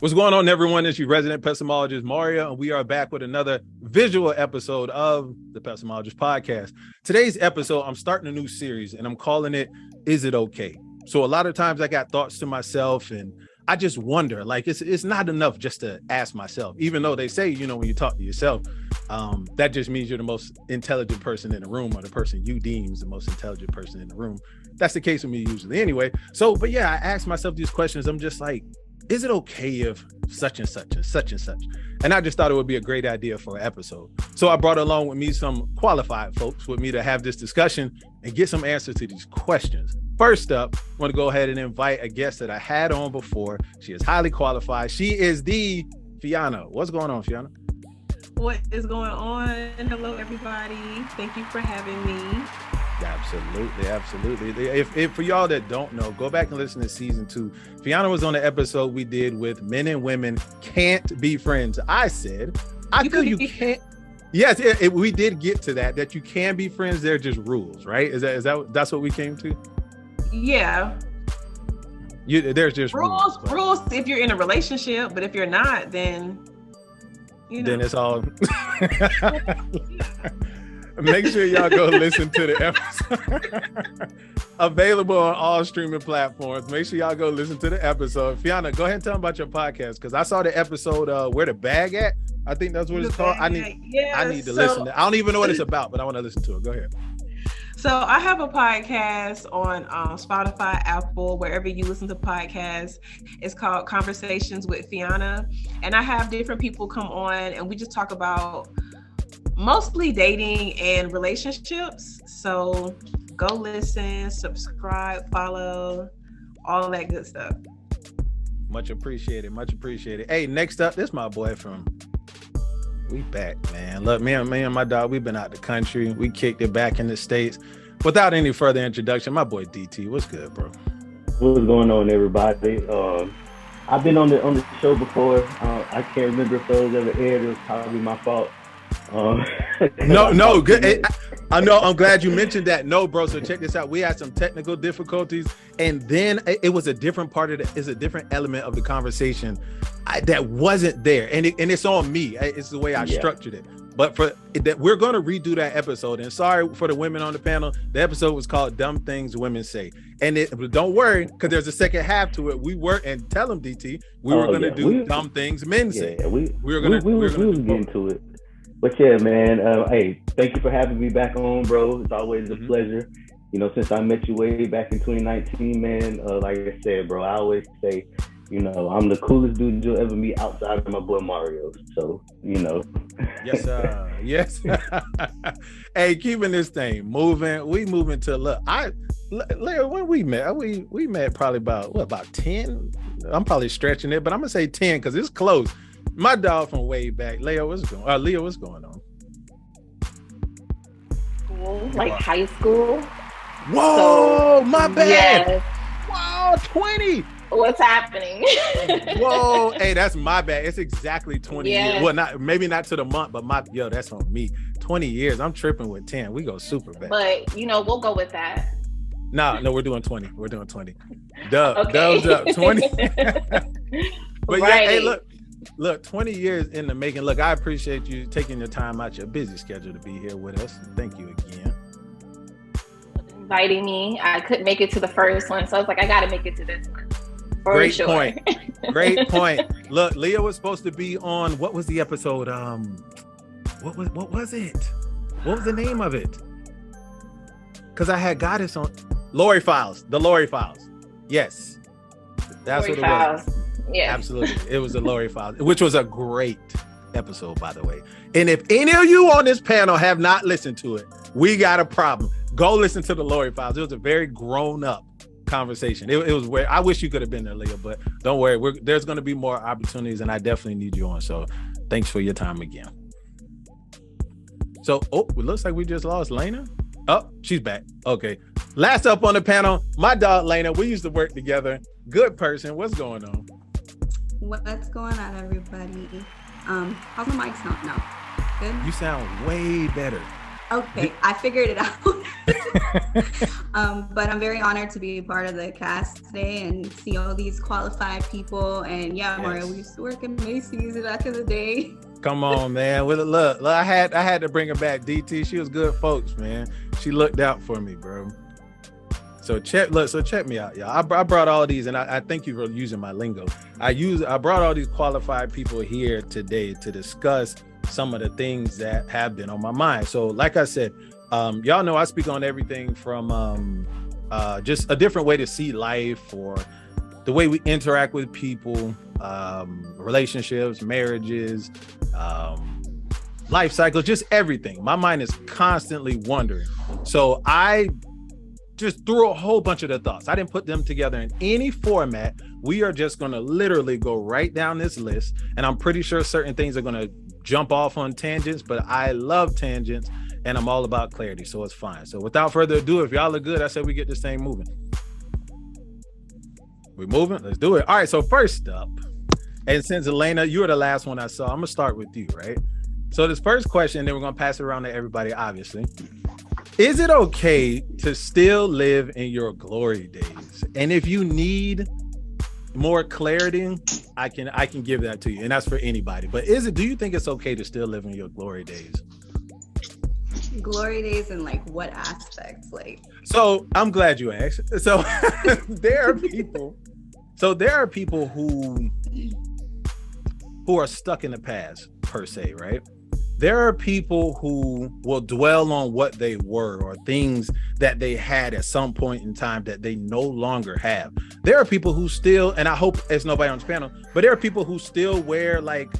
What's going on, everyone? It's your resident epistemologist, Mario, and we are back with another visual episode of the Epistemologist Podcast. Today's episode, I'm starting a new series, and I'm calling it, Is It Okay? So a lot of times I got thoughts to myself, and I just wonder, like, it's not enough just to ask myself, even though they say, you know, when you talk to yourself, that just means you're the most intelligent person in the room, or the person you deem is the most intelligent person in the room. That's the case with me usually anyway. So, but yeah, I ask myself these questions. I'm just like, is it okay if such and such and such and such? And I just thought it would be a great idea for an episode. So I brought along with me some qualified folks with me to have this discussion and get some answers to these questions. First up, I want to go ahead and invite a guest that I had on before. She is highly qualified. She is the Fiona. What's going on, Fiona? What is going on? Hello, everybody. Thank you for having me. Absolutely. If for y'all that don't know, go back and listen to season 2. Fiona was on the episode we did with Men and Women Can't Be Friends. I said, I feel you can't. Yes, we did get to that you can be friends. They're just rules, right? That's what we came to? Yeah. There's just rules. Rules if you're in a relationship, but if you're not, then then it's all. Make sure y'all go listen to the episode. Available on all streaming platforms. Make sure y'all go listen to the episode. Fiona, go ahead and tell them about your podcast, because I saw the episode Where the Bag At. I think that's what it's called. I need to listen. I don't even know what it's about, but I want to listen to it. Go ahead. So I have a podcast on Spotify, Apple, wherever you listen to podcasts. It's called Conversations with Fiona. And I have different people come on and we just talk about mostly dating and relationships. So go listen, subscribe, follow, all that good stuff. Much appreciated. Hey, next up, this is my boy from we back, man. Look, me and my dog, we've been out the country. We kicked it back in the States. Without any further introduction, my boy DT, what's good, bro? What's going on, everybody? I've been on the show before. I can't remember if those ever aired. It was probably my fault. No, good. I know. I'm glad you mentioned that. No, bro. So check this out. We had some technical difficulties, and then it was a different part of it's a different element of the conversation that wasn't there, and it's on me. It's the way I structured it. But for that, we're going to redo that episode. And sorry for the women on the panel. The episode was called "Dumb Things Women Say," and don't worry, because there's a second half to it. And tell them, DT, we were going to do "Dumb Things Men Say." Yeah, we were going to get into it. But yeah, man, hey, thank you for having me back on, bro. It's always a pleasure. You know, since I met you way back in 2019, man, like I said, bro, I always say, you know, I'm the coolest dude you'll ever meet outside of my boy Mario. So, you know. Yes. Hey, keeping this thing moving. We moving to Leah, when we met, we met probably about 10? I'm probably stretching it, but I'm going to say 10 because it's close. My dog from way back. Leah, what's going on? School, like high school. Whoa, so, my bad. Yes. Wow, 20. What's happening? Whoa, hey, that's my bad. It's exactly 20 yes. years. Well, maybe not to the month, but that's on me. 20 years. I'm tripping with 10. We go super back. But you know, we'll go with that. No, we're doing 20. Dubs up 20. But yeah, hey, look, 20 years in the making. Look, I appreciate you taking your time out your busy schedule to be here with us. Thank you again. Inviting me. I couldn't make it to the first one, so I was like, I got to make it to this one. Great point. Look, Leah was supposed to be on, what was the episode? What was it? What was the name of it? Because I had Goddess on The Lori Files. Yes. That's Lori what it Files. was. Yeah, absolutely. It was the Lori Files, which was a great episode, by the way. And if any of you on this panel have not listened to it, we got a problem. Go listen to the Lori Files. It was a very grown-up conversation. It was where I wish you could have been there, Leah, but don't worry. There's going to be more opportunities, and I definitely need you on. So thanks for your time again. So, it looks like we just lost Lena. Oh, she's back. Okay. Last up on the panel, my dog Lena. We used to work together. Good person. What's going on? What's going on, everybody? How's the mic sound now? Good? You sound way better. Okay, I figured it out. But I'm very honored to be part of the cast today and see all these qualified people. And yeah, Mario, we used to work in Macy's back in the day. Come on, man. Well, look, I had to bring her back. DT, she was good folks, man. She looked out for me, bro. So check me out, y'all. I brought all these, and I thank you for using my lingo. I brought all these qualified people here today to discuss some of the things that have been on my mind. So like I said, y'all know I speak on everything from just a different way to see life, or the way we interact with people, relationships, marriages, life cycles, just everything. My mind is constantly wandering. So I just threw a whole bunch of the thoughts. I didn't put them together in any format. We are just going to literally go right down this list. And I'm pretty sure certain things are going to jump off on tangents, but I love tangents and I'm all about clarity. So it's fine. So without further ado, if y'all are good, I said we get this thing moving. We're moving. Let's do it. All right. So first up, and since Elena, you were the last one I saw, I'm going to start with you, right? So this first question, then we're going to pass it around to everybody, obviously. Is it okay to still live in your glory days? And if you need more clarity, I can give that to you, and that's for anybody. But do you think it's okay to still live in your glory days? Glory days in like what aspects? Like, so I'm glad you asked. So there are people who are stuck in the past, per se, right? There are people who will dwell on what they were, or things that they had at some point in time that they no longer have. There are people who still, and I hope it's nobody on this panel, but there are people who still wear like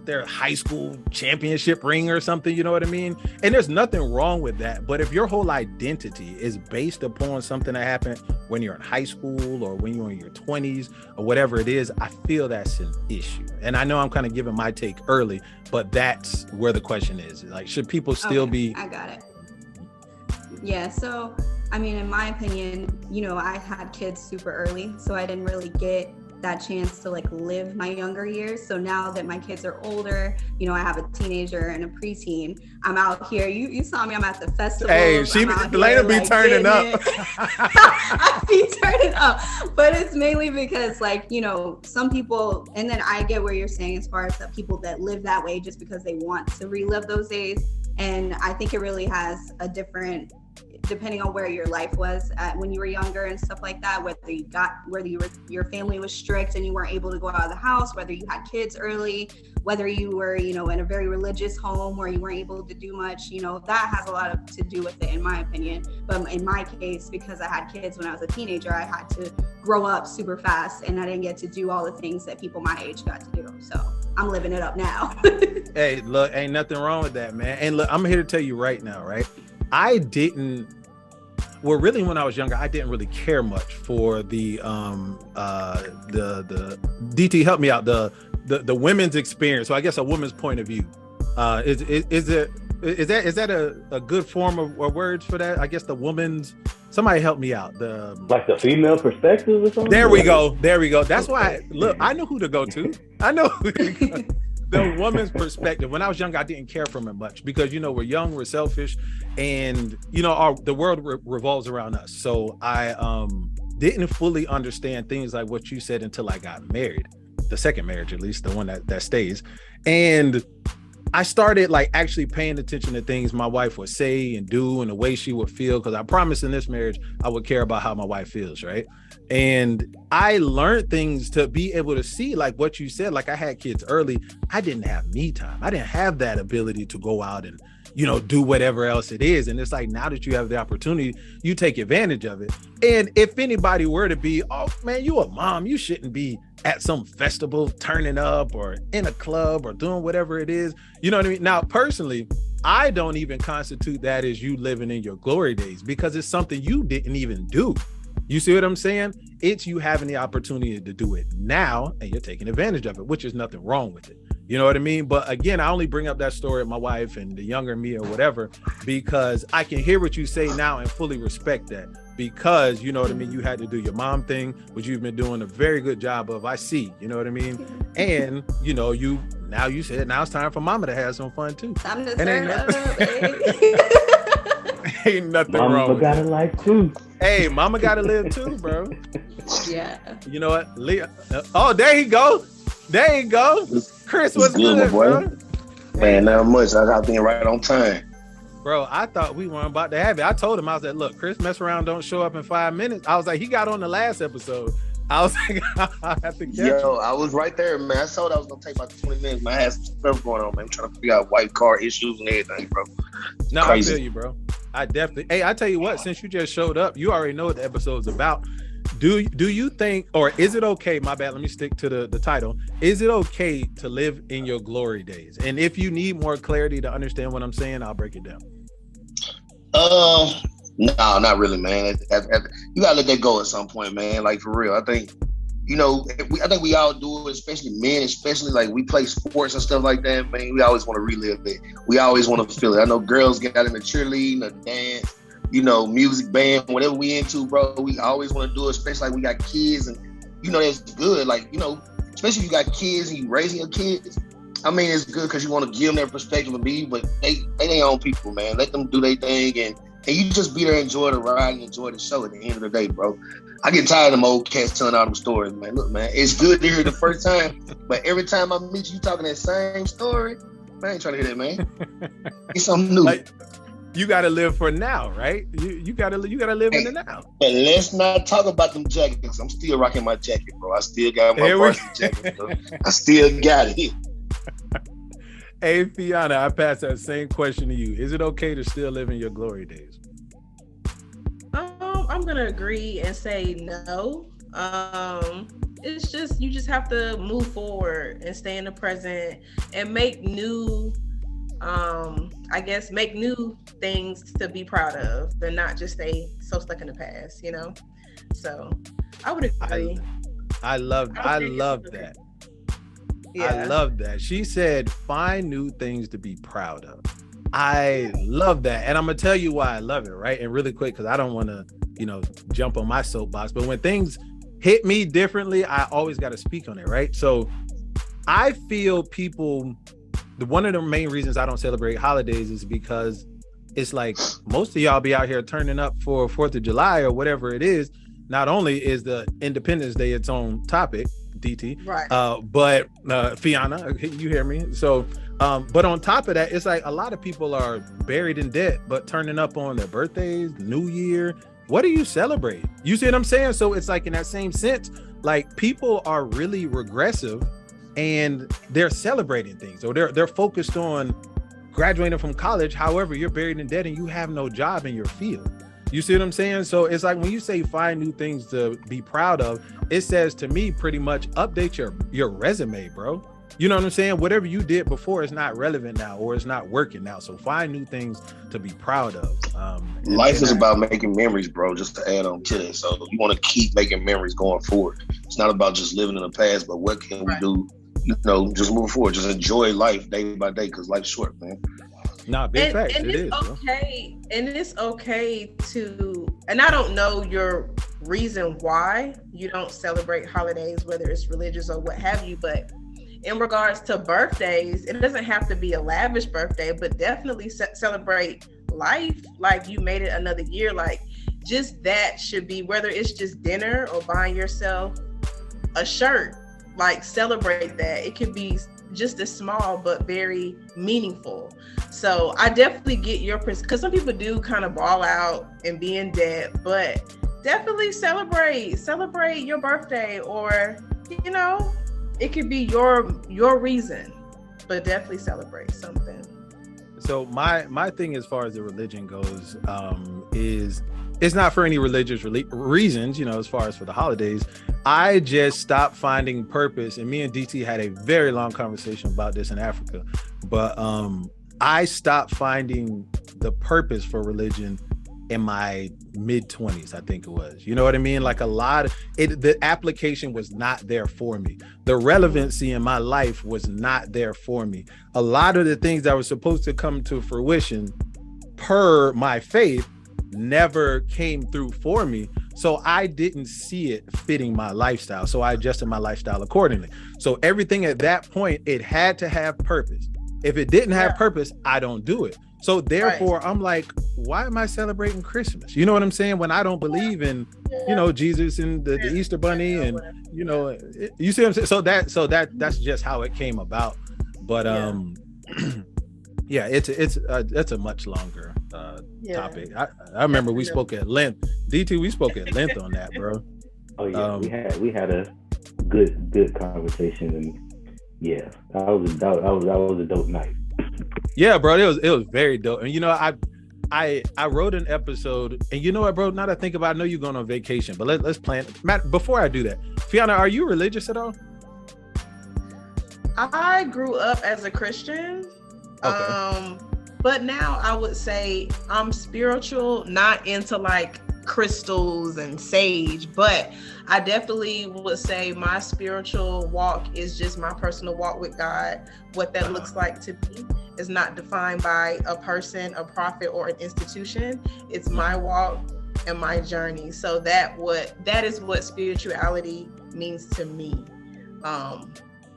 their high school championship ring or something, you know what I mean? And there's nothing wrong with that. But if your whole identity is based upon something that happened when you're in high school or when you're in your 20s or whatever it is, I feel that's an issue. And I know I'm kind of giving my take early, but that's where the question is. Like, should people still be... I got it. Yeah, so, I mean, in my opinion, I had kids super early, so I didn't really get that chance to like live my younger years. So now that my kids are older, I have a teenager and a preteen, I'm out here. You saw me, I'm at the festival. Hey, Elena be turning up. I be turning up. But it's mainly because some people, and then I get where you're saying as far as the people that live that way just because they want to relive those days. And I think it really has a different, depending on where your life was when you were younger and stuff like that, whether your family was strict and you weren't able to go out of the house, whether you had kids early, whether you were, in a very religious home where you weren't able to do much, that has a lot to do with it, in my opinion. But in my case, because I had kids when I was a teenager, I had to grow up super fast and I didn't get to do all the things that people my age got to do. So I'm living it up now. Hey, look, ain't nothing wrong with that, man. And look, I'm here to tell you right now, right? Really, when I was younger, I didn't really care much for the DT, help me out, the women's experience. So I guess a woman's point of view. Is that a good form of words for that? I guess the woman's, somebody help me out. Like the female perspective or something? There we go. That's why, I know who to go to. The woman's perspective. When I was young, I didn't care for it much because, we're young, we're selfish, and, the world revolves around us. So I didn't fully understand things like what you said until I got married, the second marriage, at least the one that stays. And I started actually paying attention to things my wife would say and do and the way she would feel, because I promised in this marriage I would care about how my wife feels, right? And I learned things to be able to see, like what you said, I had kids early. I didn't have me time. I didn't have that ability to go out and, do whatever else it is. And it's now that you have the opportunity, you take advantage of it. And if anybody were to be, oh man, you a mom, you shouldn't be at some festival turning up or in a club or doing whatever it is. You know what I mean? Now, personally, I don't even constitute that as you living in your glory days because it's something you didn't even do. You see what I'm saying? It's you having the opportunity to do it now and you're taking advantage of it, which is nothing wrong with it. You know what I mean? But again, I only bring up that story of my wife and the younger me or whatever, because I can hear what you say now and fully respect that, because you know what I mean? You had to do your mom thing, which you've been doing a very good job of. I see, you know what I mean? And you said now it's time for mama to have some fun too. Time to turn up, baby. Ain't nothing Mama wrong with got that. a life too. Hey, mama gotta live too, bro. Yeah. You know what, Leah? Oh, there you go. There you go. Chris, what's good, my good, boy? bro? Man, not much. I got things right on time. Bro, I thought we weren't about to have it. I told him, I was like, look, Chris mess around, don't show up in 5 minutes. I was like, he got on the last episode. I was like, I have to catch Yo, you. I was right there, man. I told I was gonna take about 20 minutes, man. I had some stuff going on, man. I'm trying to figure out white car issues and everything, bro. No, Crazy. I feel you, bro. I definitely. Hey, I tell you what, since you just showed up, you already know what the episode's about. Do you think, or is it okay? My bad. Let me stick to the title. Is it okay to live in your glory days? And if you need more clarity to understand what I'm saying, I'll break it down. No, not really, man. You gotta let that go at some point, man. Like for real. I think, I think we all do it, especially men, especially like we play sports and stuff like that, man. We always want to relive it. We always want to feel it. I know girls get out in the cheerleading, the dance, music band, whatever we into, bro. We always want to do it, especially like we got kids, and that's good. Like, especially if you got kids and you raising your kids. I mean, it's good because you want to give them their perspective of me, but they their own people, man. Let them do their thing, and you just be there, enjoy the ride, and enjoy the show at the end of the day, bro. I get tired of them old cats telling all them stories, man. Look, man, it's good to hear the first time, but every time I meet you talking that same story, man, I ain't trying to hear that, man. It's something new. Like, you gotta live for now, right? You gotta live in the now. But let's not talk about them jackets. I'm still rocking my jacket, bro. I still got my varsity jacket, bro. I still got it. Hey, Fiona, I pass that same question to you. Is it okay to still live in your glory days? I'm gonna agree and say no. It's just you just have to move forward and stay in the present and make new make new things to be proud of and not just stay so stuck in the past, So I would agree. I love that. Yeah. I love that. She said, find new things to be proud of. I love that. And I'm going to tell you why I love it, right? And really quick, because I don't want to, jump on my soapbox. But when things hit me differently, I always got to speak on it, right? So I feel one of the main reasons I don't celebrate holidays is because it's like most of y'all be out here turning up for 4th of July or whatever it is. Not only is the Independence Day its own topic, DT, right? But Fiona, you hear me? So, but on top of that, it's like a lot of people are buried in debt, but turning up on their birthdays, New Year. What do you celebrate? You see what I'm saying? So it's like in that same sense, like people are really regressive, and they're celebrating things, or they're focused on graduating from college. However, you're buried in debt and you have no job in your field. You see what I'm saying? So it's like when you say find new things to be proud of, it says to me pretty much update your resume, bro. You know what I'm saying? Whatever you did before is not relevant now, or it's not working now. So find new things to be proud of. Life is about making memories, bro, just to add on to that. So you want to keep making memories going forward. It's not about just living in the past, but what can we do, just move forward. Just enjoy life day by day, because life's short, man. Nah, big facts. And it's okay. And it's okay to, and I don't know your reason why you don't celebrate holidays, whether it's religious or what have you, but in regards to birthdays, it doesn't have to be a lavish birthday, but definitely celebrate life. Like you made it another year. Like just that should be, whether it's just dinner or buying yourself a shirt, like celebrate that. It could be just as small, but very meaningful. So I definitely get your because some people do kind of ball out and be in debt, but definitely celebrate your birthday, or it could be your reason, but definitely celebrate something. So my thing as far as the religion goes is it's not for any religious reasons, as far as for the holidays. I just stopped finding purpose, and me and DT had a very long conversation about this in Africa, but I stopped finding the purpose for religion in my mid-20s, I think it was. You know what I mean? Like the application was not there for me. The relevancy in my life was not there for me. A lot of the things that were supposed to come to fruition per my faith never came through for me. So I didn't see it fitting my lifestyle. So I adjusted my lifestyle accordingly. So everything at that point, it had to have purpose. If it didn't have purpose, I don't do it. So therefore, I'm like, why am I celebrating Christmas? You know what I'm saying? When I don't believe in, Jesus and the Easter Bunny, and you see what I'm saying? So that's just how it came about. But it's a much longer topic. I remember we spoke at length. DT, we spoke at length on that, bro. Oh yeah, we had a good conversation, and that was a dope night. Yeah, bro, it was very dope. And I wrote an episode, and you know what, bro? Now that I think about it, I know you're going on vacation, but let's plan. Matt, before I do that, Fiona, are you religious at all? I grew up as a Christian. Okay. But now I would say I'm spiritual, not into like crystals and sage, but I definitely would say my spiritual walk is just my personal walk with God. What that looks like to me is not defined by a person, a prophet, or an institution. It's my walk and my journey. So that is what spirituality means to me.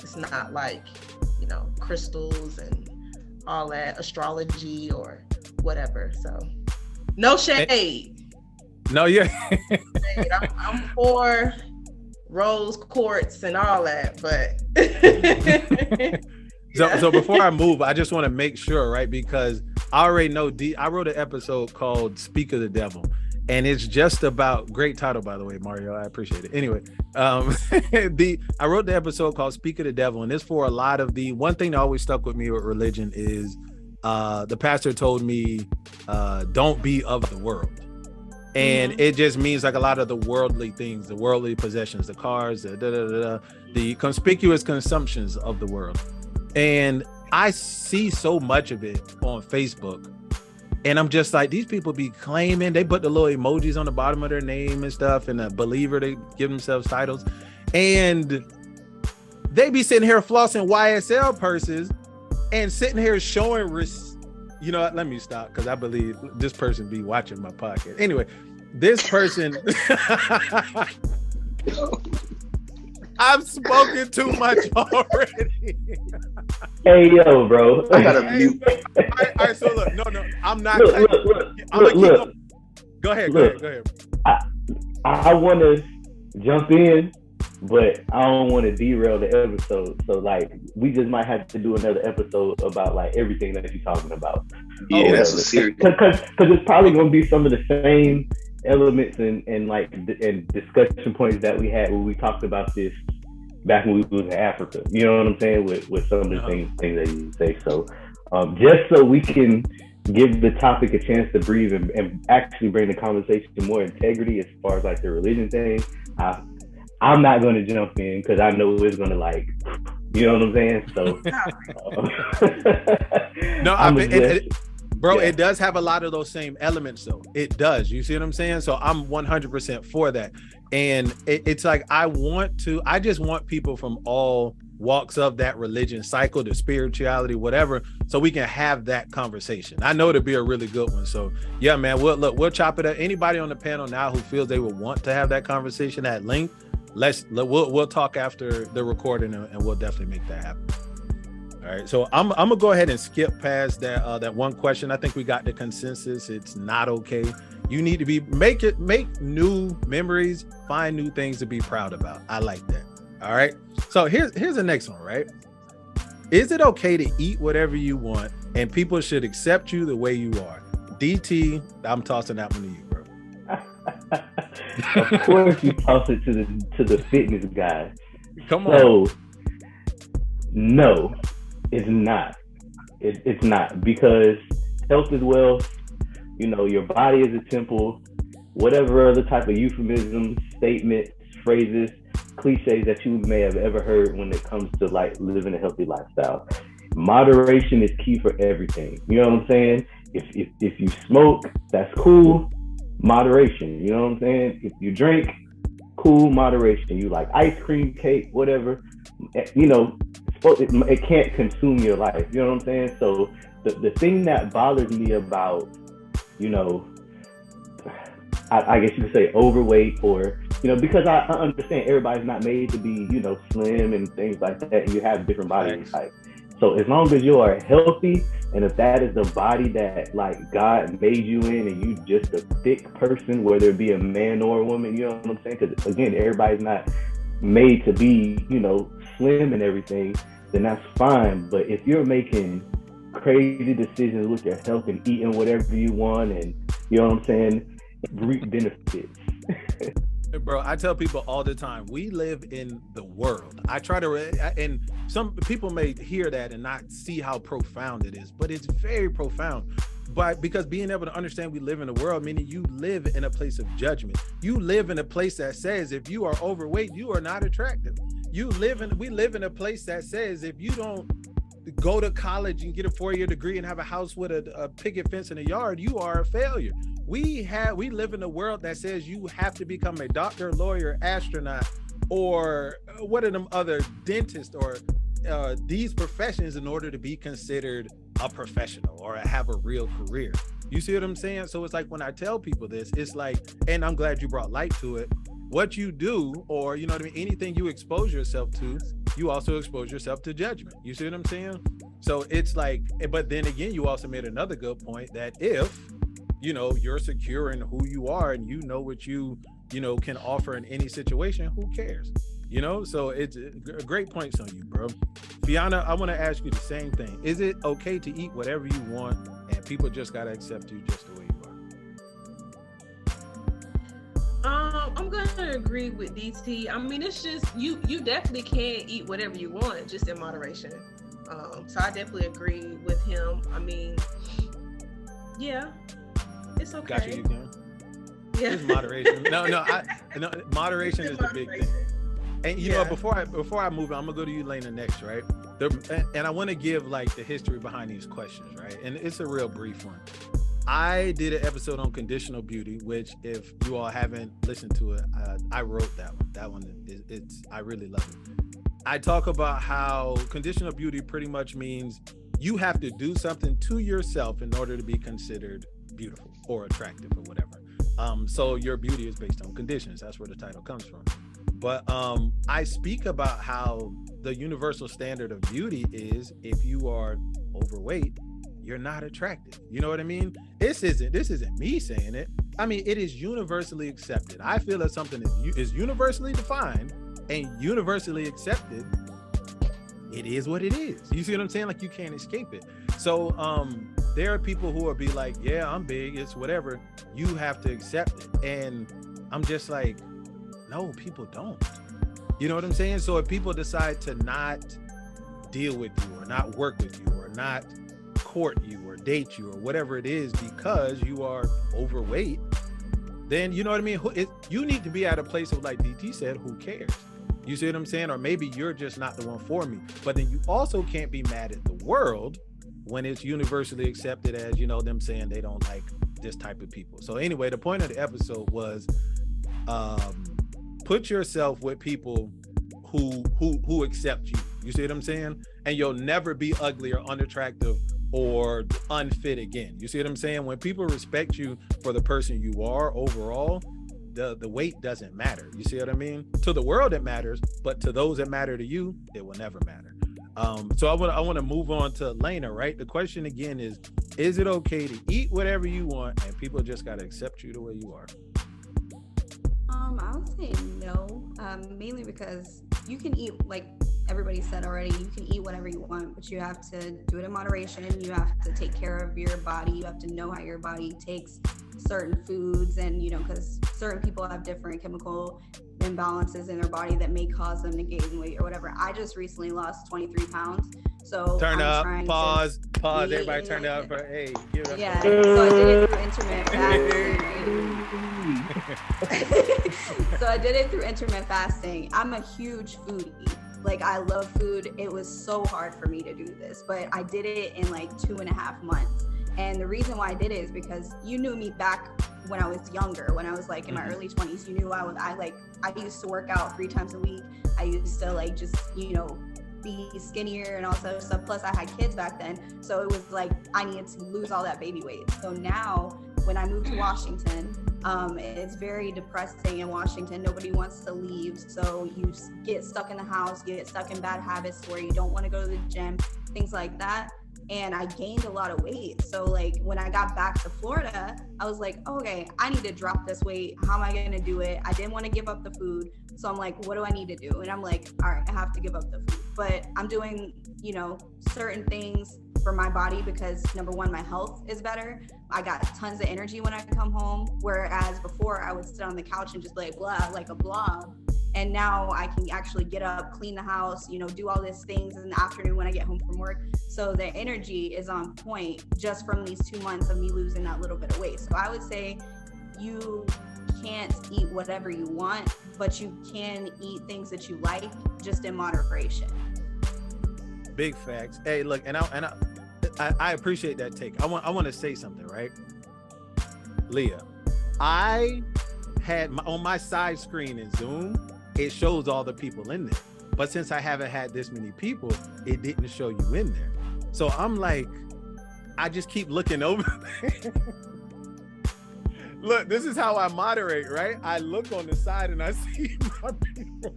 It's not like, crystals and all that, astrology or whatever. So no shade. No, yeah. I'm for rose quartz and all that, but So before I move, I just want to make sure, right? Because I already know I wrote an episode called Speak of the Devil, and it's just about, great title, by the way, Mario, I appreciate it. Anyway, I wrote the episode called Speak of the Devil, and it's for a lot of the one thing that always stuck with me with religion is the pastor told me, don't be of the world. And it just means like a lot of the worldly things, the worldly possessions, the cars, the conspicuous consumptions of the world. And I see so much of it on Facebook, and I'm just like, these people be claiming, they put the little emojis on the bottom of their name and stuff, and a believer, they give themselves titles, and they be sitting here flossing YSL purses and sitting here showing you know what, let me stop, because I believe this person be watching my podcast. Anyway, this person I've spoken too much already. Hey, yo, bro. I gotta mute. All right, so look, no, I'm not. Look. Go ahead. I want to jump in, but I don't want to derail the episode. So, like, we just might have to do another episode about, like, everything that you're talking about. Yeah, that's a serious. Because it's probably going to be some of the same elements and discussion points that we had when we talked about this back when we was in Africa. You know what I'm saying? With some of the things that you say. So just so we can give the topic a chance to breathe and actually bring the conversation more integrity as far as like the religion thing, I'm not going to jump in because I know it's going to, like, you know what I'm saying? So it does have a lot of those same elements, though. It does. You see what I'm saying? So I'm 100% for that. And it's like, I just want people from all walks of that religion cycle, the spirituality, whatever, so we can have that conversation. I know it'll be a really good one. So yeah, man, we'll chop it up. Anybody on the panel now who feels they would want to have that conversation at length, we'll talk after the recording, and we'll definitely make that happen. All right, so I'm gonna go ahead and skip past that one question. I think we got the consensus. It's not okay. You need to make new memories, find new things to be proud about. I like that. All right. So here's the next one, right? Is it okay to eat whatever you want and people should accept you the way you are? DT, I'm tossing that one to you, bro. Of course you toss it to the fitness guy. Come on. So no, it's not. It's not, because health is wealth. You know, your body is a temple. Whatever other type of euphemisms, statements, phrases, cliches that you may have ever heard when it comes to like living a healthy lifestyle. Moderation is key for everything. You know what I'm saying? If you smoke, that's cool. Moderation. You know what I'm saying? If you drink, cool. Moderation. You like ice cream, cake, whatever. You know, it can't consume your life. You know what I'm saying? So the thing that bothers me about, you know, I guess you could say overweight, or, you know, because I understand everybody's not made to be, you know, slim and things like that, and you have different body types. So as long as you are healthy, and if that is the body that like God made you in, and you just a thick person, whether it be a man or a woman, you know what I'm saying? Because again, everybody's not made to be, you know, slim and everything, then that's fine. But if you're making crazy decisions with your health and eating whatever you want, and you know what I'm saying, reap benefits. Bro, I tell people all the time, we live in the world. I try to, and some people may hear that and not see how profound it is, but it's very profound. But because being able to understand we live in the world, meaning you live in a place of judgment. You live in a place that says if you are overweight, you are not attractive. We live in a place that says if you don't go to college and get a 4-year degree and have a house with a picket fence in a yard, you are a failure. We live in a world that says you have to become a doctor, lawyer, astronaut, or what are them other dentist, or these professions in order to be considered a professional or have a real career. You see what I'm saying? So it's like when I tell people this, it's like, and I'm glad you brought light to it, what you do, or you know what I mean, anything you expose yourself to, you also expose yourself to judgment. You see what I'm saying? So it's like, but then again, you also made another good point that if, you know, you're secure in who you are and you know what you know, can offer in any situation, who cares? You know, so it's a great points on you, bro. Fiona, I want to ask you the same thing. Is it okay to eat whatever you want and people just got to accept you just the way you are? I'm gonna agree with DT. I mean, it's just you definitely can eat whatever you want, just in moderation. So I definitely agree with him. I mean, yeah, it's okay. Got you can. Yeah. It's moderation. No, moderation is the big thing. And you know, before I move on, I'm gonna go to you, Lena, next, right? And I want to give like the history behind these questions, right? And it's a real brief one. I did an episode on conditional beauty, which if you all haven't listened to it, I wrote that one. That one it's I really love it. I talk about how conditional beauty pretty much means you have to do something to yourself in order to be considered beautiful or attractive or whatever. So your beauty is based on conditions. That's where the title comes from. But I speak about how the universal standard of beauty is if you are overweight, you're not attractive. You know what I mean? This isn't me saying it. I mean, it is universally accepted. I feel that something is universally defined and universally accepted. It is what it is. You see what I'm saying? Like, you can't escape it. So there are people who will be like, yeah, I'm big, it's whatever. You have to accept it. And I'm just like, no, people don't. You know what I'm saying? So if people decide to not deal with you or not work with you or not court you or date you or whatever it is because you are overweight, then you know what I mean? You need to be at a place of, like DT said, who cares? You see what I'm saying? Or maybe you're just not the one for me. But then you also can't be mad at the world when it's universally accepted as, you know, them saying they don't like this type of people. So anyway, the point of the episode was put yourself with people who accept you. You see what I'm saying? And you'll never be ugly or unattractive or unfit again. You see what I'm saying? When people respect you for the person you are overall, the weight doesn't matter. You see what I mean? To the world it matters, but to those that matter to you, it will never matter. So I want to move on to Lena, right? The question again is it okay to eat whatever you want and people just got to accept you the way you are? I would say no, mainly because you can eat, like everybody said already, you can eat whatever you want, but you have to do it in moderation. You have to take care of your body. You have to know how your body takes certain foods, and, you know, because certain people have different chemical imbalances in their body that may cause them to gain weight or whatever. I just recently lost 23 pounds. So turn I'm up, trying pause, everybody turn up for, hey, give it up. Yeah, so I did it through intermittent fasting. So I did it through intermittent fasting. I'm a huge foodie. Like, I love food. It was so hard for me to do this, but I did it in like 2.5 months. And the reason why I did it is because you knew me back when I was younger, when I was like in my early 20s. You knew I used to work out 3 times a week. I used to like just, you know, be skinnier and all that other stuff. Plus I had kids back then. So it was like, I needed to lose all that baby weight. So now when I moved to Washington, it's very depressing in Washington. Nobody wants to leave. So you get stuck in the house, you get stuck in bad habits where you don't want to go to the gym. things like that. And I gained a lot of weight. So like when I got back to Florida, I was like, okay, I need to drop this weight. How am I going to do it? I didn't want to give up the food. So I'm like, what do I need to do? And I'm like, all right, I have to give up the food. But I'm doing, you know, certain things for my body because number one, my health is better. I got tons of energy when I come home. Whereas before I would sit on the couch and just like blah, like a blob. And now I can actually get up, clean the house, you know, do all these things in the afternoon when I get home from work. So the energy is on point just from these 2 months of me losing that little bit of weight. So I would say you can't eat whatever you want, but you can eat things that you like, just in moderation. Big facts. Hey, look, and I appreciate that take. I want to say something, right? Leah, I had on my side screen in Zoom, it shows all the people in there. But since I haven't had this many people, it didn't show you in there. So I'm like, I just keep looking over there. Look, this is how I moderate, right? I look on the side and I see my people.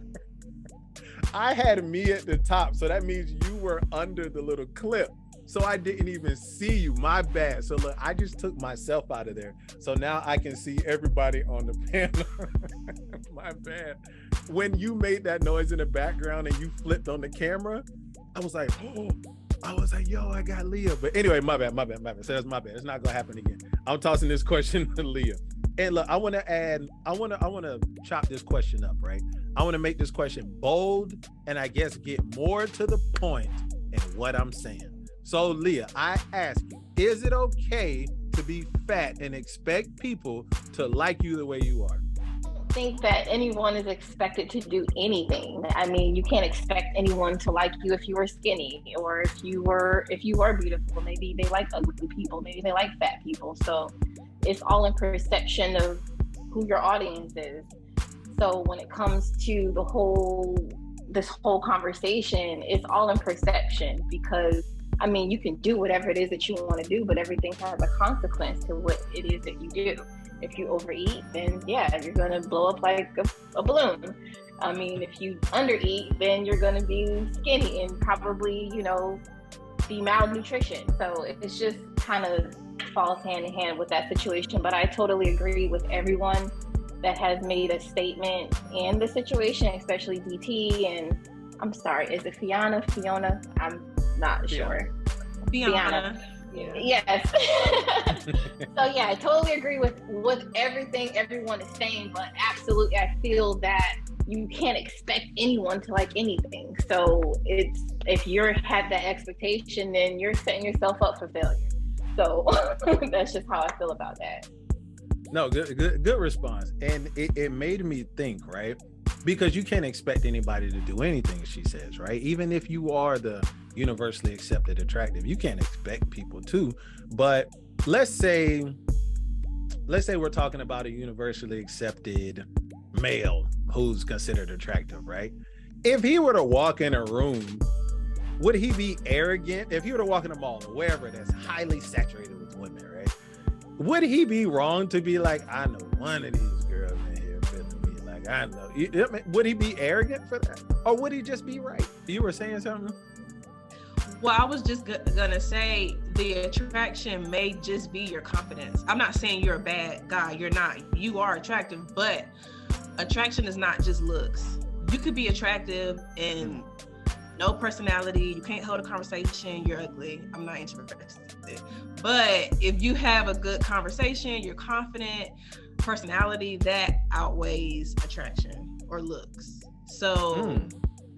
I had me at the top, so that means you were under the little clip. So I didn't even see you. My bad. So look, I just took myself out of there. So now I can see everybody on the panel. My bad. When you made that noise in the background and you flipped on the camera, I was like, oh, yo, I got Leah. But anyway, my bad. So that's my bad. It's not gonna happen again. I'm tossing this question to Leah. And look, I want to chop this question up, right? I want to make this question bold and I guess get more to the point in what I'm saying. So Leah, I ask you, is it okay to be fat and expect people to like you the way you are? I think that anyone is expected to do anything. I mean, you can't expect anyone to like you if you were skinny or if you were beautiful. Maybe they like ugly people, maybe they like fat people. So it's all in perception of who your audience is. So when it comes to this whole conversation, it's all in perception because I mean, you can do whatever it is that you want to do, but everything has a consequence to what it is that you do. If you overeat, then yeah, you're going to blow up like a balloon. I mean, if you undereat, then you're going to be skinny and probably, you know, be malnutrition. So it's just kind of falls hand in hand with that situation. But I totally agree with everyone that has made a statement in the situation, especially DT and I'm sorry, is it Fiona? I'm not sure. Fiona. Yeah. Yes. So yeah, I totally agree with everything everyone is saying, but absolutely I feel that you can't expect anyone to like anything. So if you had that expectation, then you're setting yourself up for failure. So that's just how I feel about that. No, good response. And it made me think, right? Because you can't expect anybody to do anything, she says, right? Even if you are the universally accepted attractive, you can't expect people to. But let's say we're talking about a universally accepted male who's considered attractive, right? If he were to walk in a room, would he be arrogant? If he were to walk in a mall or wherever that's highly saturated with women, right? Would he be wrong to be like, I know one of these girls in here feeling me, like I know. Would he be arrogant for that? Or would he just be right? You were saying something? Well, I was just gonna say the attraction may just be your confidence. I'm not saying you're a bad guy. You're not. You are attractive, but attraction is not just looks. You could be attractive and no personality. You can't hold a conversation. You're ugly. I'm not interested. But if you have a good conversation, you're confident, personality, that outweighs attraction or looks. So,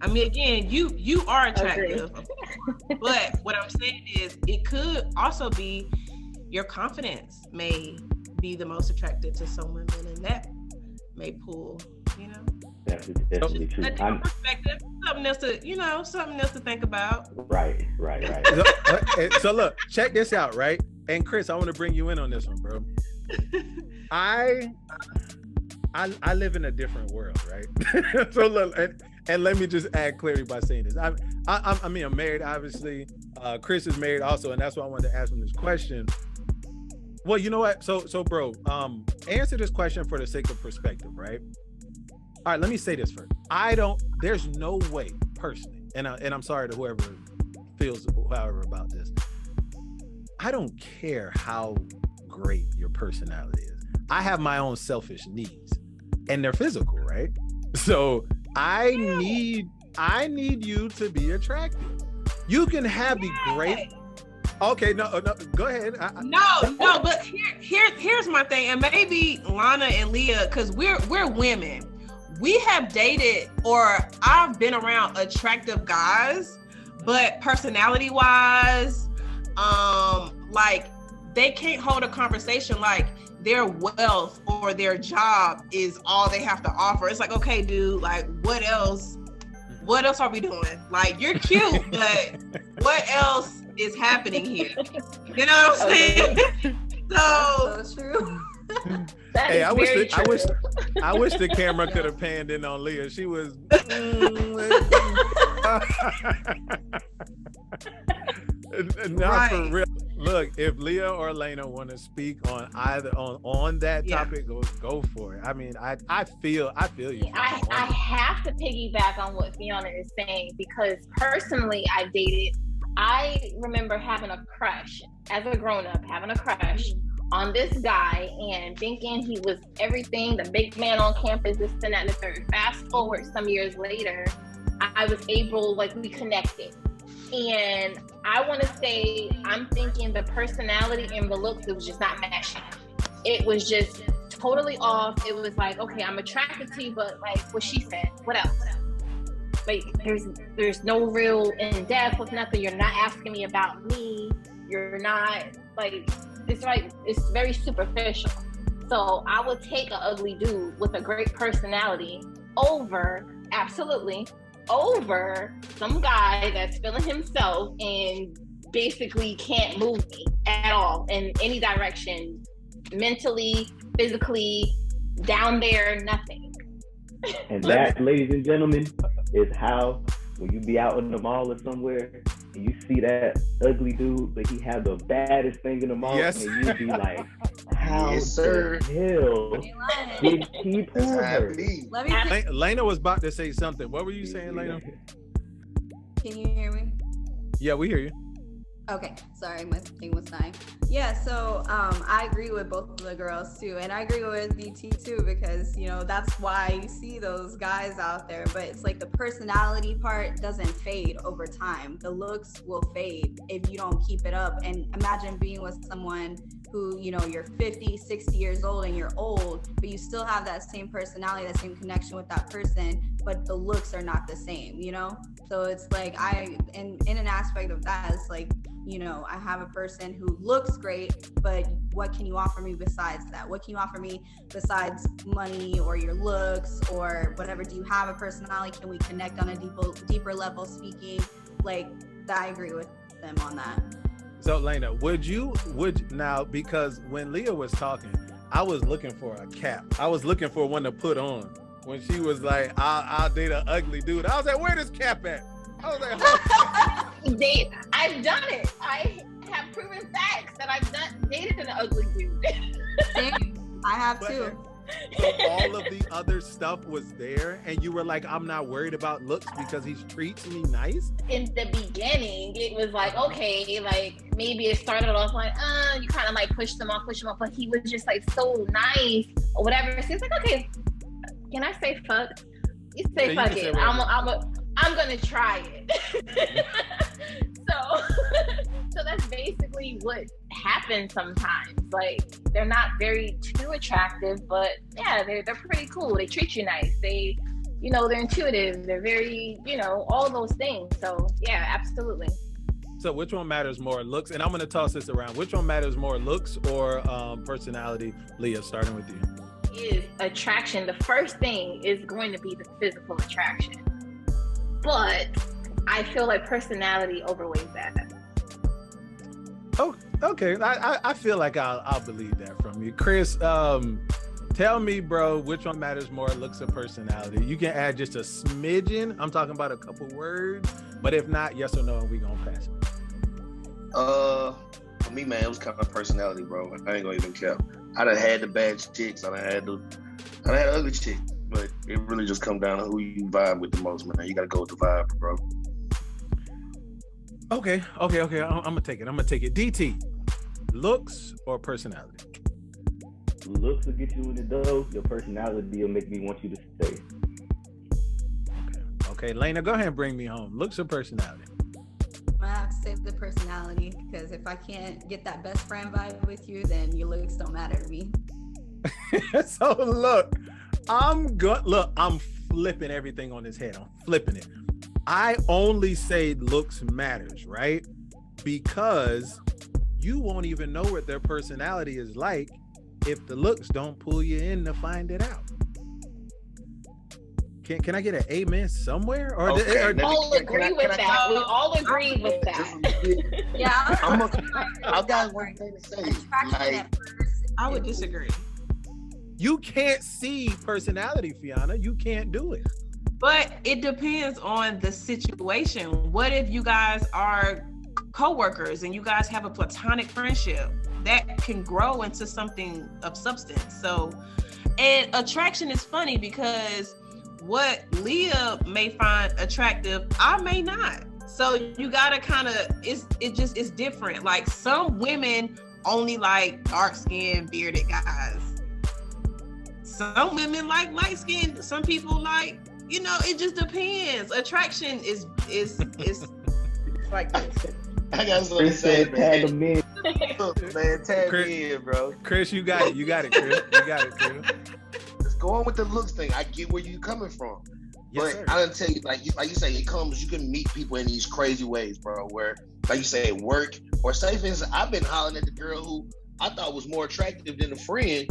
I mean, again, you are attractive, but what I'm saying is it could also be your confidence may be the most attractive to some women, and that may pull, you know. That's definitely true. A different perspective, something else to think about. Right. So look, check this out, right? And Chris, I want to bring you in on this one, bro. I live in a different world, right? So look, and let me just add clarity by saying this. I mean, I'm married, obviously. Chris is married also, and that's why I wanted to ask him this question. Well, you know what? So bro, answer this question for the sake of perspective, right? All right, let me say this first. There's no way personally, and I'm sorry to whoever feels however about this. I don't care how great your personality is. I have my own selfish needs, and they're physical, right? So I need you to be attractive. You can have the great. Okay, no, go ahead. But here's my thing, and maybe Lana and Leah, because we're women. We have dated, or I've been around attractive guys, but personality-wise, like they can't hold a conversation like their wealth or their job is all they have to offer. It's like, okay, dude, like what else are we doing? Like, you're cute, but what else is happening here? You know what I'm saying? So true. Hey, I wish the camera could have panned in on Leah. She was right. For real. Look, if Leah or Elena want to speak on either on that topic, go for it. I mean, I feel you. I have to piggyback on what Fiona is saying, because personally I remember having a crush as a grown-up, on this guy and thinking he was everything, the big man on campus, this and that and the third. Fast forward some years later, I was able, we connected. And I want to say, I'm thinking the personality and the looks, it was just not matching. It was just totally off. It was like, okay, I'm attracted to you, but like what she said, what else? Like, there's no real in depth with nothing. You're not asking me about me. You're not it's very superficial. So I would take an ugly dude with a great personality over some guy that's feeling himself and basically can't move me at all in any direction, mentally, physically, down there, nothing. And that, ladies and gentlemen, is how when you be out in the mall or somewhere and you see that ugly dude, but he have the baddest thing in the mall, and you be like, how the hell did he pull her? Lena was about to say something. What were you saying, Lena? Can you hear me? Yeah, we hear you. Okay, sorry, my thing was dying. Yeah, so I agree with both of the girls too, and I agree with BT too, because that's why you see those guys out there. But it's like the personality part doesn't fade over time. The looks will fade if you don't keep it up. And imagine being with someone who you're 50, 60 years old and you're old, but you still have that same personality, that same connection with that person, but the looks are not the same. So it's like in an aspect of that, it's like, I have a person who looks great, but what can you offer me besides that? What can you offer me besides money or your looks or whatever? Do you have a personality? Can we connect on a deeper level speaking? Like, I agree with them on that. So Lena, would now, because when Leah was talking, I was looking for a cap. I was looking for one to put on when she was like, I'll date an ugly dude. I was like, where this cap at? I was like, I've done it. I have proven facts that I've dated an ugly dude. I have too. So all of the other stuff was there, and you were like, I'm not worried about looks because he treats me nice? In the beginning, it was like, okay, like maybe it started off like, you kind of like pushed him off, but he was just like so nice or whatever. So it's like, okay, can I say fuck? You say fuck it. I'm gonna try it. So that's basically what happens sometimes. Like, they're not very too attractive, but yeah, they're pretty cool. They treat you nice. They, they're intuitive. They're very, all those things. So yeah, absolutely. So which one matters more, looks? And I'm gonna toss this around. Which one matters more, looks or personality? Leah, starting with you. Is attraction. The first thing is going to be the physical attraction. But I feel like personality overweighs that. Oh, okay. I feel like I'll believe that from you. Chris, tell me, bro, which one matters more, looks or personality? You can add just a smidgen. I'm talking about a couple words, but if not, yes or no, and we gonna pass it. For me, man, it was kind of personality, bro. I ain't gonna even care. I done had the bad chicks. I done had the ugly chicks. But it really just comes down to who you vibe with the most, man. You gotta go with the vibe, bro. Okay. I'm gonna take it. DT, looks or personality? Looks will get you in the door. Your personality will make me want you to stay. Okay, Lena, go ahead and bring me home. Looks or personality? I have to say the personality, because if I can't get that best friend vibe with you, then your looks don't matter to me. So look, I'm flipping everything on his head. I'm flipping it. I only say looks matters, right? Because you won't even know what their personality is like if the looks don't pull you in to find it out. Can I get an amen somewhere? Or we all agree with that. We all agree with that. Yeah. I've got one thing to say. Like, I would disagree. You can't see personality, Fiona. You can't do it. But it depends on the situation. What if you guys are co-workers and you guys have a platonic friendship that can grow into something of substance? So, and attraction is funny because what Leah may find attractive, I may not. So you gotta kind of, it's different. Like some women only like dark-skinned, bearded guys. Some women like light-skinned. Some people like, it just depends. Attraction is like this. I got something to say, man. Man, Tag Chris, me in, bro. Chris, you got it. Chris. Just going with the looks thing. I get where you coming from. Yes, but sir. I done tell you, like you say, you can meet people in these crazy ways, bro, where, like you say, at work, or say, for instance, I've been hollering at the girl who I thought was more attractive than a friend,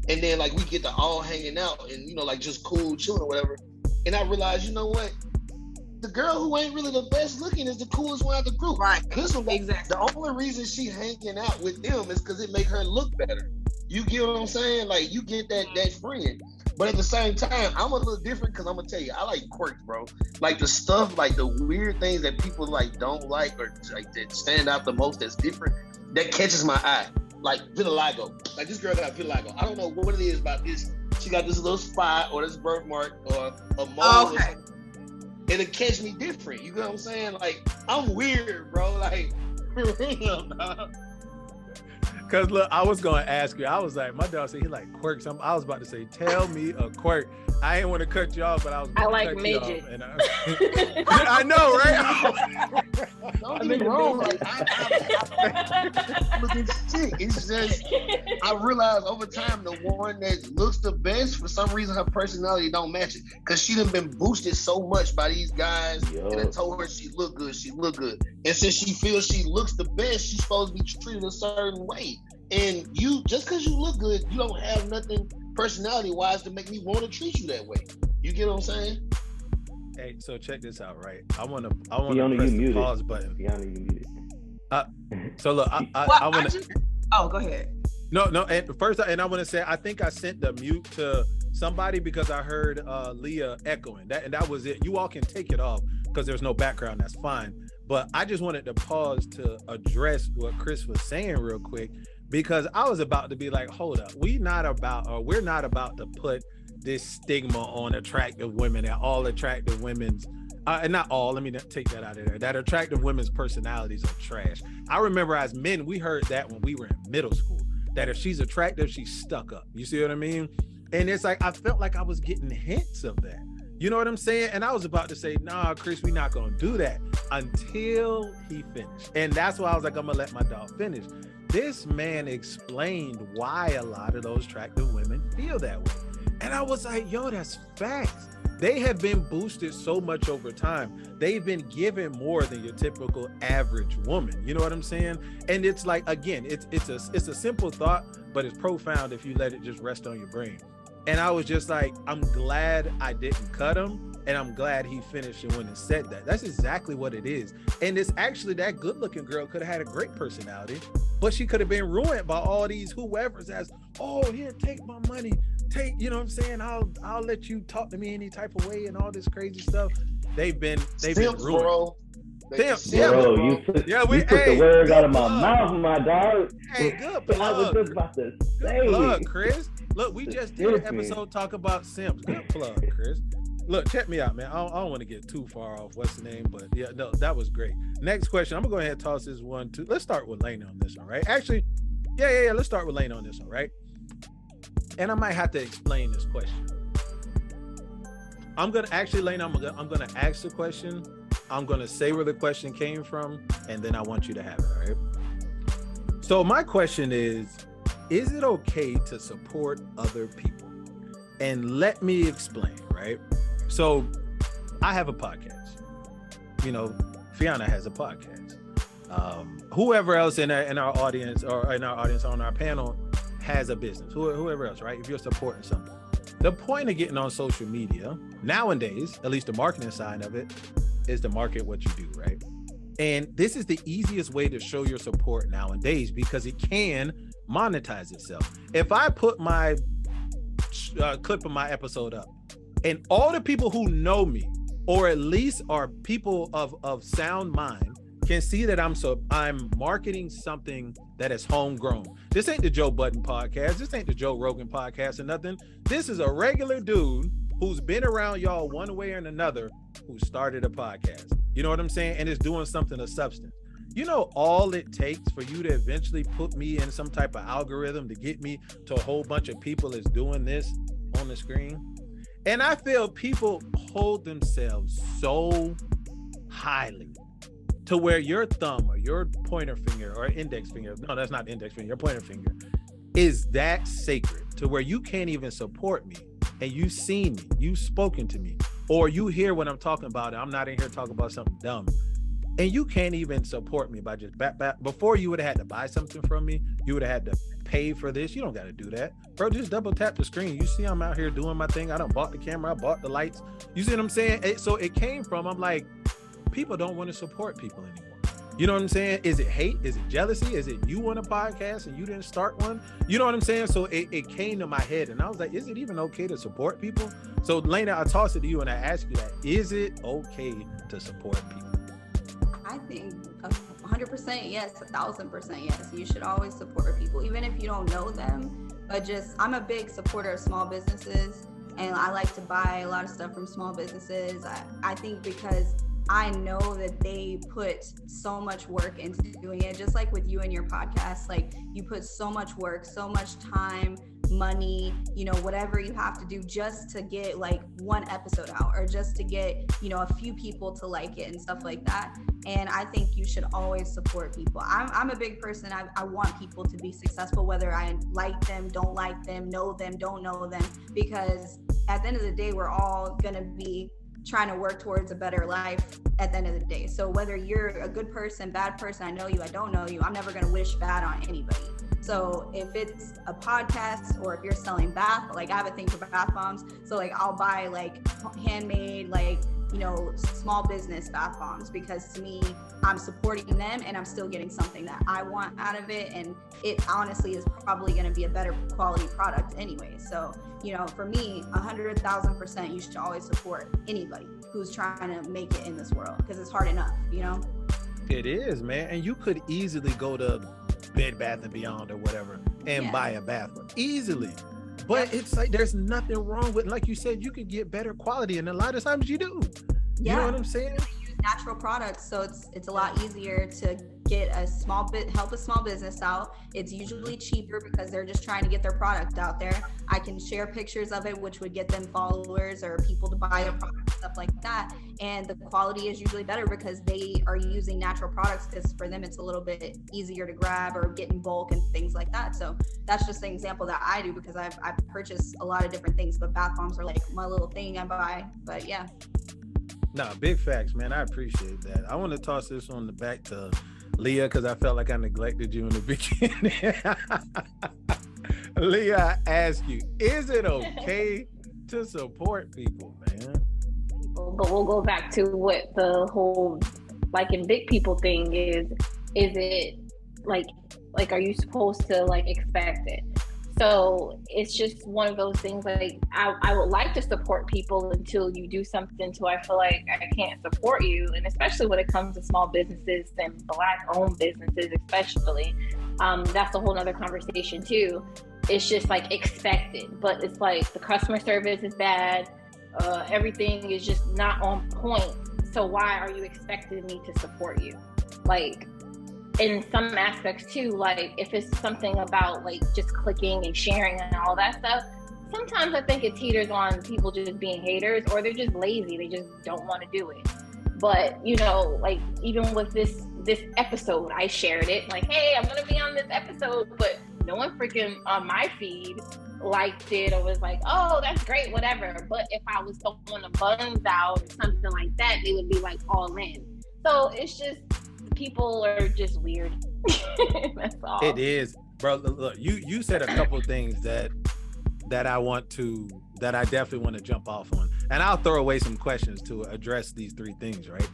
and then, like, we get to all hanging out and, like, just cool, chilling or whatever, and I realized, you know what? The girl who ain't really the best looking is the coolest one out the group. Right. This one, Exactly. The only reason she hanging out with them is because it make her look better. You get what I'm saying? Like, you get that friend. But at the same time, I'm a little different because I'm gonna tell you, I like quirks, bro. Like the stuff, like the weird things that people like don't like or like that stand out the most that's different, that catches my eye. Like vitiligo. Like this girl got vitiligo. I don't know what it is about this. She got this little spot or this birthmark or a mole. Okay. It'll catch me different. You know what I'm saying? Like, I'm weird, bro. Like, for real, dog. Cause look, I was gonna ask you. I was like, my dog said he like quirks. I was about to say, tell me a quirk. I didn't want to cut you off, but I was. I like cut midget. You off, and I know, right? Don't get me wrong. Like, but this shit, it's just, I realized over time the one that looks the best, for some reason her personality don't match it, cause she done been boosted so much by these guys, and they told her she look good, and since she feels she looks the best, she's supposed to be treated a certain way. And you, just cause you look good, you don't have nothing personality wise to make me want to treat you that way. You get what I'm saying? Hey, so check this out, right? I want to Fiona, press the pause button. Fiona, you muted. So look, I want to. Oh, go ahead. No. And first, I want to say I think I sent the mute to somebody because I heard Leah echoing that, and that was it. You all can take it off because there's no background. That's fine. But I just wanted to pause to address what Chris was saying real quick, because I was about to be like, hold up, we're not about to put this stigma on attractive women, that all attractive women's and not all, let me take that out of there, that attractive women's personalities are trash. I remember as men, we heard that when we were in middle school, that if she's attractive, she's stuck up. You see what I mean? And it's like, I felt like I was getting hints of that. You know what I'm saying? And I was about to say, nah, Chris, we're not going to do that until he finished. And that's why I was like, I'm going to let my dog finish. This man explained why a lot of those attractive women feel that way. And I was like, yo, that's facts. They have been boosted so much over time. They've been given more than your typical average woman. You know what I'm saying? And it's like, again, it's a simple thought, but it's profound if you let it just rest on your brain. And I was just like, I'm glad I didn't cut him, and I'm glad he finished and went and said that. That's exactly what it is. And it's actually, that good-looking girl could have had a great personality, but she could have been ruined by all these whoever's as, oh, here, take my money. Take, you know what I'm saying? I'll let you talk to me any type of way and all this crazy stuff. They've been ruined. Bro. You took the words out of my mouth, my dog. Hey, good plug. I was just about to say. Good plug, Chris. Look, we just did an episode talk about simps. Good plug, Chris. Look, check me out, man. I don't want to get too far off what's the name, but yeah, no, that was great. Next question. I'm gonna go ahead and toss this one too. Let's start with Lena on this one, right? Actually, yeah. Let's start with Lena on this one, right? And I might have to explain this question. I'm gonna actually, Lena, I'm gonna ask the question. I'm gonna say where the question came from, and then I want you to have it, all right? So my question is it okay to support other people? And let me explain, right? So I have a podcast. You know, Fiona has a podcast. Whoever else in our audience or in our audience on our panel has a business. Whoever else, right? If you're supporting something. The point of getting on social media nowadays, at least the marketing side of it, is to market what you do, right? And this is the easiest way to show your support nowadays because it can monetize itself. If I put my clip of my episode up and all the people who know me or at least are people of sound mind can see that I'm marketing something that is homegrown. This ain't the Joe Budden podcast. This ain't the Joe Rogan podcast or nothing. This is a regular dude who's been around y'all one way or another who started a podcast. You know what I'm saying? And is doing something of substance. You know, all it takes for you to eventually put me in some type of algorithm to get me to a whole bunch of people is doing this on the screen. And I feel people hold themselves so highly to where your thumb or your pointer finger or index finger, no, that's not index finger, your pointer finger is that sacred to where you can't even support me. And you've seen me, you've spoken to me, or you hear what I'm talking about. I'm not in here talking about something dumb. And you can't even support me by just back. Before you would have had to buy something from me, you would have had to pay for this. You don't got to do that, bro. Just double tap the screen. You see, I'm out here doing my thing. I done bought the camera, I bought the lights. You see what I'm saying? So it came from, I'm like, people don't want to support people anymore. You know what I'm saying? Is it hate? Is it jealousy? Is it you want a podcast and you didn't start one? You know what I'm saying? So it came to my head and I was like, is it even okay to support people? So Lena, I toss it to you and I ask you that, is it okay to support people? I think 100% yes, 1,000% yes. You should always support people, even if you don't know them. But I'm a big supporter of small businesses, and I like to buy a lot of stuff from small businesses. I think because I know that they put so much work into doing it, just like with you and your podcast. Like, you put so much work, so much time, money, whatever you have to do just to get like one episode out or just to get, a few people to like it and stuff like that. And I think you should always support people. I'm a big person. I want people to be successful, whether I like them, don't like them, know them, don't know them, because at the end of the day, we're all going to be trying to work towards a better life at the end of the day. So whether you're a good person, bad person, I know you, I don't know you, I'm never going to wish bad on anybody. So if it's a podcast or if you're selling bath, like I have a thing for bath bombs. So like I'll buy like handmade, like, small business bath bombs, because to me, I'm supporting them and I'm still getting something that I want out of it. And it honestly is probably going to be a better quality product anyway. So, for me, 100,000%, you should always support anybody who's trying to make it in this world, because it's hard enough, It is, man. And you could easily go to Bed Bath & Beyond or whatever and buy a bathroom easily. But it's like, there's nothing wrong with, like you said, you could get better quality, and a lot of times you do. You know what I'm saying? They use natural products, so it's a lot easier to get help a small business out. It's usually cheaper because they're just trying to get their product out there. I can share pictures of it, which would get them followers or people to buy their product, stuff like that. And the quality is usually better because they are using natural products, because for them it's a little bit easier to grab or get in bulk and things like that. So that's just an example that I do, because I've purchased a lot of different things, but bath bombs are like my little thing I buy. But yeah. No, big facts, man. I appreciate that. I want to toss this on the back to Leah, because I felt like I neglected you in the beginning. Leah, I ask you, is it okay to support people, man? But we'll go back to what the whole in big people thing is it like are you supposed to expect it? So it's just one of those things, I would like to support people until you do something to I feel like I can't support you. And especially when it comes to small businesses and Black-owned businesses especially, that's a whole nother conversation too. It's just expected, but it's the customer service is bad. everything is just not on point. So why are you expecting me to support you? Like, in some aspects too, like if it's something about like just clicking and sharing and all that stuff, sometimes I think it teeters on people just being haters, or they're just lazy. They just don't want to do it. But, you know, like even with this episode, I shared it like, hey, I'm going to be on this episode, but no one freaking on my feed liked it or was like, oh, that's great, whatever. But if I was throwing the buns out or something like that, they would be like all in. So it's just, people are just weird. That's all. It is, bro. Look, you said a couple things that I definitely want to jump off on, and I'll throw away some questions to address these three things, right?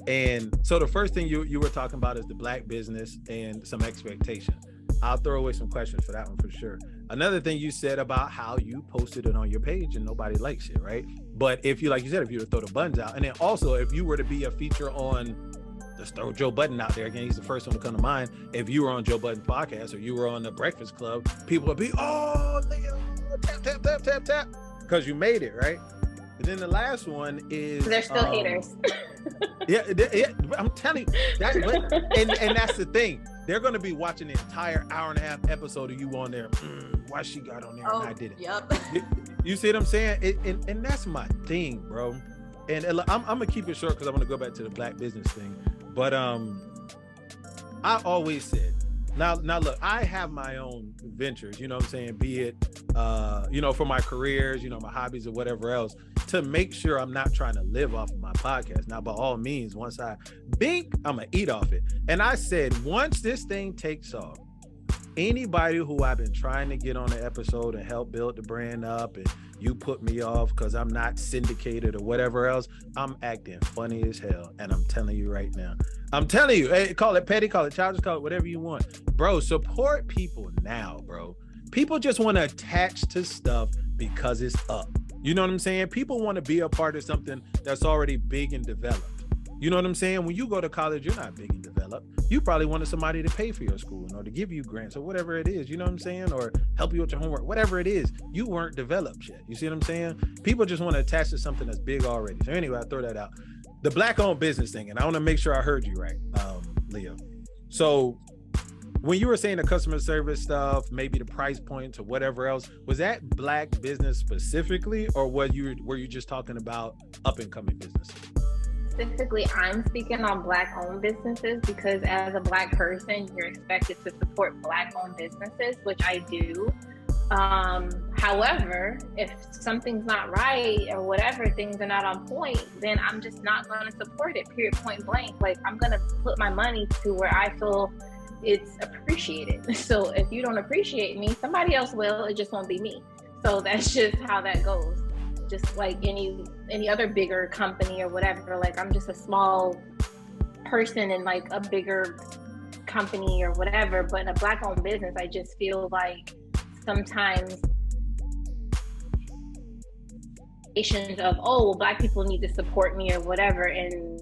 And so the first thing you were talking about is the Black business and some expectation. I'll throw away some questions for that one for sure. Another thing you said about how you posted it on your page and nobody likes it, right? But if you, like you said, if you were to throw the buttons out, and then also if you were to be a feature on, let's throw Joe Budden out there again, he's the first one to come to mind. If you were on Joe Budden podcast or you were on the Breakfast Club, people would be, oh, Leo, tap, tap, tap, tap, tap, because you made it, right? And then the last one is they're still haters. yeah, I'm telling you that, and that's the thing. They're going to be watching the entire hour and a half episode of you on there. Why she got on there and I didn't. Yep. You see what I'm saying? And that's my thing, bro. And I'm gonna keep it short because I want to go back to the Black business thing. But I always said, now look, I have my own ventures, you know what I'm saying? Be it, for my careers, my hobbies or whatever else, to make sure I'm not trying to live off of my podcast. Now, by all means, once I bink, I'm gonna eat off it. And I said, once this thing takes off, anybody who I've been trying to get on the episode and help build the brand up, and you put me off because I'm not syndicated or whatever else, I'm acting funny as hell. And I'm telling you right now, hey, call it petty, call it childish, call it whatever you want. Bro, support people now, bro. People just want to attach to stuff because it's up. You know what I'm saying? People want to be a part of something that's already big and developed. You know what I'm saying? When you go to college, you're not big and developed. You probably wanted somebody to pay for your schooling or to give you grants or whatever it is. You know what I'm saying? Or help you with your homework, whatever it is. You weren't developed yet. You see what I'm saying? People just want to attach to something that's big already. So anyway, I throw that out. The Black-owned business thing, and I want to make sure I heard you right, Leo. So when you were saying the customer service stuff, maybe the price points or whatever else, was that Black business specifically, or were you just talking about up and coming businesses? Specifically, I'm speaking on Black-owned businesses because as a Black person, you're expected to support Black-owned businesses, which I do. However, if something's not right or whatever, things are not on point, then I'm just not going to support it, period, point blank. Like, I'm going to put my money to where I feel it's appreciated. So if you don't appreciate me, somebody else will. It just won't be me. So that's just how that goes. Just like any other bigger company or whatever. Like, I'm just a small person in like a bigger company or whatever. But in a Black-owned business, I just feel like sometimes issues of, oh, well, Black people need to support me or whatever, and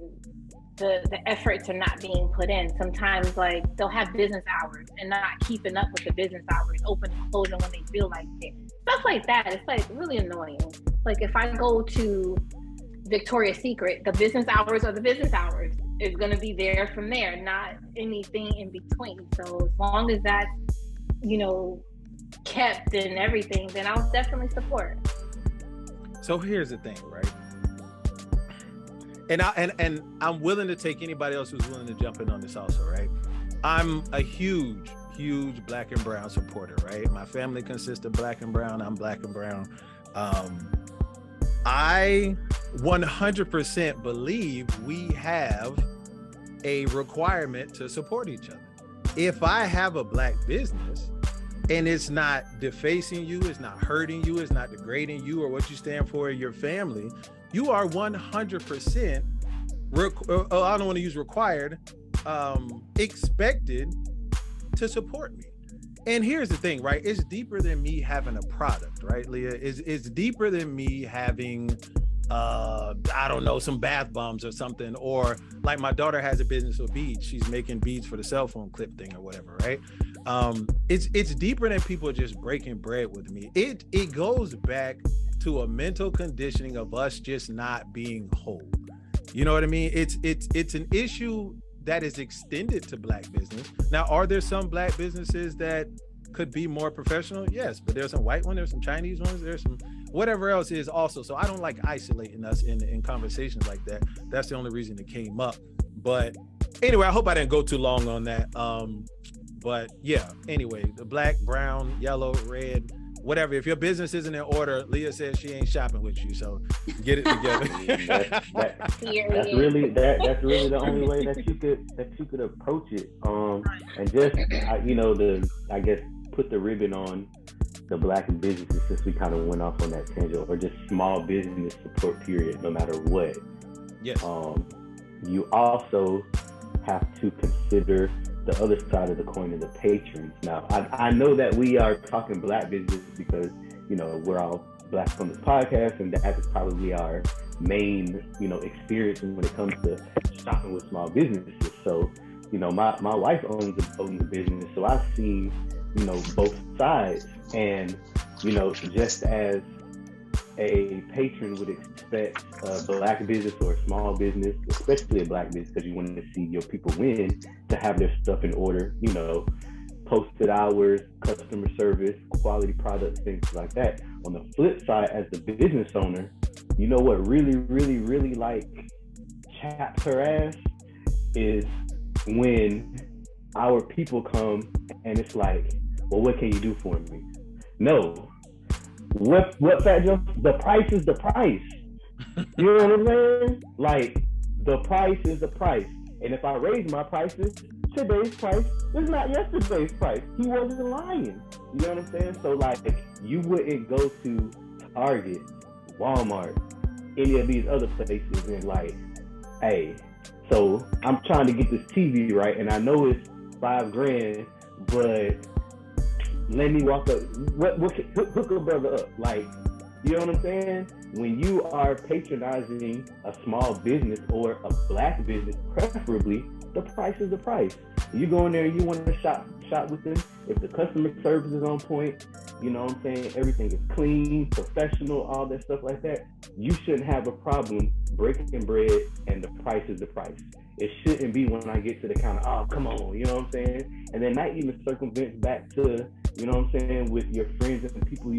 the efforts are not being put in. Sometimes like they'll have business hours and not keeping up with the business hours, open and closing when they feel like it. Stuff like that. It's like really annoying. Like if I go to Victoria's Secret, the business hours are the business hours. It's going to be there from there, not anything in between. So as long as that's, kept and everything, then I'll definitely support. So here's the thing, right? And I'm willing to take anybody else who's willing to jump in on this also, right? I'm a huge Black and brown supporter, right? My family consists of Black and brown. I'm Black and brown. I 100% believe we have a requirement to support each other. If I have a Black business and it's not defacing you, it's not hurting you, it's not degrading you or what you stand for in your family, you are 100%, I don't want to use required, expected to support me. And here's the thing, right? It's deeper than me having a product, right, Leah? It's deeper than me having, I don't know, some bath bombs or something, or like my daughter has a business with beads. She's making beads for the cell phone clip thing or whatever, right? It's deeper than people just breaking bread with me. It goes back to a mental conditioning of us just not being whole. You know what I mean? It's an issue that is extended to Black business. Now, are there some Black businesses that could be more professional? Yes, but there's some white ones, there's some Chinese ones, there's some whatever else is also. So I don't like isolating us in conversations like that. That's the only reason it came up. But anyway, I hope I didn't go too long on that. But yeah, anyway, the black, brown, yellow, red, whatever. If your business isn't in order, Leah says she ain't shopping with you. So get it together. that's really the only way that you could approach it. And just I guess put the ribbon on the Black businesses, since we kind of went off on that tangent, or just small business support period, no matter what. Yes. You also have to consider the other side of the coin of the patrons. Now, I know that we are talking Black business because, we're all Black on this podcast, and that is probably our main, experience when it comes to shopping with small businesses. So, my wife owns a business, so I've seen, both sides. And, just as a patron would expect a Black business or a small business, especially a Black business, because you want to see your people win, to have their stuff in order, posted hours, customer service, quality products, things like that. On the flip side, as the business owner, what really, really, really chaps her ass is when our people come and it's like, well, what can you do for me? No. What Fat Joe? The price is the price. You know what I'm saying? Like, the price is the price. And if I raise my prices, today's price is not yesterday's price. He wasn't lying. You know what I'm saying? So, you wouldn't go to Target, Walmart, any of these other places and hey, so I'm trying to get this TV right, and I know it's $5,000, but let me walk up. Hook a brother up. You know what I'm saying? When you are patronizing a small business or a Black business, preferably, the price is the price. You go in there and you want to shop with them. If the customer service is on point, you know what I'm saying? Everything is clean, professional, all that stuff like that. You shouldn't have a problem breaking bread, and the price is the price. It shouldn't be when I get to the counter, oh, come on, you know what I'm saying? And then not even circumvent back to, you know what I'm saying, with your friends and people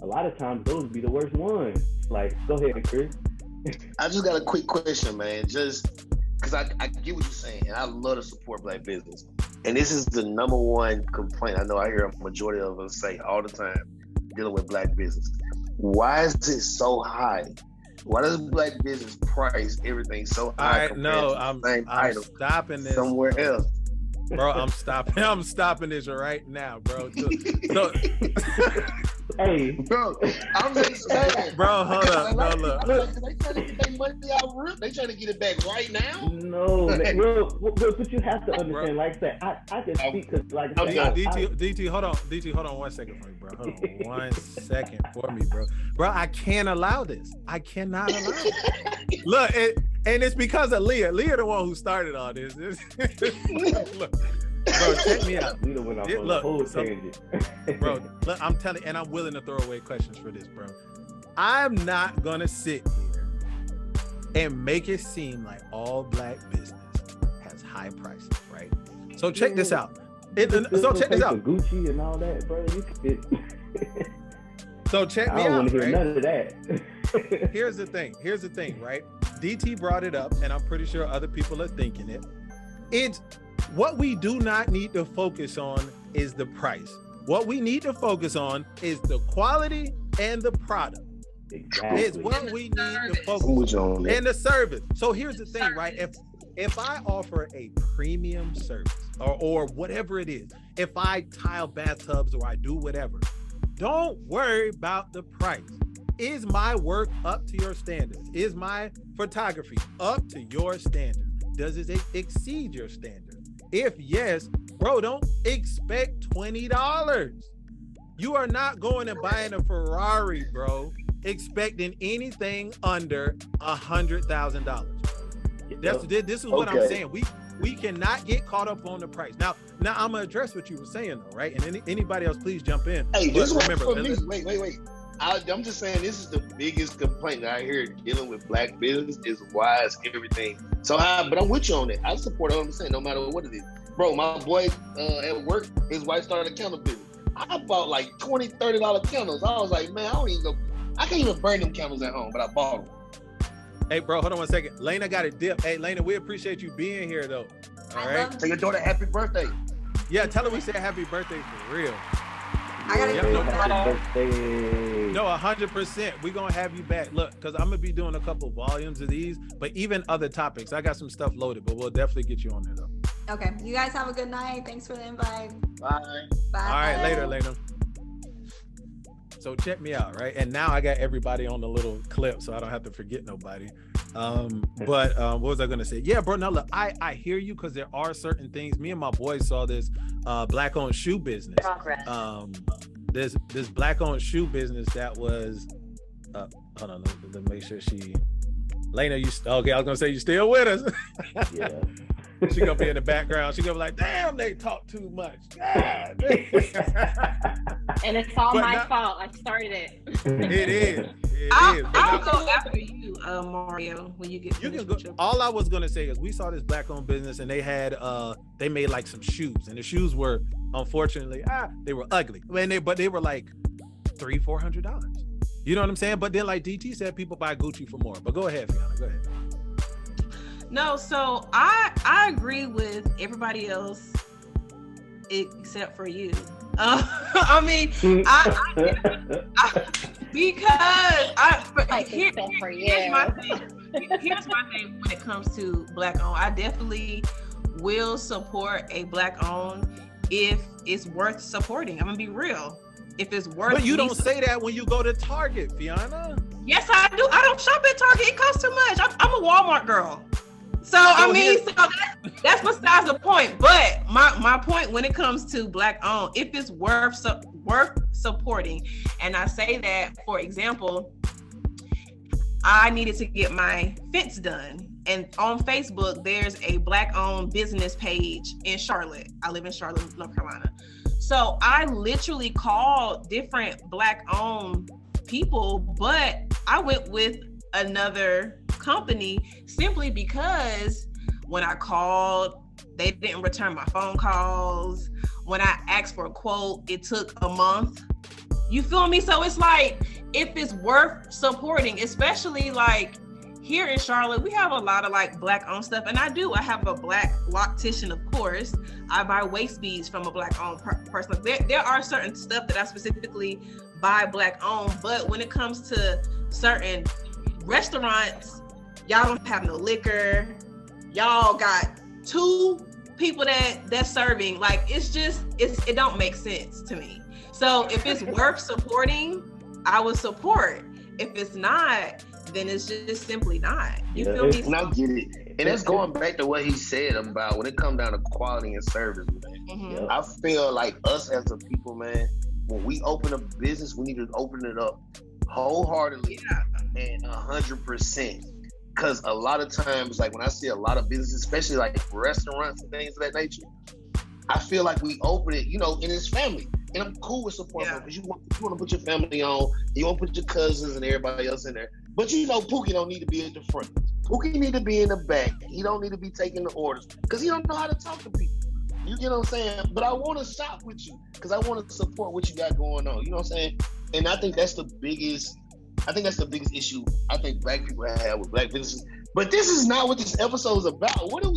a lot of times those be the worst ones. Go ahead, Chris. I just got a quick question, man. Just because I get what you're saying, and I love to support Black business. And this is the number one complaint I know I hear a majority of us say all the time dealing with Black business. Why is it so high? Why does Black business price everything so high? I'm stopping this somewhere else. Bro, I'm stopping this right now, bro. So hey, bro, I'm just saying. Bro, hold up. No, look. They trying to get their money out real. They trying to get it back right now. No, but you have to understand. Like I said, I can speak because, like I said, DT, hold on. DT, hold on 1 second for me, bro. Hold on 1 second for me, bro. Bro, I can't allow this. I cannot allow it. Look, and it's because of Leah. Leah, the one who started all this. Look, bro, check me out. We done went off on the whole tangent. Bro, look, I'm telling, and I'm willing to throw away questions for this, bro. I'm not gonna sit here and make it seem like all Black business has high prices, right? So check this out. So check this out. Gucci and all that, bro. You could. So check me out. I don't want to hear right? none of that. Here's the thing, right? DT brought it up, and I'm pretty sure other people are thinking it. It's what we do not need to focus on is the price. What we need to focus on is the quality and the product. Exactly. It's what we need to focus on. And the service. So here's the thing, right? If I offer a premium service or whatever it is, if I tile bathtubs or I do whatever, don't worry about the price. Is my work up to your standards? Is my photography up to your standards? Does it exceed your standards? If yes, bro, don't expect $20. You are not going and buying a Ferrari, bro, expecting anything under $100,000. This is what I'm saying. We cannot get caught up on the price. Now I'm gonna address what you were saying though, right? And anybody else, please jump in. Hey, this one for me. Wait. I'm just saying this is the biggest complaint that I hear dealing with black business is why is everything so high. But I'm with you on it. I support what I'm saying, no matter what it is. Bro, my boy at work, his wife started a candle business. I bought like $20, $30 candles. I was like, man, I can't even burn them candles at home, but I bought them. Hey, bro, hold on 1 second. Lena got a dip. Hey, Lena, we appreciate you being here, though. All right. Tell your daughter happy birthday. Yeah, tell her we said happy birthday for real. I gotta Happy birthday. No, 100%. We're going to have you back. Look, because I'm going to be doing a couple volumes of these, but even other topics. I got some stuff loaded, but we'll definitely get you on there, though. Okay. You guys have a good night. Thanks for the invite. Bye. Bye. All right, later, Lena. So check me out, right? And now I got everybody on the little clip, so I don't have to forget nobody. But what was I gonna say? Yeah, bro. Now look, I hear you because there are certain things. Me and my boys saw this black-owned shoe business. This black-owned shoe business that was. Hold on, let me make sure she. Lena, you okay? I was gonna say you still with us. Yeah. She gonna be in the background. She gonna be like, "Damn, they talk too much." God. And it's all But my not- fault. I started it. It is. I'll go after you, Mario, when you get You finished can go. with your- All I was gonna say is we saw this black-owned business, and they had they made like some shoes, and the shoes were unfortunately they were ugly. I mean, they were like $300-$400. You know what I'm saying? But then, like DT said, people buy Gucci for more. But go ahead, Fiona. Go ahead. No, so I agree with everybody else except for you. I mean, here's my thing when it comes to black owned. I definitely will support a black owned if it's worth supporting. I'm gonna be real. If it's worth. But you don't say that when you go to Target, Fiona. Yes, I do. I don't shop at Target. It costs too much. I'm a Walmart girl. So I mean, that's besides the point. But my point when it comes to black owned, if it's worth supporting, and I say that, for example, I needed to get my fence done, and on Facebook there's a black owned business page in Charlotte. I live in Charlotte, North Carolina. So I literally called different black owned people, but I went with another company simply because when I called, they didn't return my phone calls. When I asked for a quote, it took a month. You feel me? So it's like, if it's worth supporting, especially like here in Charlotte, we have a lot of like black owned stuff. And I have a black loctician, of course. I buy waist beads from a black owned person. There are certain stuff that I specifically buy black owned, but when it comes to certain restaurants, y'all don't have no liquor. Y'all got 2 people that's serving. Like, it don't make sense to me. So if it's worth supporting, I would support. If it's not, then it's just simply not. You feel me? And I get it. And that's going back to what he said about when it comes down to quality and service, man. Mm-hmm. I feel like us as a people, man, when we open a business, we need to open it up wholeheartedly and 100%. Because a lot of times, like when I see a lot of businesses, especially like restaurants and things of that nature, I feel like we open it, and it's family. And I'm cool with support because you want to put your family on, you want to put your cousins and everybody else in there. But Pookie don't need to be at the front. Pookie need to be in the back. He don't need to be taking the orders because he don't know how to talk to people. You get what I'm saying? But I want to shop with you because I want to support what you got going on. You know what I'm saying? And I think that's the biggest issue I think black people have with black businesses. But this is not what this episode is about. What are we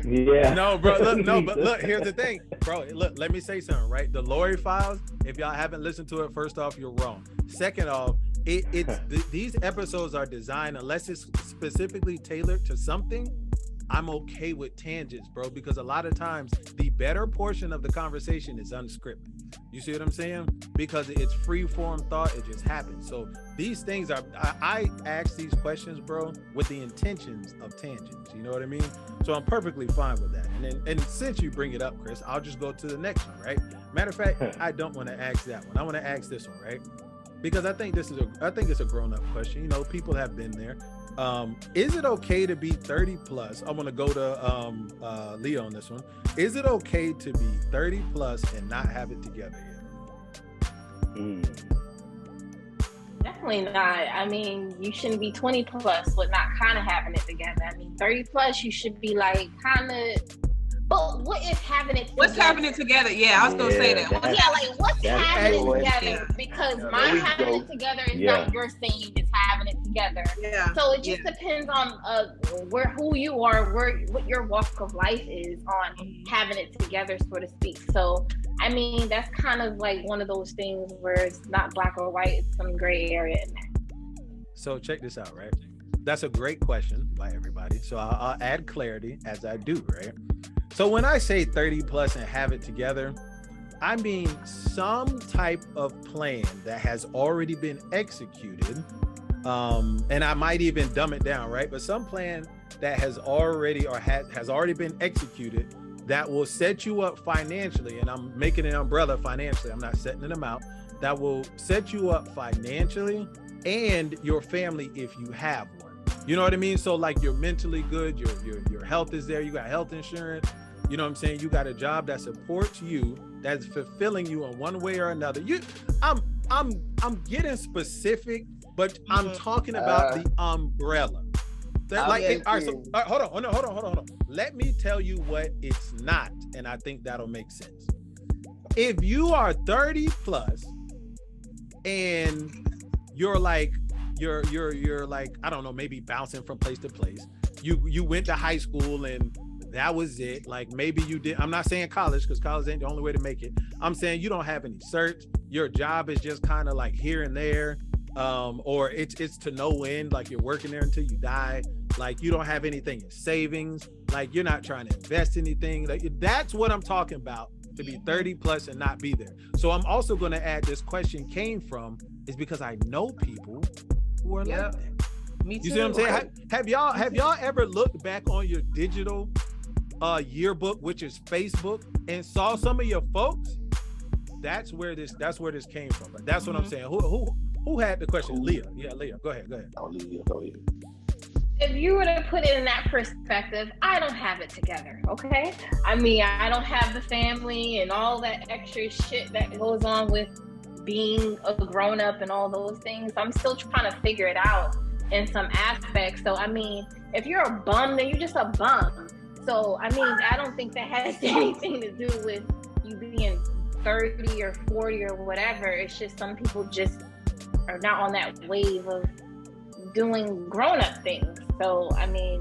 doing? Yeah. No, bro. But look, here's the thing, bro. Look, let me say something, right? The Lori Files, if y'all haven't listened to it, first off, you're wrong. Second off, these episodes are designed, unless it's specifically tailored to something, I'm okay with tangents, bro, because a lot of times the better portion of the conversation is unscripted. You see what I'm saying? Because it's free form thought, it just happens. So these things are, I ask these questions, bro, with the intentions of tangents. You know what I mean? So I'm perfectly fine with that. And since you bring it up, Chris, I'll just go to the next one, right? Matter of fact, I don't want to ask that one. I want to ask this one, right? Because I think it's a grown-up question. People have been there. Is it okay to be 30 plus? I want to go to Leo on this one. Is it okay to be 30 plus and not have it together yet? Definitely not. I mean, you shouldn't be 20 plus with not kind of having it together. I mean, 30 plus, you should be like kind of. But what is having it together? What's having it together? Yeah, I was gonna say that. What's having it together? Yeah. Because my having it together is not your saying it's having it together. Yeah. So it just depends on who you are, what your walk of life is on having it together, so to speak. So I mean, that's kind of like one of those things where it's not black or white, it's some gray area in there. So check this out, right? That's a great question by everybody. So I'll add clarity as I do, right? So when I say 30 plus and have it together, I mean some type of plan that has already been executed. And I might even dumb it down, right? But some plan that has already has already been executed that will set you up financially. And I'm making an umbrella financially. I'm not setting them out. That will set you up financially and your family if you have one. You know what I mean? So like you're mentally good, your health is there, you got health insurance, you know what I'm saying? You got a job that supports you, that's fulfilling you in one way or another. I'm getting specific, but I'm talking about the umbrella. That, like, all right, so hold on. Let me tell you what it's not, and I think that'll make sense. If you are 30 plus and you're like, I don't know, maybe bouncing from place to place. You went to high school and that was it. Like maybe you did. I'm not saying college because college ain't the only way to make it. I'm saying you don't have any certs. Your job is just kind of like here and there, or it's to no end. Like you're working there until you die. Like you don't have anything in savings. Like you're not trying to invest anything. Like that's what I'm talking about. To be 30 plus and not be there. So I'm also going to add this question came from is because I know people who are like that. Me too. You see what I'm saying? Have y'all ever looked back on your digital yearbook, which is Facebook, and saw some of your folks? That's where this came from. But that's what I'm saying. Who had the question? Leah. Yeah, Leah. Go ahead. Oh, Leah, go ahead. If you were to put it in that perspective, I don't have it together, okay? I mean, I don't have the family and all that extra shit that goes on with being a grown-up and all those things. I'm still trying to figure it out in some aspects. So, I mean, if you're a bum, then you're just a bum. So, I mean, I don't think that has anything to do with you being 30 or 40 or whatever. It's just some people just are not on that wave of doing grown-up things. So I mean,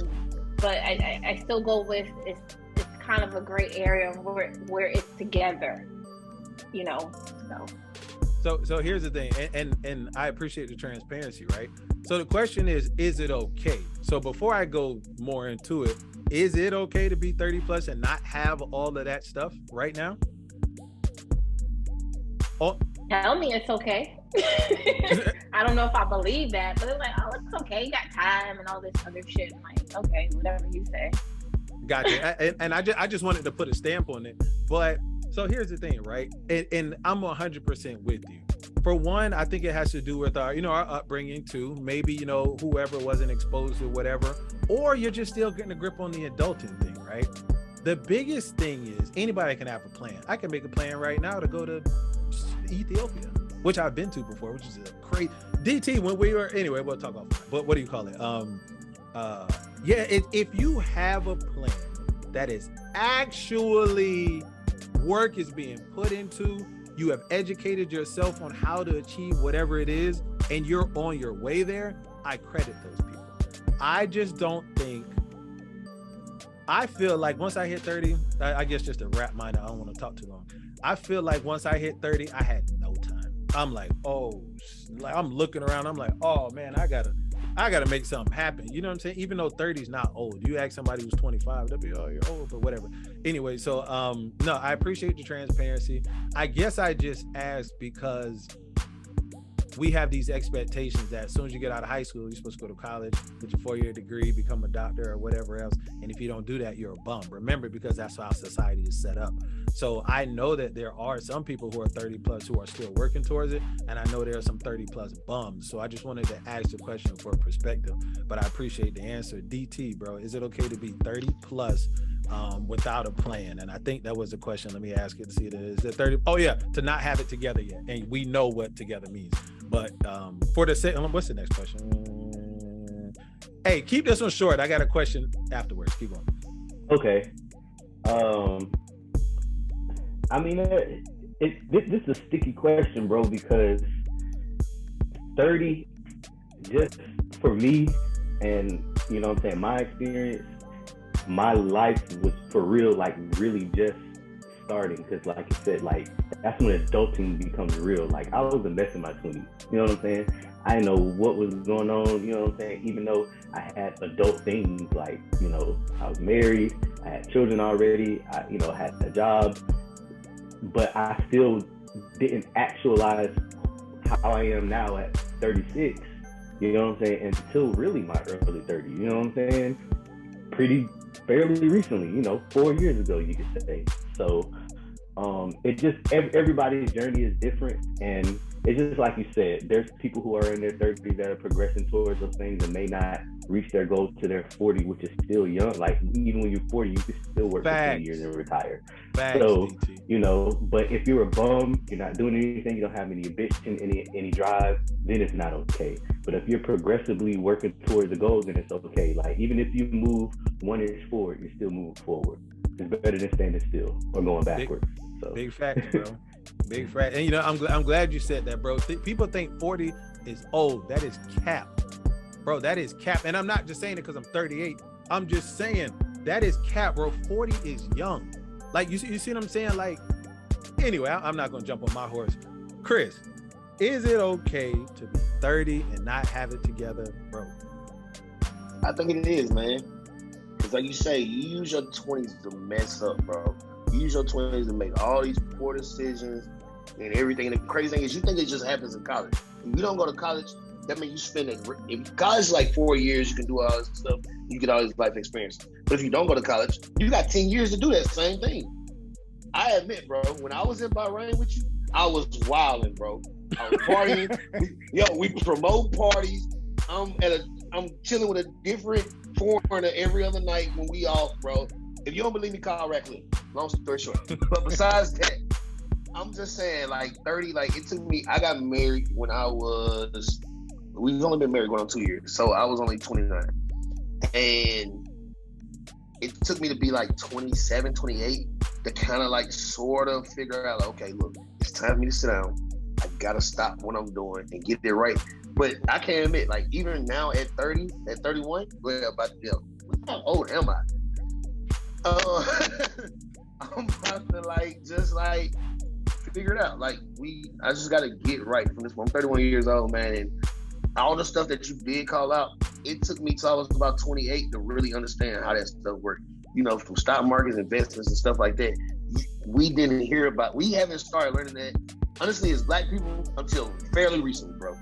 but I still go with it's kind of a gray area where it's together, you know. So here's the thing, and I appreciate the transparency, right? So the question is it okay? So before I go more into it, is it okay to be 30 plus and not have all of that stuff right now? Oh, tell me it's okay. I don't know if I believe that, but it's like, oh, it's okay. You got time and all this other shit. I'm like, okay, whatever you say. Gotcha. And I just wanted to put a stamp on it. But so here's the thing, right? And I'm 100% with you. For one, I think it has to do with our upbringing too. Maybe, whoever wasn't exposed to whatever, or you're just still getting a grip on the adulting thing, right? The biggest thing is anybody can have a plan. I can make a plan right now to go to Ethiopia, which I've been to before, which is a crazy DT when we were, anyway, we'll talk about, but what do you call it? If you have a plan that is actually work is being put into, you have educated yourself on how to achieve whatever it is, and you're on your way there, I credit those people. I just don't think, I feel like once I hit 30, I guess just to wrap mine, I don't want to talk too long. I feel like once I hit 30, I had no time. I'm like, I'm looking around. I'm like, oh man, I gotta make something happen. You know what I'm saying? Even though 30 is not old. You ask somebody who's 25, they'll be, oh, you're old, but whatever. Anyway, so no, I appreciate the transparency. I guess I just asked because we have these expectations that as soon as you get out of high school, you're supposed to go to college, get your 4-year degree, become a doctor or whatever else. And if you don't do that, you're a bum. Remember, because that's how society is set up. So I know that there are some people who are 30 plus who are still working towards it. And I know there are some 30 plus bums. So I just wanted to ask the question for perspective, but I appreciate the answer. DT, bro, is it okay to be 30 plus without a plan? And I think that was the question. Let me ask it to see, is it 30? Oh yeah, to not have it together yet. And we know what together means. But for the sake, what's the next question? Hey, keep this one short. I got a question afterwards. Keep going. Okay. I mean, this is a sticky question, bro, because 30, just for me, and you know what I'm saying, my experience, my life was for real, like really just starting. Because like I said, like that's when adulting becomes real. Like I was a mess in my 20s, you know what I'm saying? I didn't know what was going on, you know what I'm saying? Even though I had adult things, like, you know, I was married, I had children already, I, you know, had a job, but I still didn't actualize how I am now at 36, you know what I'm saying, until really my early 30s, you know what I'm saying? Fairly recently, you know, 4 years ago, you could say. So it just, everybody's journey is different, and it's just like you said, there's people who are in their 30s that are progressing towards those things and may not reach their goals to their 40, which is still young. Like even when you're 40, you can still work for 20 years and retire. So, you know, but if you're a bum, you're not doing anything, you don't have any ambition, any drive, then it's not okay. But if you're progressively working towards the goals, then it's okay. Like even if you move 1 inch forward, you're still moving forward. It's better than standing still or going backwards. Big facts, bro. Big fact. And you know, I'm glad you said that, bro. People think 40 is old. That is cap, bro. That is cap. And I'm not just saying it because I'm 38. I'm just saying that is cap, bro. 40 is young. Like you see what I'm saying? Like, anyway, I'm not gonna jump on my horse. Chris, is it okay to be 30 and not have it together, bro? I think it is, man. Because like you say, you use your 20s to mess up, bro. You use your 20s to make all these poor decisions and everything. And the crazy thing is, you think it just happens in college. If you don't go to college, that means you spend it. If college is like 4 years, you can do all this stuff. You get all this life experience. But if you don't go to college, you got 10 years to do that same thing. I admit, bro, when I was in Bahrain with you, I was wilding, bro. I was partying. We promote parties. I'm chilling with a different foreigner every other night when we off, bro. If you don't believe me, call Radcliffe. Long story short. But besides that, I'm just saying, like 30, like it took me, I got married when we've only been married going on 2 years. So I was only 29. And it took me to be like 27, 28 to kind of like sort of figure out, like, okay, look, it's time for me to sit down. I gotta stop what I'm doing and get it right. But I can't admit, like even now at 30, at 31, well, how old am I? I'm about to like figure it out. Like I just gotta get right from this point. I'm 31 years old, man, and all the stuff that you did call out, it took me till I was about 28 to really understand how that stuff worked. You know, from stock markets, investments, and stuff like that. We haven't started learning that, honestly, as Black people until fairly recently, bro.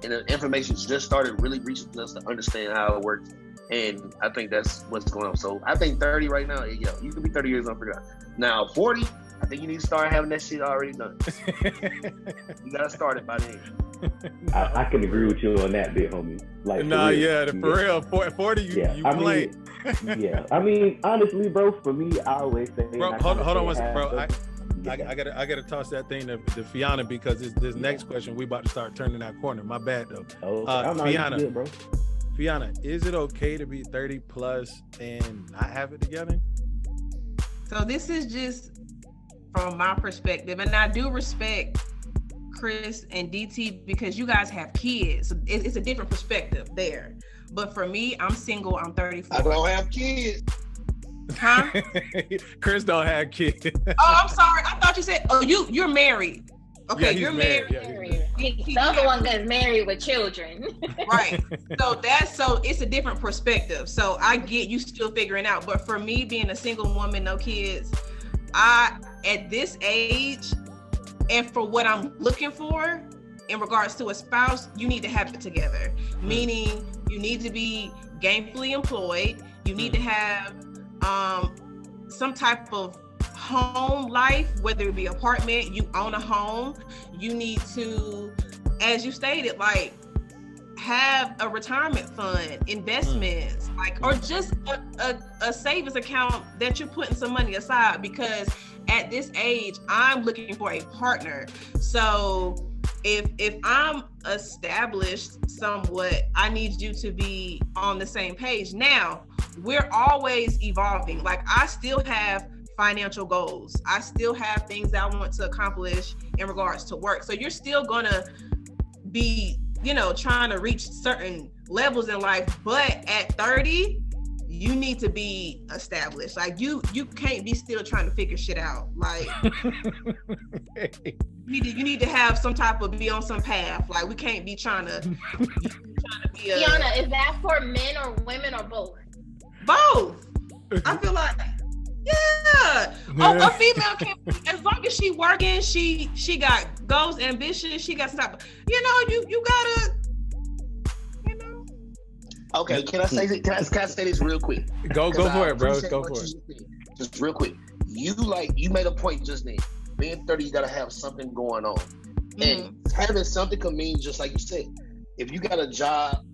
And the information's just started really reaching us to understand how it works. And I think that's what's going on. So I think 30 right now, you can be 30 years on for that. Now 40, I think you need to start having that shit already done. You gotta start it by then. I can agree with you on that bit, homie. Like, for real, 40, you play. I mean, honestly, bro, for me, I always say, bro, hold on one second, bro. I gotta toss that thing to Fiona, because this next question, we about to start turning that corner. My bad though. Fiona, good, bro. Fiona, is it okay to be 30 plus and not have it together? So this is just from my perspective, and I do respect Chris and DT because you guys have kids. It's a different perspective there. But for me, I'm single. I'm 34. I don't have kids. Huh? Chris don't have kids. Oh, I'm sorry. I thought you said, you're married. Okay, yeah, you're married. The other one that's married with children. Right. So it's a different perspective. So I get you still figuring out. But for me, being a single woman, no kids, at this age, and for what I'm looking for in regards to a spouse, you need to have it together. Meaning you need to be gainfully employed. You need to have some type of home life, whether it be apartment, you own a home. You need to, as you stated, like have a retirement fund, investments, like, or just a savings account that you're putting some money aside, because at this age, I'm looking for a partner. So if I'm established somewhat, I need you to be on the same page. Now, we're always evolving. Like, I still have financial goals. I still have things that I want to accomplish in regards to work. So you're still gonna be, trying to reach certain levels in life. But at 30, you need to be established. Like, you can't be still trying to figure shit out. Like, you need to have some type of, be on some path. Like, we can't be trying to be a... Tiana, is that for men or women or both? Both. I feel like, yeah. A female can, as long as she working, she got goals, ambition, she got stuff. You gotta, Okay, can I say this real quick? Go for it, bro. Go for it. Just real quick. You made a point just then. Being 30, you gotta have something going on. Mm-hmm. And having something can mean, just like you said, if you got a job,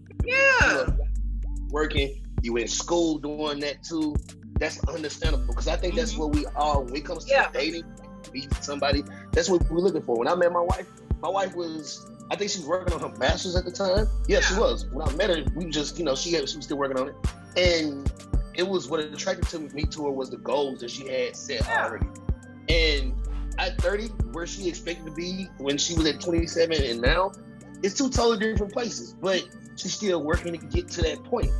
working, you in school doing that too, that's understandable. Because I think that's what we are when it comes to dating, meeting somebody, that's what we're looking for. When I met my wife was, I think she was working on her master's at the time. Yeah, she was. When I met her, we just, she was still working on it. And it was, what attracted me to her was the goals that she had set already. And at 30, where she expected to be when she was at 27 and now, it's two totally different places. But she's still working to get to that point.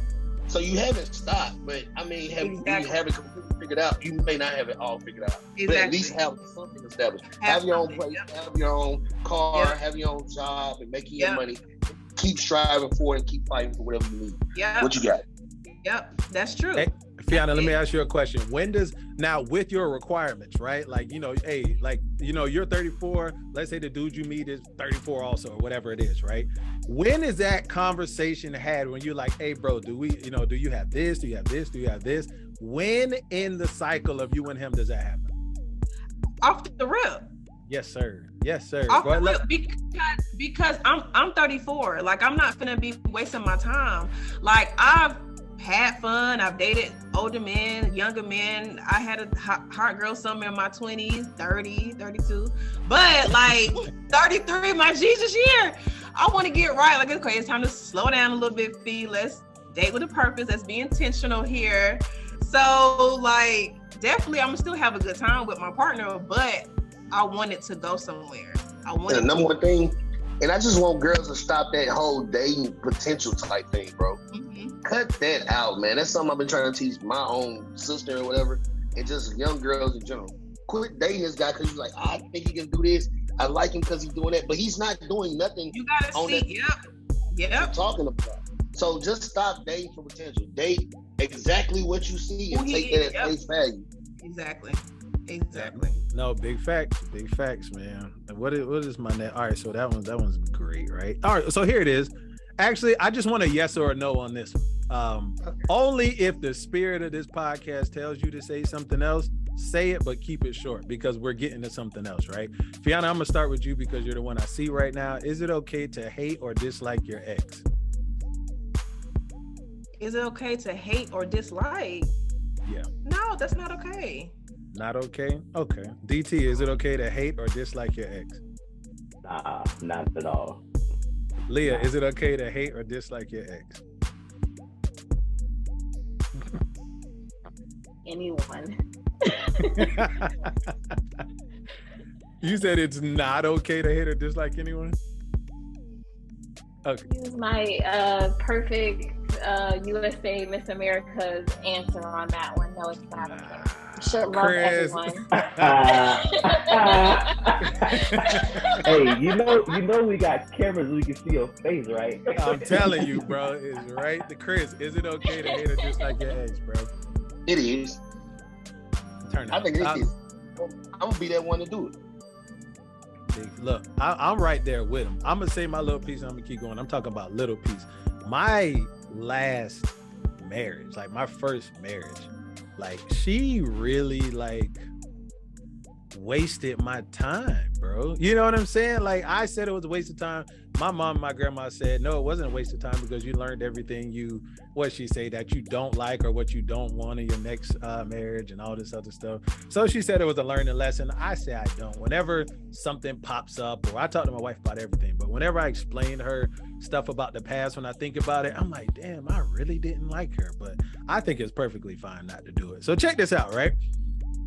So you haven't stopped, but I mean, you have it completely figured out. You may not have it all figured out, but at least have something established. Have your own place, have your own car, have your own job, and making your money. Keep striving for it and keep fighting for whatever you need. Yeah. What you got? Yep, that's true. Hey, Fiona, let me ask you a question. Now with your requirements, right? Like, you're 34. Let's say the dude you meet is 34 also, or whatever it is, right? When is that conversation had when you're like, hey, bro, do you have this? Do you have this? Do you have this? When in the cycle of you and him does that happen? Off the rip. Yes, sir. Yes, sir. Off the rip, because I'm 34. Like, I'm not finna be wasting my time. Like, I've had fun. I've dated older men, younger men. I had a hot girl summer in my 20s, 30, 32. But like 33, my Jesus year, I want to get right. Like, okay, it's time to slow down a little bit, Fee. Let's date with a purpose. Let's be intentional here. So, like, definitely I'm gonna still have a good time with my partner, but I want it to go somewhere. And the number one thing, and I just want girls to stop that whole dating potential type thing, bro. Mm-hmm. Cut that out, man. That's something I've been trying to teach my own sister or whatever, and just young girls in general. Quit dating this guy because you're like, I think he can do this. I like him because he's doing that, but he's not doing nothing. You gotta see, yep. Talking about. So just stop dating for potential. Date exactly what you see and take that at face value. Exactly. No, big facts, man. What is my net? All right, so that one's great, right? All right, so here it is. Actually, I just want a yes or a no on this one. Only if the spirit of this podcast tells you to say something else, say it, but keep it short because we're getting to something else, right? Fiona, I'm gonna start with you because you're the one I see right now. Is it okay to hate or dislike your ex? Is it okay to hate or dislike? Yeah. No, that's not okay. Not okay? Okay. DT, is it okay to hate or dislike your ex? Nah, not at all. Leah, is it okay to hate or dislike your ex? Anyone. You said it's not okay to hate or dislike anyone? Okay. Use my perfect USA Miss America's answer on that one. No, it's not okay. Should love everyone. Hey, you know we got cameras we can see your face, right? I'm telling you, bro, it's right. The Chris, is it okay to hate or dislike your ex, bro? It is. I think it is. I'm gonna be that one to do it. Look, I'm right there with him. I'm gonna say my little piece and I'm gonna keep going. I'm talking about little piece. My last marriage, like my first marriage, like she really like wasted my time, bro. You know what I'm saying? Like, I said it was a waste of time. My mom and my grandma said, no, it wasn't a waste of time because you learned everything that you don't like or what you don't want in your next marriage and all this other stuff. So she said it was a learning lesson. I say I don't. Whenever something pops up, or I talk to my wife about everything, but whenever I explain to her stuff about the past, when I think about it, I'm like, damn, I really didn't like her. But I think it's perfectly fine not to do it. So check this out, right?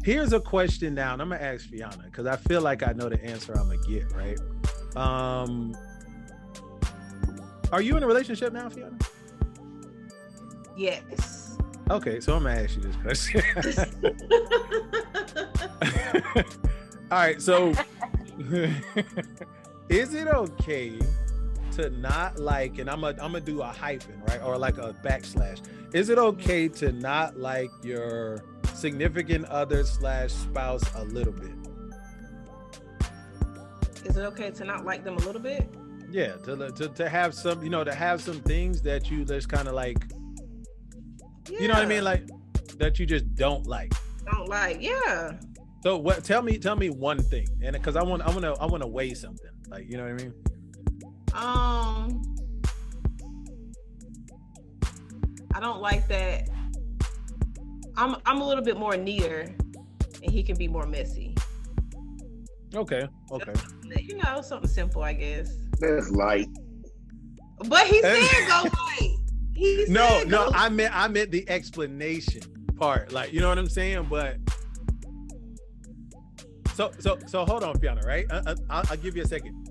Here's a question now, and I'm gonna ask Fiona because I feel like I know the answer I'm gonna get, right? Are you in a relationship now, Fiona? Yes. Okay, so I'm gonna ask you this question. All right, so is it okay to not like, and I'm gonna do a hyphen, right, or like a backslash? Is it okay to not like your significant other / spouse a little bit? Is it okay to not like them a little bit? Yeah, to have some, to have some things that you just kind of like, you know what I mean, like that you just don't like. Yeah. So what? Tell me one thing, and because I want to weigh something, like, you know what I mean. I don't like that. I'm a little bit more neater, and he can be more messy. Okay. Something simple, I guess. That's light. But he said go light. No, I meant the explanation part. Like, you know what I'm saying? But so hold on, Fiona, right? I'll give you a second.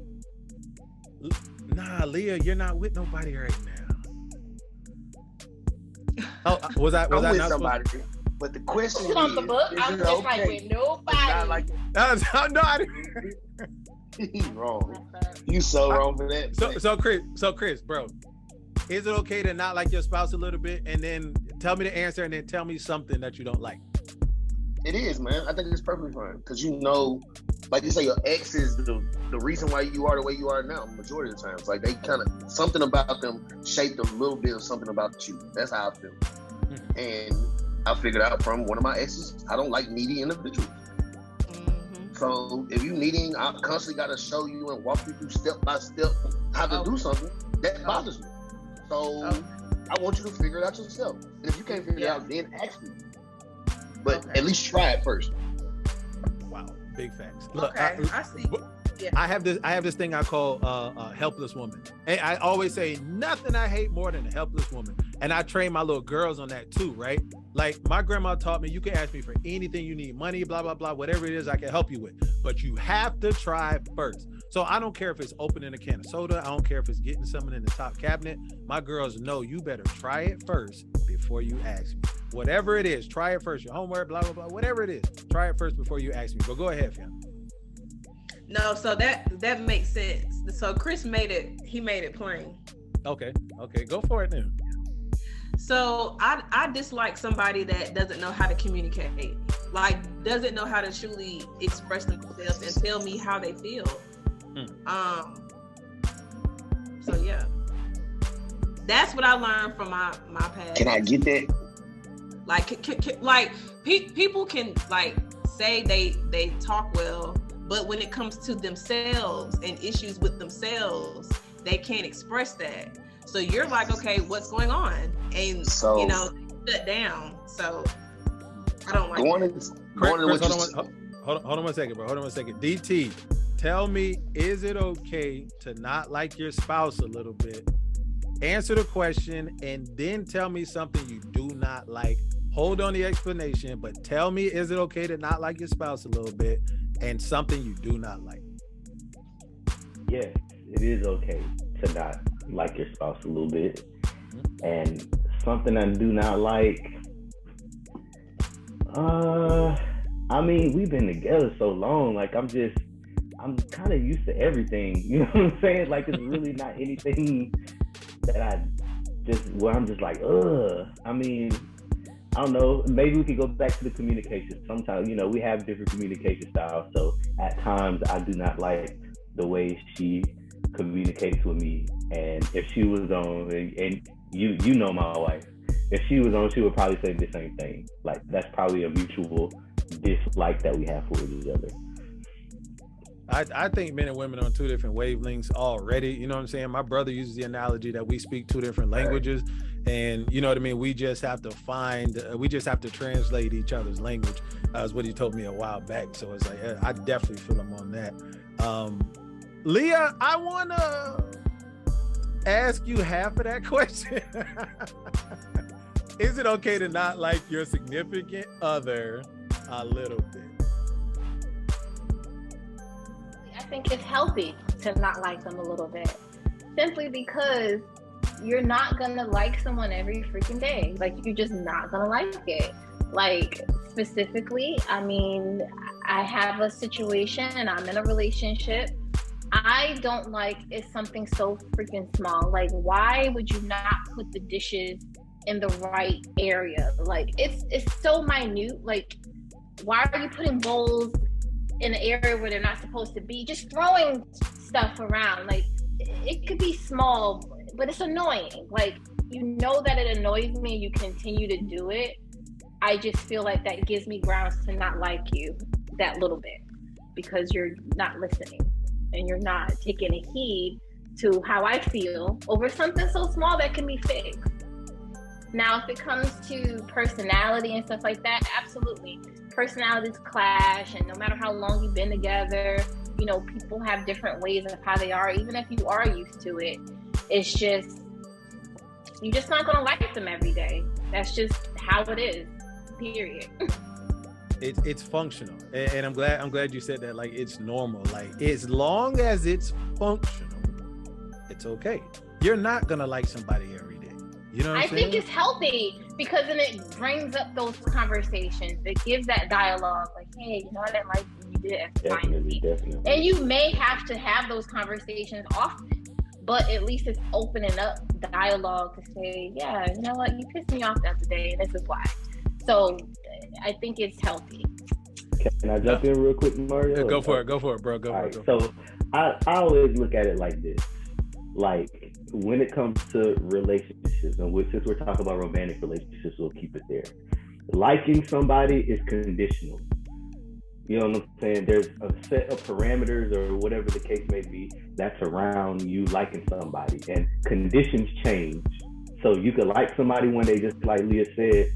Nah, Leah, you're not with nobody right now. Oh, was I with not somebody? But the question is, on the book. I'm just okay? like with nobody. Like, no, he's wrong. You so wrong for that. So Chris, bro, is it okay to not like your spouse a little bit, and then tell me the answer, and then tell me something that you don't like? It is, man. I think it's perfectly fine because like you say, your ex is the reason why you are the way you are now. Majority of the times, like they kind of something about them shaped a little bit of something about you. That's how I feel. Mm-hmm. And I figured out from one of my exes, I don't like needy individuals. Mm-hmm. So if you needing, I constantly got to show you and walk you through step by step how to do something that bothers me. So I want you to figure it out yourself. And if you can't figure it out, then ask me. But at least try it first. Wow, big facts. Look, I see. Yeah. I have this thing I call a helpless woman. And I always say nothing I hate more than a helpless woman. And I train my little girls on that too, right? Like my grandma taught me, you can ask me for anything you need, money, blah, blah, blah, whatever it is I can help you with. But you have to try first. So I don't care if it's opening a can of soda. I don't care if it's getting something in the top cabinet. My girls know you better try it first before you ask me. Whatever it is, try it first. Your homework, blah, blah, blah, whatever it is. Try it first before you ask me. But go ahead, Fiona. No, so that makes sense. So Chris made it plain. Okay, go for it then. So I dislike somebody that doesn't know how to communicate, like doesn't know how to truly express themselves and tell me how they feel. So yeah, that's what I learned from my past. Can I get that? Like people can like say they talk well, but when it comes to themselves and issues with themselves, they can't express that. So you're like, okay, what's going on? And shut down. So I don't like Hold on one second, bro. Hold on one second. DT, tell me, is it okay to not like your spouse a little bit? Answer the question and then tell me something you do not like. Hold on the explanation, but tell me, is it okay to not like your spouse a little bit and something you do not like? Yes, it is okay to not like your spouse a little bit. Mm-hmm. And something I do not like, I mean, we've been together so long, like I'm kind of used to everything, you know what I'm saying? Like it's really not anything that I'm just like, I mean, I don't know, maybe we could go back to the communication. Sometimes, we have different communication styles, so at times I do not like the way she communicates with me. And if she was on, and you know my wife, if she was on, she would probably say the same thing. Like that's probably a mutual dislike that we have for each other. I think men and women are on two different wavelengths already. You know what I'm saying? My brother uses the analogy that we speak two different languages, and you know what I mean? We just have to translate each other's language, is what he told me a while back. So it's like, I definitely feel him on that. Leah, I want to ask you half of that question. Is it okay to not like your significant other a little bit? I think it's healthy to not like them a little bit, simply because you're not gonna like someone every freaking day. Like, you're just not gonna like it. Like, specifically, I mean, I have a situation and I'm in a relationship. I don't like is something so freaking small. Like, why would you not put the dishes in the right area? Like, it's so minute. Like, why are you putting bowls in an area where they're not supposed to be? Just throwing stuff around. Like, it could be small, but it's annoying. Like, you know that it annoys me and you continue to do it. I just feel like that gives me grounds to not like you that little bit, because you're not listening and you're not taking a heed to how I feel over something so small that can be fixed. Now, if it comes to personality and stuff like that, absolutely. Personalities clash, and no matter how long you've been together, you know, people have different ways of how they are. Even if you are used to it, it's just, you're just not gonna like them every day. That's just how it is, period. It's functional, and I'm glad you said that. Like, it's normal. Like, as long as it's functional, it's okay. You're not gonna like somebody every day. You know what I'm saying? I think it's healthy, because then it brings up those conversations. It gives that dialogue. Like, hey, you know, I didn't like when you did X, Y, and Z. Definitely. And you may have to have those conversations often, but at least it's opening up dialogue to say, yeah, you know what, you pissed me off the other day, and this is why. So I think it's healthy. Can I jump in real quick, Mario? Go for it, bro. Go for it. So I always look at it like this. Like, when it comes to relationships, and since we're talking about romantic relationships, we'll keep it there. Liking somebody is conditional. You know what I'm saying? There's a set of parameters, or whatever the case may be, that's around you liking somebody, and conditions change. So you could like somebody one day, just like Leah said,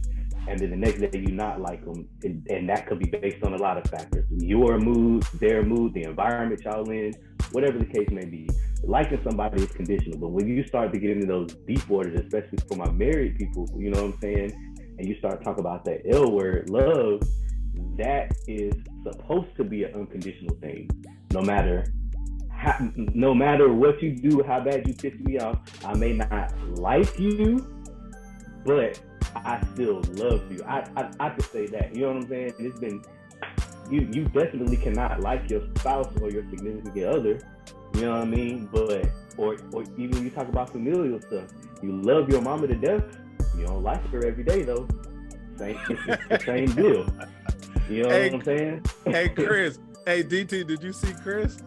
and then the next day you not like them, and that could be based on a lot of factors: your mood, their mood, the environment y'all in, whatever the case may be. Liking somebody is conditional, but when you start to get into those deep waters, especially for my married people, you know what I'm saying, and you start talking about that L word, love, that is supposed to be an unconditional thing. No matter what you do, how bad you piss me off, I may not like you, but I still love you. I could say that. You know what I'm saying? It's been, you definitely cannot like your spouse or your significant other. You know what I mean? But or even when you talk about familial stuff, you love your mama to death. You don't like her every day though. It's the same deal. You know what I'm saying? Hey, Chris. Hey, DT, did you see Chris?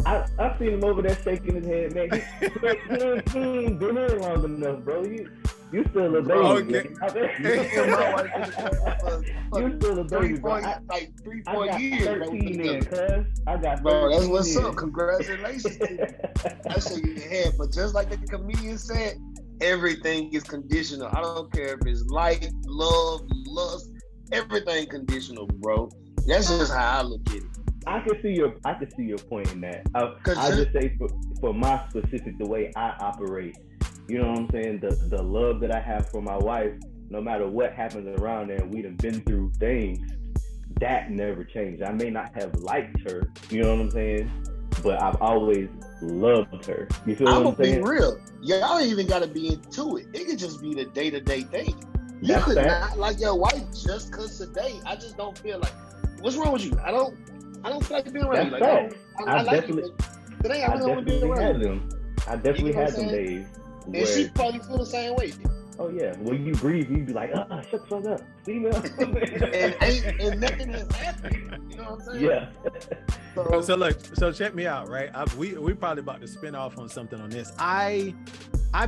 I've seen him over there shaking his head, man. He ain't been here long enough, bro. You still a baby. Okay. You still a baby, bro. Like 3-4 years, 13 then, cuz. I got 13 bro, that's what's years. up. Congratulations. I shake your head, but just like the comedian said, everything is conditional. I don't care if it's like, love, lust, everything conditional, bro. That's just how I look at it. I can see your point in that. I just say for my specific, the way I operate, you know what I'm saying? The love that I have for my wife, no matter what happens around there, we done been through things, that never changed. I may not have liked her, you know what I'm saying? But I've always loved her. You feel what I'm saying? I'm gonna be real. Y'all ain't even gotta be into it. It could just be the day-to-day thing. You could not like your wife just cause today. I just don't feel like, what's wrong with you? I don't feel like being around you. Like, I like you, but today I really want to be around you. I definitely had them days. And she probably feel the same way. Oh yeah, when you breathe, you be like, shut the fuck up, female. and nothing has happened. You know what I'm saying? Yeah. So check me out, right? We probably about to spin off on something on this. I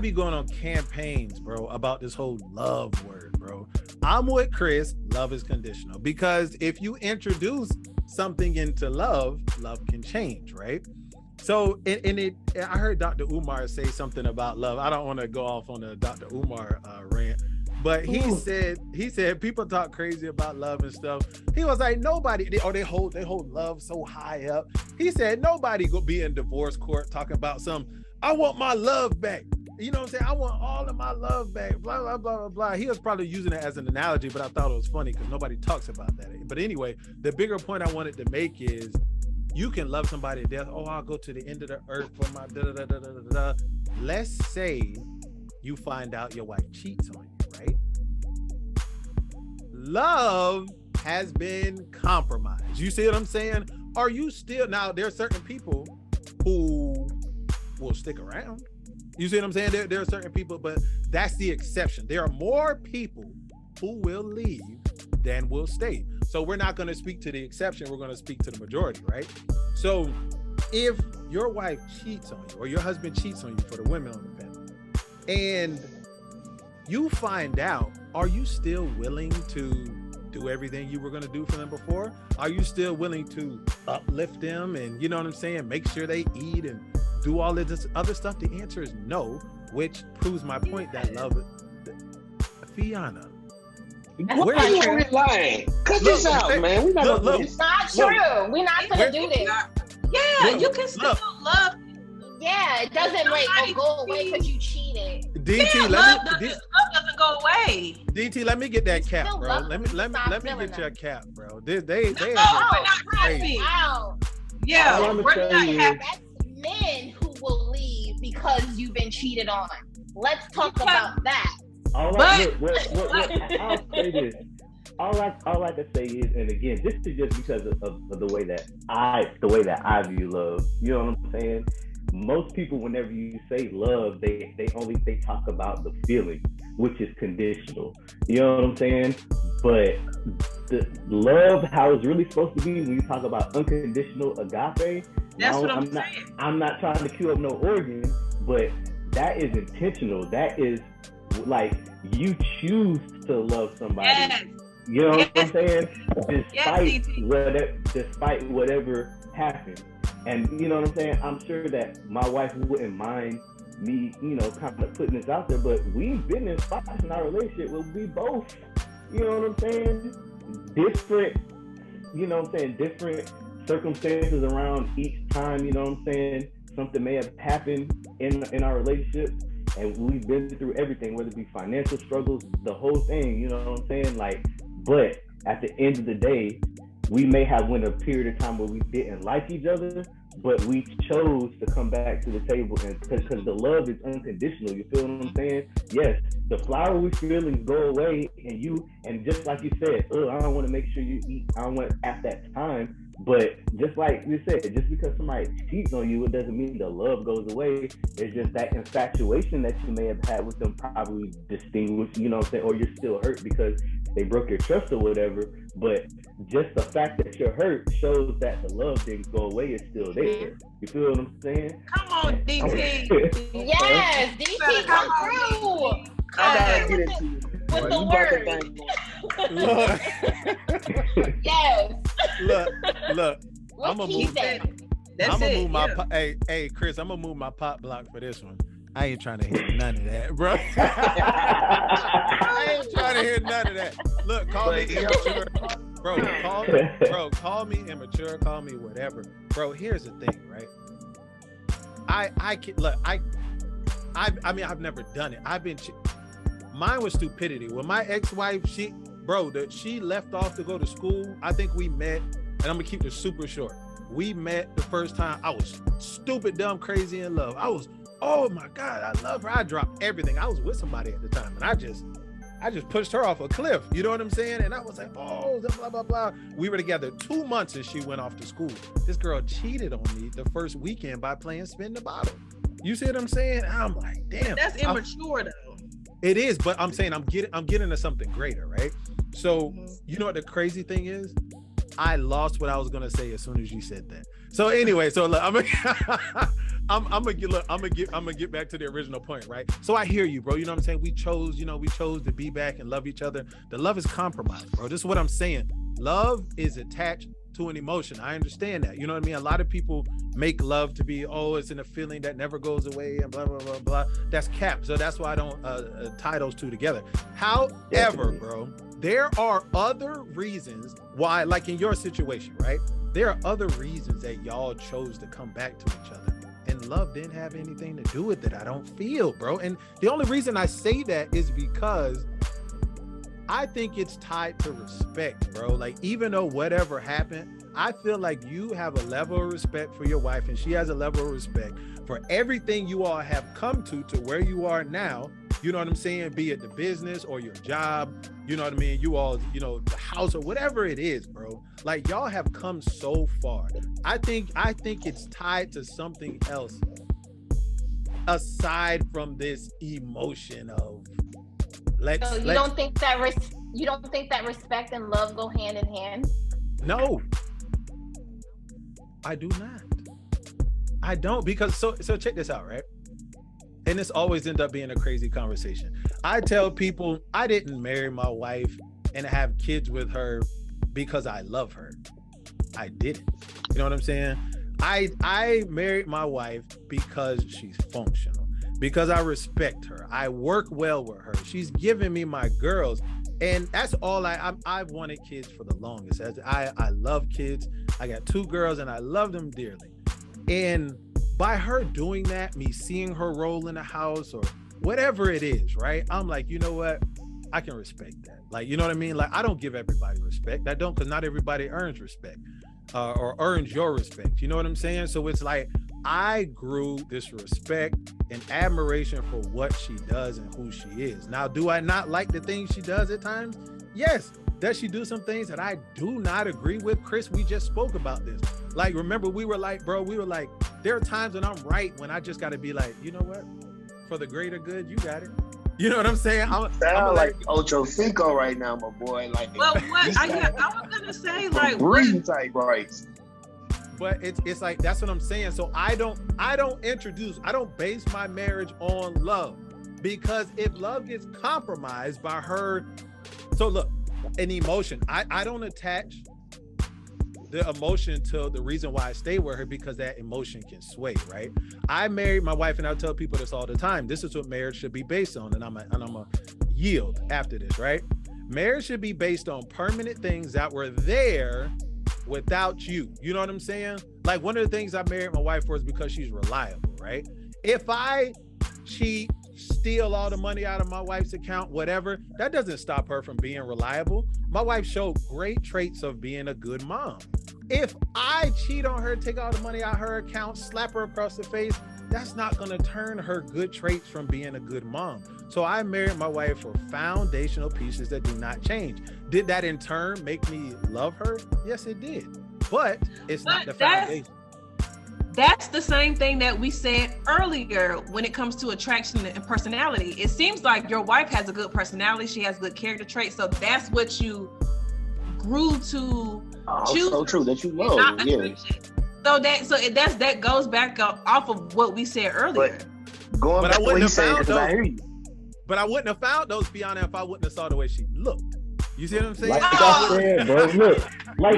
be going on campaigns, bro, about this whole love word, bro. I'm with Chris. Love is conditional, because if you introduce something into love can change, right? So I heard Dr. Umar say something about love. I don't want to go off on the Dr. Umar rant, but he said people talk crazy about love and stuff. He was like, nobody, they hold love so high up. He said nobody go be in divorce court talking about I want my love back. You know what I'm saying? I want all of my love back, blah, blah, blah, blah, blah. He was probably using it as an analogy, but I thought it was funny because nobody talks about that. But anyway, the bigger point I wanted to make is you can love somebody to death. Oh, I'll go to the end of the earth for my da-da-da-da-da-da. Let's say you find out your wife cheats on you, right? Love has been compromised. You see what I'm saying? Are you still, now there are certain people who will stick around. You see what I'm saying? There are certain people, but that's the exception. There are more people who will leave than will stay. So we're not going to speak to the exception. We're going to speak to the majority, right? So if your wife cheats on you or your husband cheats on you, for the women on the panel, and you find out, are you still willing to do everything you were going to do for them before? Are you still willing to uplift them and, you know what I'm saying, make sure they eat and do all of this other stuff? The answer is no, which proves my point that love, Fiana. Where are you lying? Cut this out, man. We're not gonna It's not true. We're not gonna do this. Yeah, you can still love. Yeah, it doesn't go away because you cheated. DT, love doesn't go away. DT, let me get that cap, bro. Let me get your cap, bro. They we're not happy. Wow. Yeah, we're not happy. That's men who will leave because you've been cheated on. Let's talk about that. All right, look, I'll say this. All I can say is, and again, this is just because of the way that I view love. You know what I'm saying? Most people, whenever you say love, they talk about the feeling, which is conditional. You know what I'm saying? But the love, how it's really supposed to be, when you talk about unconditional agape, that's what I'm saying. I'm not trying to cue up no organ, but that is intentional. That is like you choose to love somebody. Yes. You know what I'm saying? Despite whatever happens. And you know what I'm saying? I'm sure that my wife wouldn't mind me, kind of putting this out there, but we've been in spots in our relationship where we both, you know what I'm saying? Different circumstances around each time, you know what I'm saying? Something may have happened in our relationship, and we've been through everything, whether it be financial struggles, the whole thing, you know what I'm saying? But at the end of the day, we may have went a period of time where we didn't like each other, but we chose to come back to the table, and because the love is unconditional. You feel what I'm saying? Yes, the flowery feelings go away, and just like you said, I don't want to make sure you eat. I don't want at that time. But just like you said, just because somebody cheats on you, it doesn't mean the love goes away. It's just that infatuation that you may have had with them probably distinguished, you know what I'm saying? Or you're still hurt because they broke your trust or whatever. But just the fact that you're hurt shows that the love didn't go away. It's still there. You feel what I'm saying? Come on, DT. Yes, DT, come through. I gotta get it to you. With the word. Yes. Look. I'm gonna move. Hey, Chris, I'm gonna move my pop block for this one. I ain't trying to hear none of that, bro. I ain't trying to hear nnone of that. Look, call me immature, bro. Call me immature. Call me whatever, bro. Here's the thing, right? I mean, I've never done it. Mine was stupidity. When my ex-wife, she left off to go to school. I think we met, and I'm gonna keep this super short. We met the first time. I was stupid, dumb, crazy in love. I was, oh my God, I love her. I dropped everything. I was with somebody at the time, and I just pushed her off a cliff. You know what I'm saying? And I was like, oh, blah, blah, blah. We were together 2 months and she went off to school. This girl cheated on me the first weekend by playing spin the bottle. You see what I'm saying? I'm like, damn. That's immature though. It is, but I'm saying I'm getting to something greater, right? So you know what the crazy thing is? I lost what I was gonna say as soon as you said that. So anyway, so look, I'm gonna get back to the original point, right? So I hear you, bro. You know what I'm saying? We chose to be back and love each other. The love is compromised, bro. This is what I'm saying. Love is attached to an emotion. I understand that. You know what I mean? A lot of people make love to be, it's in a feeling that never goes away and blah, blah, blah, blah. That's cap. So that's why I don't tie those two together. However, bro, there are other reasons why, like in your situation, right? There are other reasons that y'all chose to come back to each other. And love didn't have anything to do with it. I don't feel, bro. And the only reason I say that is because I think it's tied to respect, bro. Like, even though whatever happened, I feel like you have a level of respect for your wife and she has a level of respect for everything you all have come to where you are now. You know what I'm saying? Be it the business or your job, you know what I mean? You all, the house or whatever it is, bro. Like, y'all have come so far. I think it's tied to something else aside from this emotion of So you don't think that respect and love go hand in hand? No, I do not. I don't, because so check this out, right? And this always ends up being a crazy conversation. I tell people I didn't marry my wife and have kids with her because I love her. I didn't. You know what I'm saying? I married my wife because she's functional, because I respect her. I work well with her. She's giving me my girls. And that's all I've wanted kids for the longest. I love kids. I got 2 girls and I love them dearly. And by her doing that, me seeing her role in the house or whatever it is, right? I'm like, you know what? I can respect that. Like, you know what I mean? Like, I don't give everybody respect. I don't, because not everybody earns respect or earns your respect. You know what I'm saying? So it's like, I grew this respect and admiration for what she does and who she is. Now, do I not like the things she does at times? Yes. Does she do some things that I do not agree with? Chris, we just spoke about this. Like, remember, we were like, there are times when I'm right, when I just got to be like, you know what? For the greater good, you got it. You know what I'm saying? I'm like Ocho Cinco right now, my boy. Like, well, what I was gonna say, like, breathe type rights. But it's like, that's what I'm saying. So I don't base my marriage on love, because if love gets compromised by her, so look, an emotion, I don't attach the emotion to the reason why I stay with her, because that emotion can sway, right? I married my wife, and I tell people this all the time. This is what marriage should be based on, and I'm a yield after this, right? Marriage should be based on permanent things that were there without you. You know what I'm saying? Like, one of the things I married my wife for is because she's reliable, right? If I cheat, steal all the money out of my wife's account, whatever, that doesn't stop her from being reliable. My wife showed great traits of being a good mom. If I cheat on her, take all the money out of her account, slap her across the face, that's not going to turn her good traits from being a good mom. So I married my wife for foundational pieces that do not change. Did that in turn make me love her? Yes, it did. But it's not the foundation. That's the same thing that we said earlier when it comes to attraction and personality. It seems like your wife has a good personality. She has good character traits. So that's what you grew to choose. So true that you love. Yeah. So that goes back off of what we said earlier. But I wouldn't have found those. But I wouldn't have found those, Fiona, if I wouldn't have saw the way she looked. You see what I'm saying? Like I said, bro. Look,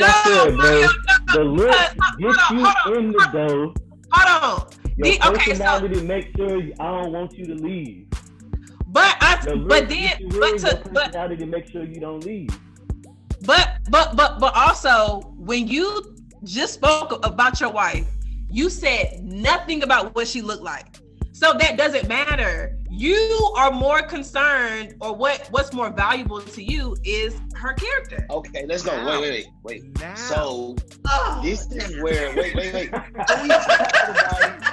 I said, bro. The look gets you in the door. Hold on. Your personality makes sure I don't want you to leave. But personality make sure you don't leave. But also, when you just spoke about your wife, you said nothing about what she looked like. So that doesn't matter. You are more concerned, or what's more valuable to you is her character. Okay, let's go. Wow. Wait. Now. So this is where wait. Are we talking about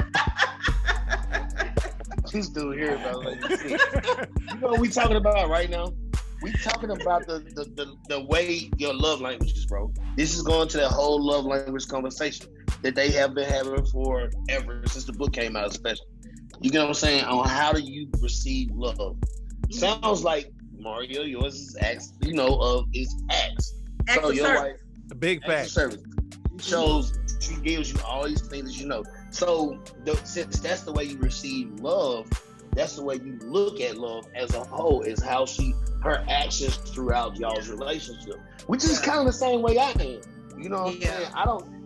this dude here, bro? You know what we talking about right now? We talking about the way your love languages, bro. This is going to that whole love language conversation that they have been having forever since the book came out, especially. You get what I'm saying? On how do you receive love? sounds like Mario, yours is acts, is acts. So your wife, a big fact. Service. She gives you all these things that. So since that's the way you receive love, that's the way you look at love as a whole, is how her actions throughout y'all's relationship, which is kind of the same way I am. You know what I'm saying?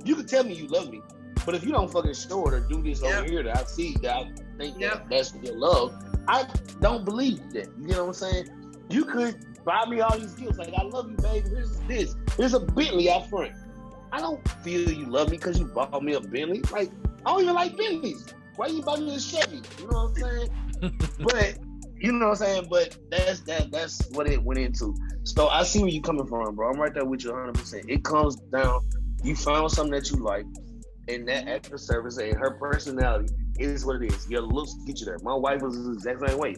You can tell me you love me, but if you don't fucking show it or do this over here that I see that I think that's your love, I don't believe that. You know what I'm saying? You could buy me all these gifts, like I love you, baby. Here's a Bentley out front. I don't feel you love me because you bought me a Bentley. Like, I don't even like Bentleys. Why you buy me a Chevy? You know what I'm saying? But you know what I'm saying? But that's what it went into. So I see where you coming from, bro. I'm right there with you 100%. It comes down, you found something that you like, and that act of service and her personality is what it is. Your looks get you there. My wife was the exact same way.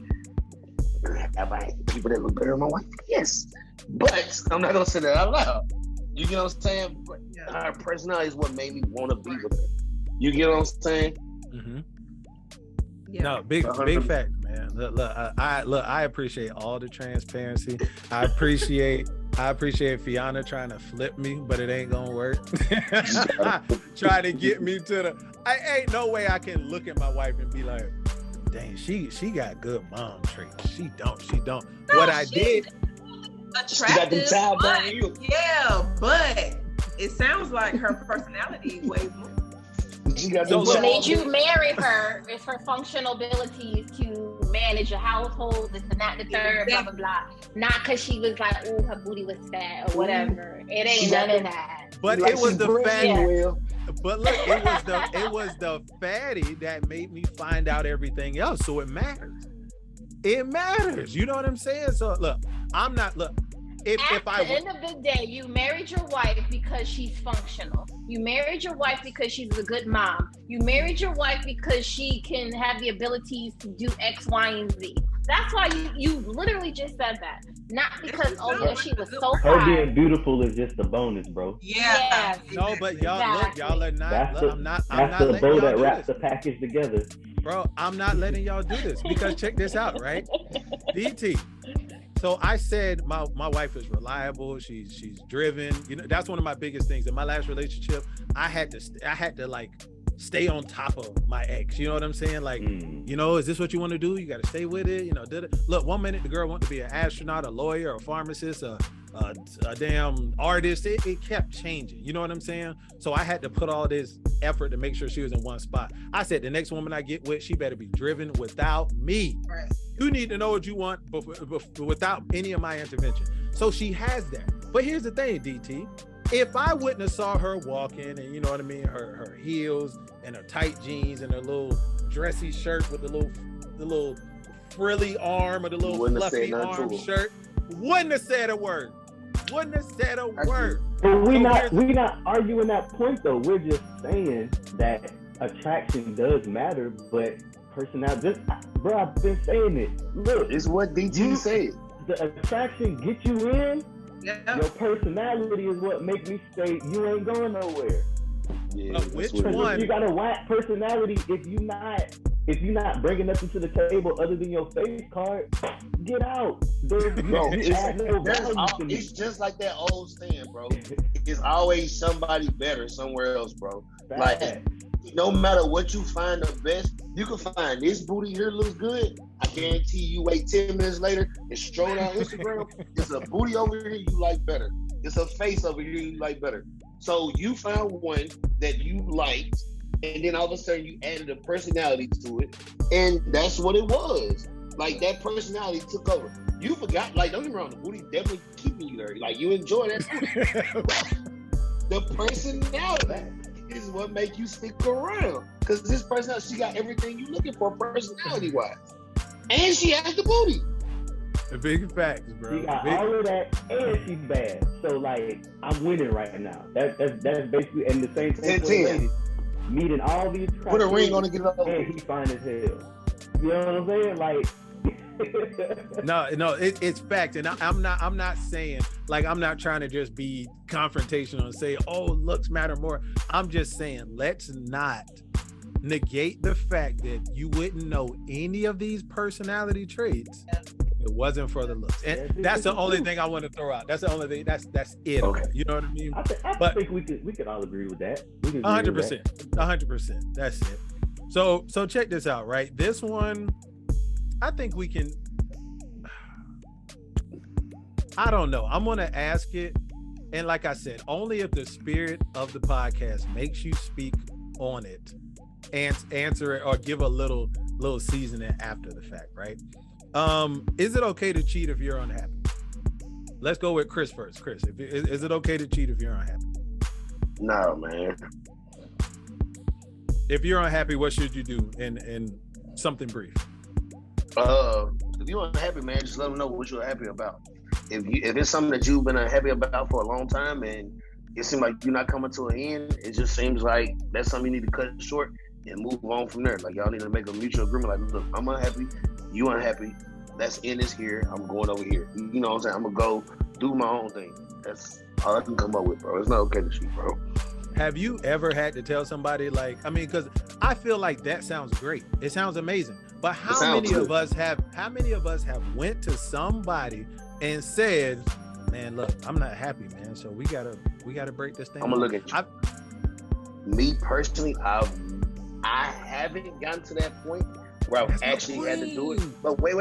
Have I had people that look better than my wife? Yes. But I'm not gonna say that out loud. You get what I'm saying? But her personality is what made me want to be with her. You get what I'm saying? Mm-hmm. Yeah. No, big fact, man. I appreciate all the transparency. I appreciate Fiona trying to flip me, but it ain't gonna work. Try to get me to I ain't no way I can look at my wife and be like, dang, she got good mom traits. She don't. No, what I did. Attractive, but it sounds like her personality weighs more. What made you marry her is her functional abilities to manage a household, this and that, the third, blah, blah, blah. Not because she was like, oh, her booty was fat or whatever. It ain't none of that. But it was the fatty. But look, it was the fatty that made me find out everything else. So it matters. It matters. You know what I'm saying? So look, I'm not, look. At the end of the day, you married your wife because she's functional. You married your wife because she's a good mom. You married your wife because she can have the abilities to do X, Y, and Z. That's why you literally just said that. Not because she was so fine. Her being beautiful is just a bonus, bro. Yeah. No, but y'all are not. I'm not the letting bow y'all that do wraps this. the package together. Bro, I'm not letting y'all do this because check this out, right? DT. So I said my wife is reliable. She's driven. You know, that's one of my biggest things. In my last relationship, I had to like stay on top of my ex. You know what I'm saying? Like, you know, is this what you want to do? You got to stay with it. You know, look, 1 minute the girl wanted to be an astronaut, a lawyer, a pharmacist, a damn artist. It kept changing. You know what I'm saying? So I had to put all this effort to make sure she was in one spot. I said, the next woman I get with, she better be driven without me. Right. You need to know what you want without any of my intervention. So she has that. But here's the thing, DT. If I wouldn't have saw her walking and, you know what I mean, her heels and her tight jeans and her little dressy shirt with the little frilly arm or the little fluffy arm shirt, wouldn't have said a word. Wouldn't have said a word. But we not arguing that point though. We're just saying that attraction does matter, but personality. Bro, I've been saying it. Look, it's what DT said. The attraction get you in. Yeah. Your personality is what make me say you ain't going nowhere. Yeah, which one? You got a whack personality. If you not bringing nothing to the table other than your face card, get out. It's just like that old saying, bro. It's always somebody better somewhere else, bro. Like, no matter what you find the best, you can find this booty here looks good. I guarantee you wait 10 minutes later and stroll down Instagram. It's a booty over here you like better. It's a face over here you like better. So you found one that you liked, and then all of a sudden you added a personality to it, and that's what it was. Like, that personality took over. You forgot, like, don't get me wrong, the booty definitely keeping you there. Like, you enjoy that booty. The personality is what make you stick around. Because this personality, she got everything you looking for personality-wise. And she has the booty. The big facts, bro. She got all of that, and she's bad. So, like, I'm winning right now. That's basically, and the same thing for the ladies. Meeting all these criteria. Put a ring on to get it over. And he fine as hell. You know what I'm saying? Like, no, it's fact, and I'm not saying, like, I'm not trying to just be confrontational and say, oh, looks matter more. I'm just saying, let's not negate the fact that you wouldn't know any of these personality traits It wasn't for the looks, and that's the only thing I want to throw out. That's the only thing. That's it. Okay. You know what I mean? I think we could all agree with that. 100%. 100%. That's it. So check this out, right? This one, I think we can. I don't know. I'm gonna ask it, and like I said, only if the spirit of the podcast makes you speak on it, and answer it or give a little seasoning after the fact, right? Is it okay to cheat if you're unhappy? Let's go with Chris first. Chris, is it okay to cheat if you're unhappy? No, man. If you're unhappy, what should you do in something brief? If you're unhappy, man, just let them know what you're happy about. If it's something that you've been unhappy about for a long time and it seems like you're not coming to an end, it just seems like that's something you need to cut short and move on from there. Like, y'all need to make a mutual agreement. Like, look, I'm unhappy, you unhappy. Let's end this here. I'm going over here. You know what I'm saying? I'm gonna go do my own thing. That's all I can come up with, bro. It's not okay to cheat, bro. Have you ever had to tell somebody, like, I mean, because I feel like that sounds great. It sounds amazing. But how many of us have went to somebody and said, man, look, I'm not happy, man. So we gotta break this thing. I'm gonna look at you. Me personally, I haven't gotten to that point where I've actually had to do it. But wait.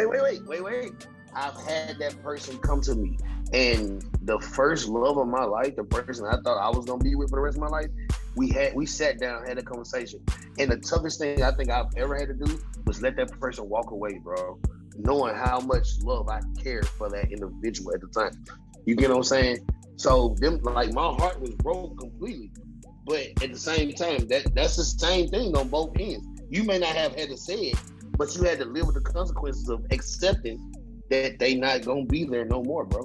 I've had that person come to me, and the first love of my life, the person I thought I was gonna be with for the rest of my life, we sat down, had a conversation. And the toughest thing I think I've ever had to do was let that person walk away, bro. Knowing how much love I cared for that individual at the time. You get what I'm saying? So like, my heart was broke completely. But at the same time, that's the same thing on both ends. You may not have had to say it, but you had to live with the consequences of accepting that they not gonna be there no more, bro.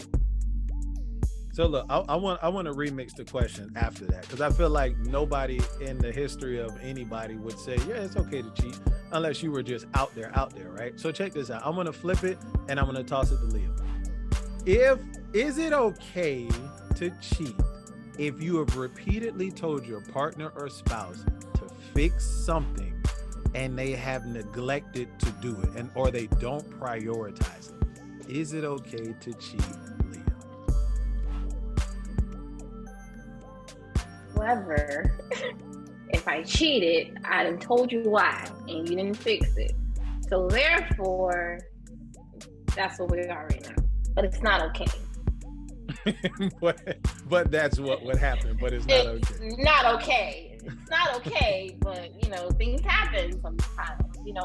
So look, I want to remix the question after that, because I feel like nobody in the history of anybody would say, yeah, it's okay to cheat, unless you were just out there, right? So check this out. I'm gonna flip it and I'm gonna toss it to Leo. Is it okay to cheat if you have repeatedly told your partner or spouse to fix something and they have neglected to do it, or they don't prioritize it? Is it okay to cheat, Leo? However, if I cheated, I done told you why, and you didn't fix it. So therefore, that's what we are right now. But it's not okay. but that's what would happen. But it's not okay. Not okay. It's not okay. But things happen sometimes.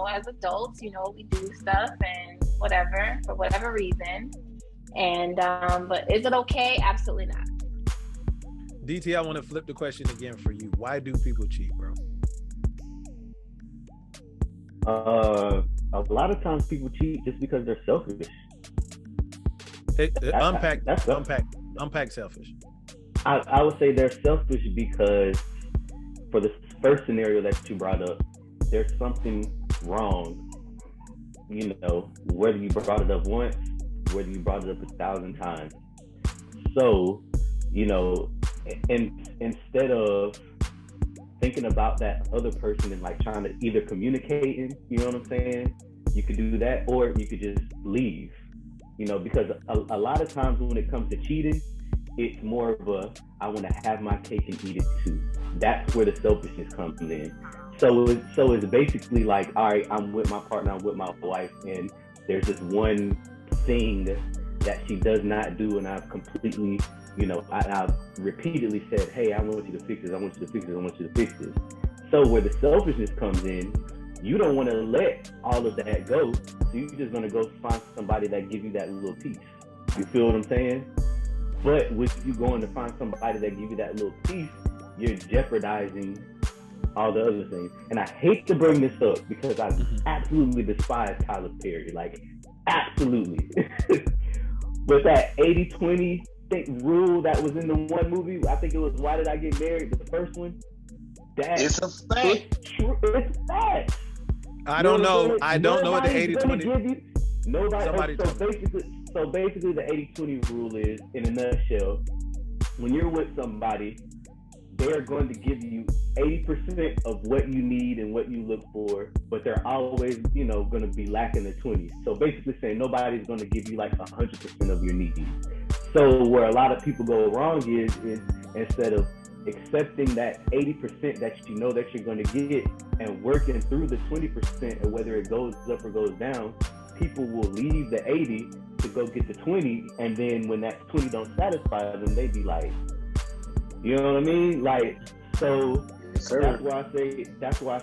As adults, we do stuff and whatever for whatever reason. And but is it okay? Absolutely not. DT, I want to flip the question again for you. Why do people cheat, bro? A lot of times people cheat just because they're selfish. Unpack selfish. I would say they're selfish because, for the first scenario that you brought up, there's something wrong. Whether you brought it up once, whether you brought it up 1,000 times. So, instead of thinking about that other person and like trying to either communicating, you know what I'm saying? You could do that, or you could just leave. Because a lot of times when it comes to cheating, it's more of a, I want to have my cake and eat it too. That's where the selfishness comes in. So it's basically like, all right, I'm with my partner, I'm with my wife, and there's this one thing that she does not do, and I've completely, I've repeatedly said, hey, I want you to fix this, I want you to fix this, I want you to fix this. So where the selfishness comes in, you don't want to let all of that go, so you're just going to go find somebody that gives you that little piece. You feel what I'm saying? But with you going to find somebody that gives you that little piece, you're jeopardizing all the other things. And I hate to bring this up because I absolutely despise Tyler Perry. Like, absolutely. But that 80-20 rule that was in the one movie, I think it was Why Did I Get Married? The first one. It's a fact. It's fact. I don't know what the 80-20. Nobody. So basically, the 80-20 rule is, in a nutshell, when you're with somebody, they're going to give you 80% of what you need and what you look for, but they're always, you know, going to be lacking the 20s. So basically saying nobody's going to give you like 100% of your needs. So where a lot of people go wrong is instead of accepting that 80% that you know that you're going to get and working through the 20%, and whether it goes up or goes down, people will leave the 80 to go get the 20, and then when that 20 don't satisfy them, they be like, you know what I mean? Like, so that's why I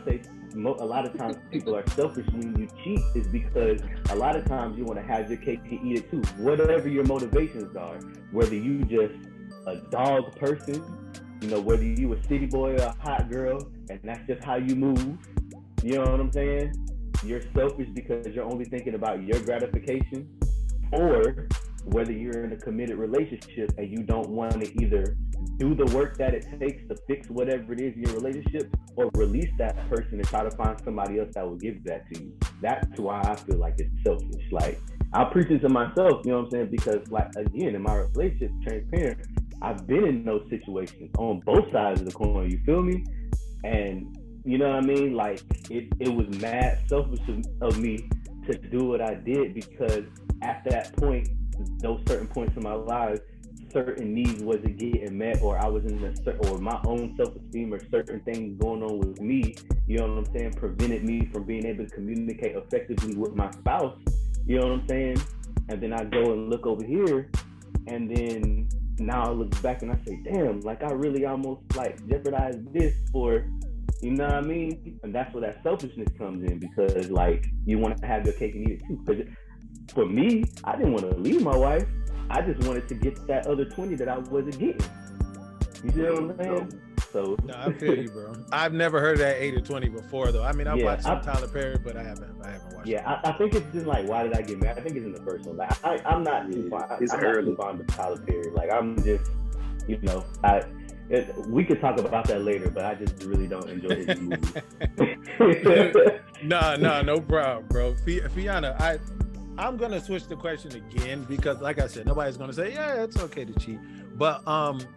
say a lot of times people are selfish when you cheat, is because a lot of times you want to have your cake and eat it too. Whatever your motivations are, whether you just a dog person, you know, whether you a city boy or a hot girl, and that's just how you move, you know what I'm saying? You're selfish because you're only thinking about your gratification, or whether you're in a committed relationship and you don't want to either do the work that it takes to fix whatever it is in your relationship, or release that person and try to find somebody else that will give that to you. That's why I feel like it's selfish. Like, I'll preach it to myself, you know what I'm saying? Because, like, again, in my relationship, transparent, I've been in those situations on both sides of the coin, you feel me? And you know what I mean? Like, it was mad selfish of me to do what I did, because at that point, those certain points in my life, certain needs wasn't getting met, or I was or my own self-esteem or certain things going on with me, you know what I'm saying, prevented me from being able to communicate effectively with my spouse, you know what I'm saying? And then I go and look over here, and then now I look back and I say, damn, like I really almost like jeopardized this for, you know what I mean? And that's where that selfishness comes in, because like you want to have your cake and eat it too. Because for me, I didn't want to leave my wife. I just wanted to get that other 20 that I wasn't getting. You see what I'm saying? So no, I feel you, bro. I've never heard of that 80-20 before, though. I mean, I've watched some Tyler Perry, but I haven't watched. Yeah, I think it's just like, why did I get mad? I think it's in the first one. Like, I'm not too fond. I'm not too fond of Tyler Perry. Like, I'm just, you know, we could talk about that later, but I just really don't enjoy his movies. No problem, bro. Fiana, I'm gonna switch the question again, because like I said, nobody's gonna say, yeah, it's okay to cheat. But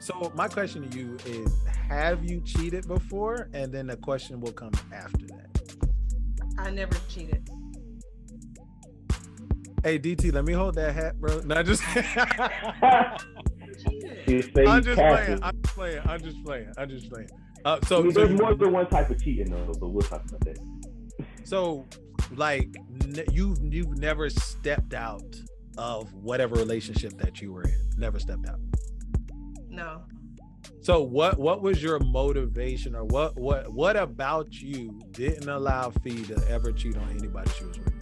so my question to you is, have you cheated before? And then the question will come after that. I never cheated. Hey DT, let me hold that hat, bro. No, just I'm just playing. So there's more than one type of cheating though, but we'll talk about that. So like you've never stepped out of whatever relationship that you were in. Never stepped out. No. So what was your motivation, or what about you didn't allow Fee to ever cheat on anybody she was with?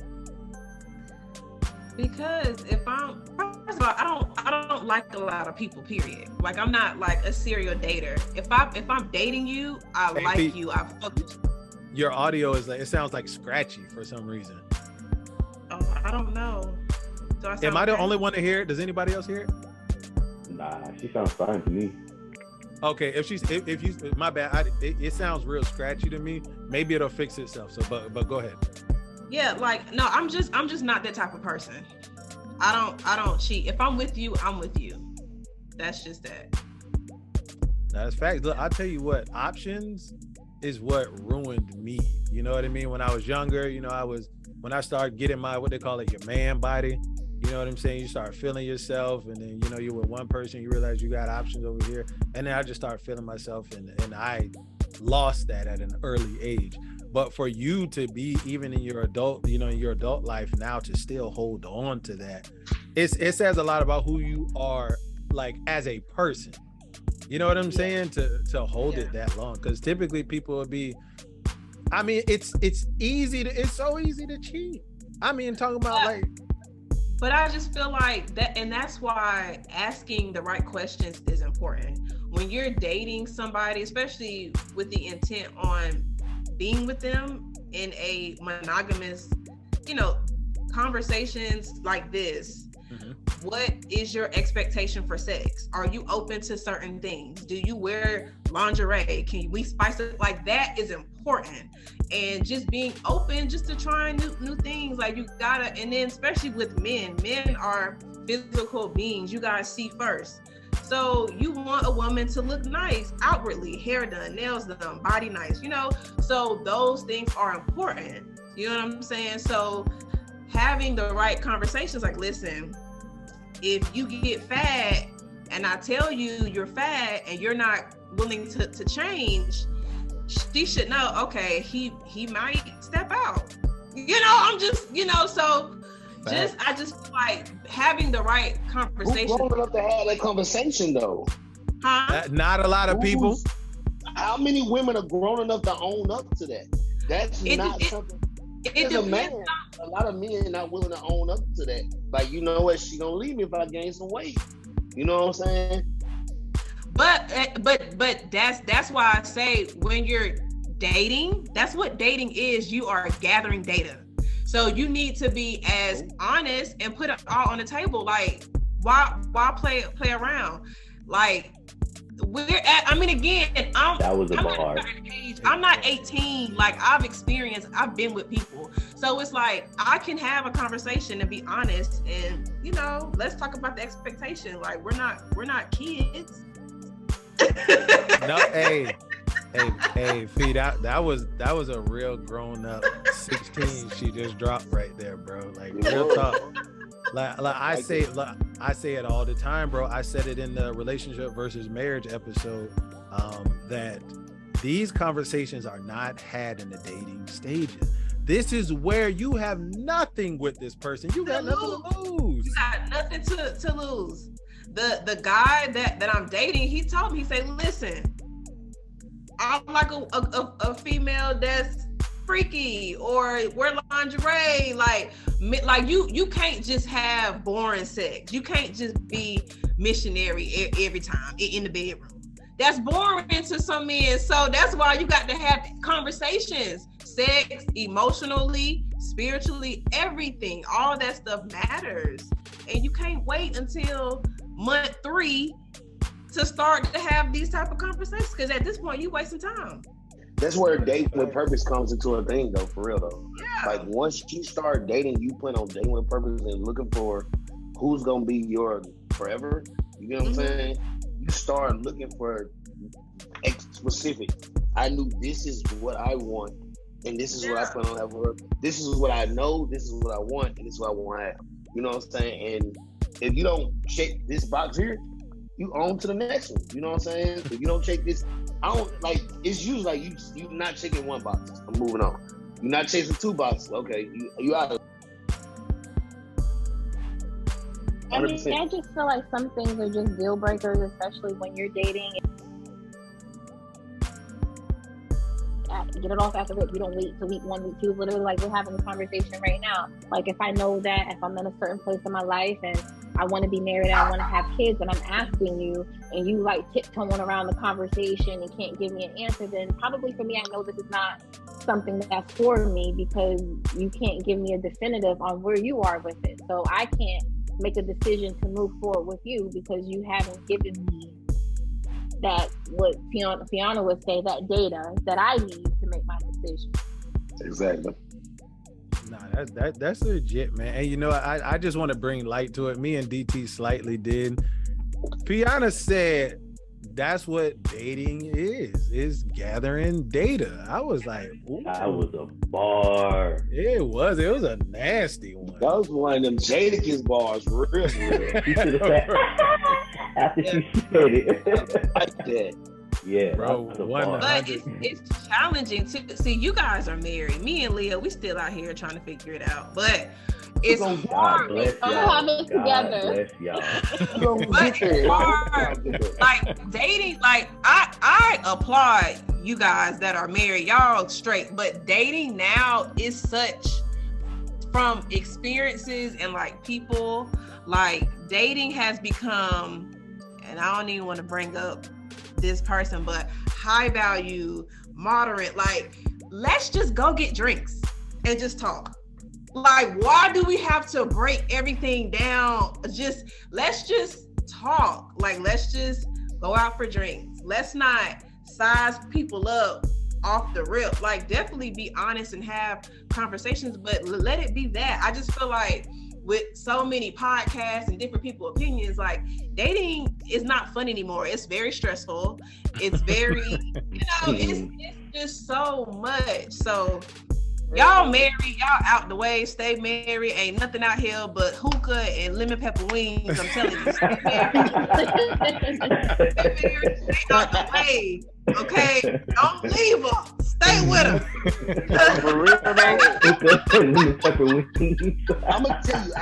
Because first of all, I don't like a lot of people, period. Like, I'm not like a serial dater. If I'm dating you, I like you, I fuck with you. Your audio is like, it sounds like scratchy for some reason. Oh, I don't know. Am I the only one to hear it? Does anybody else hear it? Nah, she sounds fine to me. Okay, if you, my bad. It sounds real scratchy to me. Maybe it'll fix itself. So, but go ahead. Yeah, like, no, I'm just not that type of person. I don't cheat. If I'm with you, I'm with you. That's just that. That's facts. Look, I'll tell you what, options is what ruined me. You know what I mean? When I was younger, you know, when I started getting my, what they call it, your man body, you know what I'm saying? You start feeling yourself, and then, you know, you're with one person, you realize you got options over here. And then I just started feeling myself, and I lost that at an early age. But for you to be, even in your adult, you know, in your adult life now, to still hold on to that, it says a lot about who you are, like, as a person. You know what I'm saying? To hold it that long, because typically people would be. I mean, it's so easy to cheat. I mean, talking about like. But I just feel like that, and that's why asking the right questions is important. When you're dating somebody, especially with the intent on being with them in a monogamous, you know, conversations like this. Mm-hmm. What is your expectation for sex? Are you open to certain things? Do you wear lingerie? Can we spice it? Like, that is important. And just being open, just to try new things. Like, you gotta, and then especially with men are physical beings. You gotta see first. So you want a woman to look nice outwardly, hair done, nails done, body nice, you know? So those things are important. You know what I'm saying? So having the right conversations, like, listen, if you get fat and I tell you you're fat and you're not willing to change, she should know, okay, he might step out. You know, I'm just, you know, so I just feel like having the right conversation. Who's grown enough to have that conversation though? Huh? Not a lot of people. How many women are grown enough to own up to that? That's not something. As a man, a lot of men are not willing to own up to that. Like, you know what? She gonna leave me if I gain some weight. You know what I'm saying? But that's why I say when you're dating, that's what dating is. You are gathering data. So you need to be as honest and put it all on the table. Like, why play around? Like, I'm not 18. Like, I've been with people. So it's like, I can have a conversation and be honest and, you know, let's talk about the expectation. Like, we're not kids. No, hey, Fee, that was a real grown up 16 she just dropped right there, bro. Like, real talk. Like I say it all the time, bro. I said it in the relationship versus marriage episode, that these conversations are not had in the dating stages. This is where you have nothing with this person. You got nothing to lose. You got nothing to lose. The guy that I'm dating, he told me, he said, listen, I'm like a female that's freaky or wear lingerie. Like you can't just have boring sex. You can't just be missionary every time in the bedroom. That's boring to some men. So that's why you got to have conversations, sex, emotionally, spiritually, everything. All that stuff matters. And you can't wait until month 3 to start to have these type of conversations, because at this point you wasting time. That's where dating with purpose comes into a thing though, for real though. Yeah. Like, once you start dating, you plan on dating with purpose and looking for who's gonna be your forever. You know what I'm saying? You start looking for specific. I knew this is what I want, and this is what I plan on having. This is what I know, this is what I want, and this is what I want to have. You know what I'm saying? And if you don't check this box here, you on to the next one. You know what I'm saying? If you don't check this, I don't like. It's usually like you not checking one box. I'm moving on. You're not chasing 2 boxes. Okay, you out of. I mean, I just feel like some things are just deal breakers, especially when you're dating. Get it off after it. We don't wait till week 1, week 2. Literally, like, we're having a conversation right now. Like, if I know that if I'm in a certain place in my life and I want to be married and I want to have kids, and I'm asking you and you like tiptoeing around the conversation and can't give me an answer, then probably for me, I know this is not something that's for me, because you can't give me a definitive on where you are with it. So I can't make a decision to move forward with you because you haven't given me that, what Fiona would say, that data that I need to make my decision. Exactly. Nah, that's legit, man. And you know, I just want to bring light to it. Me and DT slightly did. Fiona said that's what dating is gathering data. I was like, ooh. That was a bar. It was a nasty one. That was one of them Jadakiss bars, real. She should have said after she said it. I like that. Yeah, bro. But it's challenging to see. You guys are married. Me and Leah, we still out here trying to figure it out. But it's hard. Bless y'all. Bless y'all. But it's hard. Like dating, like I applaud you guys that are married. Y'all straight. But dating now is such, from experiences and like people, like dating has become, and I don't even want to bring up this person, but high value, moderate, like, let's just go get drinks and just talk. Like, why do we have to break everything down? Let's just talk. Like, let's just go out for drinks. Let's not size people up off the rip. Like, definitely be honest and have conversations, but let it be that. I just feel like with so many podcasts and different people's opinions, like dating is not fun anymore. It's very stressful. It's very, it's just so much. So y'all married, y'all out the way, stay married. Ain't nothing out here but hookah and lemon pepper wings. I'm telling you, stay married. Stay out the way. Okay, don't leave her. Stay with her. For real, man. Lemon pepper wings. I'm gonna tell you,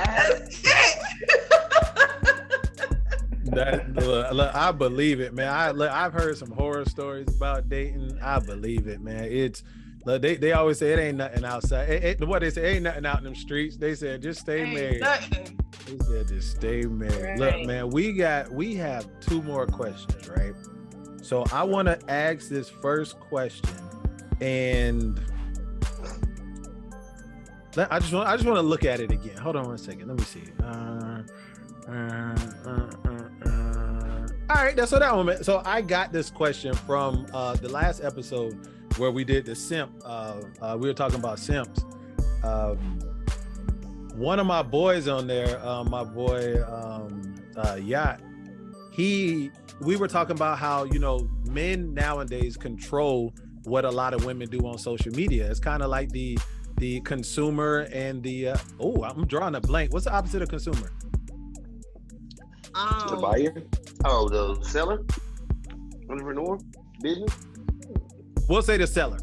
Look, I believe it, man. I've heard some horror stories about dating. I believe it, man. It's look, they always say it ain't nothing outside. What they say, ain't nothing out in them streets. They said just stay married. Nothing. They said just stay married. Right. Look, man, we have 2 more questions, right? So I want to ask this first question, and I just want to look at it again. Hold on 1 second. Let me see. All right, that's what that one. So I got this question from the last episode where we did the simp. We were talking about simps. One of my boys on there, my boy Yacht, we were talking about how, men nowadays control what a lot of women do on social media. It's kind of like the consumer and the I'm drawing a blank. What's the opposite of consumer? the buyer. Oh, the seller, entrepreneur, business. We'll say the seller,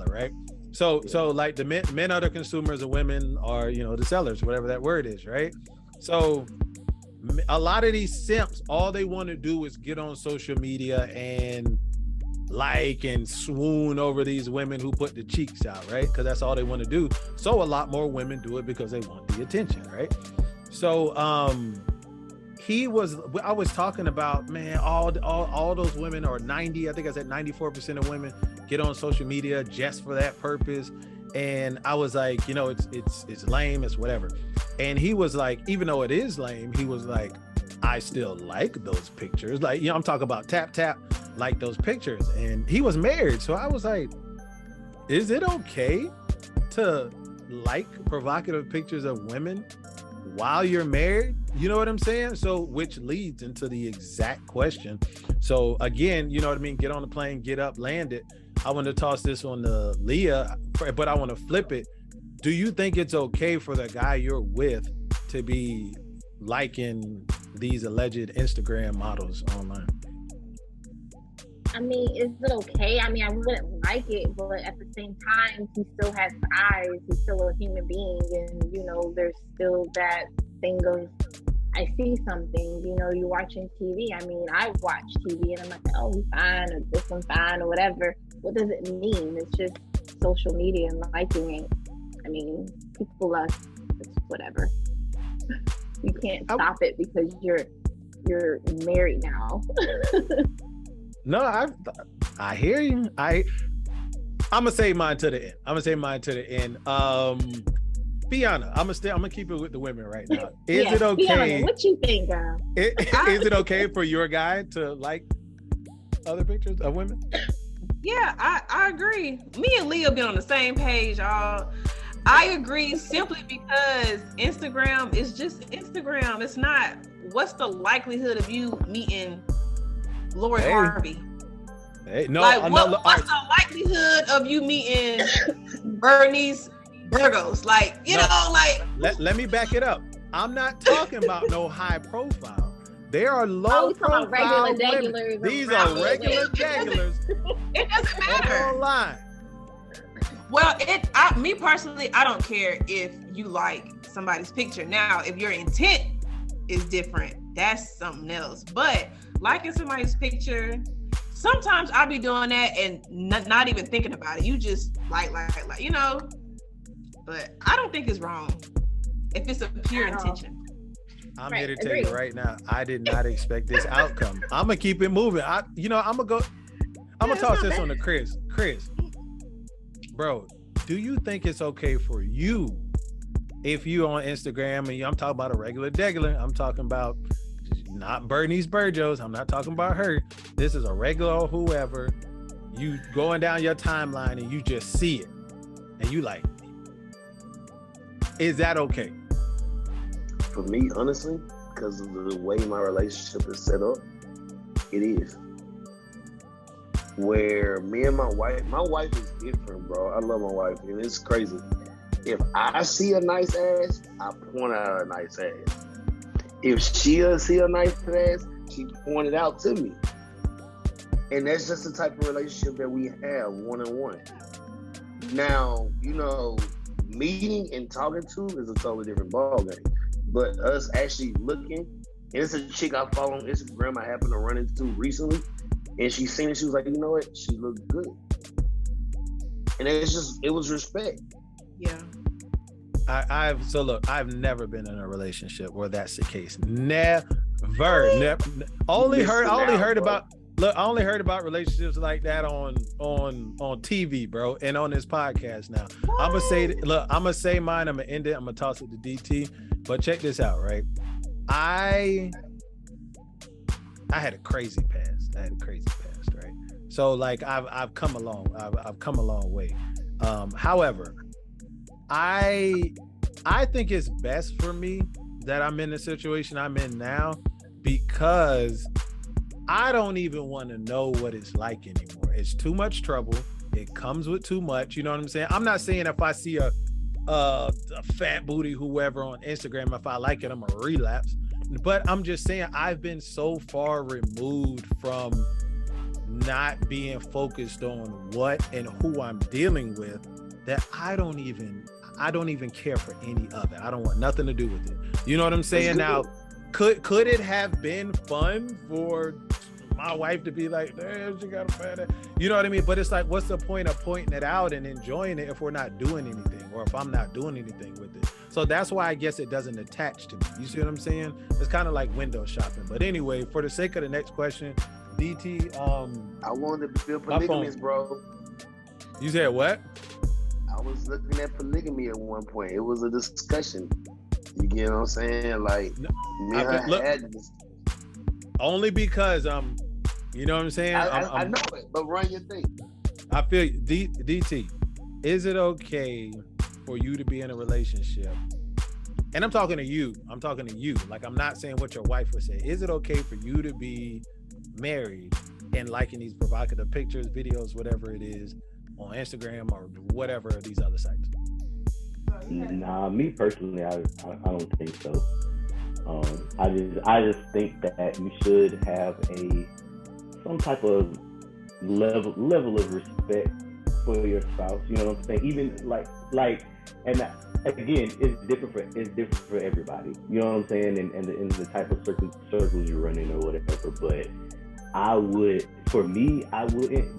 right? So like the men are the consumers, and women are, the sellers, whatever that word is, right? So a lot of these simps, all they want to do is get on social media and like and swoon over these women who put the cheeks out, right? Because that's all they want to do. So a lot more women do it because they want the attention, right? So I was talking about, man, all those women, or 90, I think I said 94% of women get on social media just for that purpose. And I was like, it's lame, it's whatever. And he was like, even though it is lame, he was like, I still like those pictures. Like, I'm talking about tap, like those pictures. And he was married. So I was like, is it okay to like provocative pictures of women while you're married? You know what I'm saying? So, which leads into the exact question. So again, you know what I mean? Get on the plane, get up, land it. I want to toss this on to Leah, but I want to flip it. Do you think it's okay for the guy you're with to be liking these alleged Instagram models online? I mean, is it okay? I mean, I wouldn't like it, but at the same time, he still has eyes. He's still a human being, and there's still that thing of, I see something. You're watching TV. I mean, I watch TV, and I'm like, oh, he's fine, or this one's fine, or whatever. What does it mean? It's just social media and liking it. I mean, people lust. It's whatever. You can't stop it because you're married now. No, I hear you. I'm gonna say mine to the end. Fiona, I'm gonna keep it with the women right now. Is it okay? Fiona, what you think, girl? Is it okay for your guy to like other pictures of women? Yeah, I agree. Me and Leah been on the same page, y'all. I agree simply because Instagram is just Instagram. It's not, what's the likelihood of you meeting Lord Harvey? Hey, no, like, what's the likelihood of you meeting Bernice Burgos? Like, let me back it up. I'm not talking about no high profile. There are low profile women. These are regular regulars. It doesn't matter. Online. Well, me personally, I don't care if you like somebody's picture. Now, if your intent is different, that's something else. But liking somebody's picture, sometimes I'll be doing that and not even thinking about it. You just like, But I don't think it's wrong if it's a pure intention. I'm here to tell you right now, I did not expect this outcome. I'm gonna keep it moving. I'm gonna toss this on to Chris. Chris, bro, do you think it's okay for you if you on Instagram and I'm talking about a regular degular? I'm talking about not Bernice Burgos. I'm not talking about her. This is a regular whoever. You going down your timeline and you just see it and you like, is that okay? for me, honestly, because of the way my relationship is set up, it is. Where me and my wife is different, bro. I love my wife, and it's crazy. If I see a nice ass, I point out a nice ass. If she'll see a nice ass, she point it out to me. And that's just the type of relationship that we have, one-on-one. Now, meeting and talking to is a totally different ballgame. But us actually looking, and it's a chick I follow on Instagram I happened to run into recently, and she seen it, she was like, you know what? She looked good. And it was respect. Yeah. I've never been in a relationship where that's the case. Never. I only heard about relationships like that on TV, bro, and on this podcast. Now, I'm gonna say mine. I'm gonna end it. I'm gonna toss it to DT. But check this out, right? I had a crazy past. Right? So like I've come along. I've come a long way. However, I think it's best for me that I'm in the situation I'm in now, because I don't even want to know what it's like anymore. It's too much trouble. It comes with too much. You know what I'm saying? I'm not saying if I see a fat booty whoever on Instagram, if I like it, I'm a relapse. But I'm just saying I've been so far removed from not being focused on what and who I'm dealing with that I don't even care for any of it. I don't want nothing to do with it. You know what I'm saying? Now, could it have been fun for my wife to be like, damn, she got a fat ass? You know what I mean? But it's like, what's the point of pointing it out and enjoying it if we're not doing anything, or if I'm not doing anything with it? So that's why I guess it doesn't attach to me. You see what I'm saying? It's kind of like window shopping. But anyway, for the sake of the next question, DT, I wanted to feel polygamous, bro. You said what? I was looking at polygamy at one point. It was a discussion. You get what I'm saying? Like, me and her had this. Only because you know what I'm saying? I know it, but run your thing. I feel you. DT, is it okay for you to be in a relationship? And I'm talking to you. Like, I'm not saying what your wife would say. Is it okay for you to be married and liking these provocative pictures, videos, whatever it is, on Instagram or whatever these other sites? Nah, me personally, I don't think so. I just think that you should have some type of level of respect for your spouse. You know what I'm saying? Even like, and again, it's different for everybody. You know what I'm saying? And the type of circles you're running or whatever. But I wouldn't,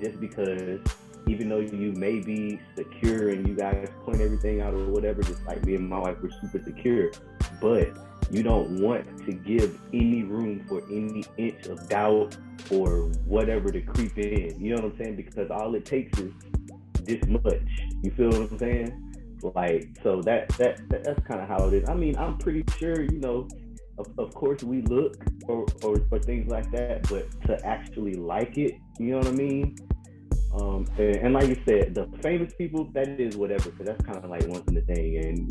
just because. Even though you may be secure and you guys point everything out or whatever, just like me and my wife were super secure, but you don't want to give any room for any inch of doubt or whatever to creep in. You know what I'm saying? Because all it takes is this much. You feel what I'm saying? Like, so that's kind of how it is. I mean, I'm pretty sure, of course we look for things like that, but to actually like it, you know what I mean? And like you said, the famous people, that is whatever, because that's kind of like once in a thing. And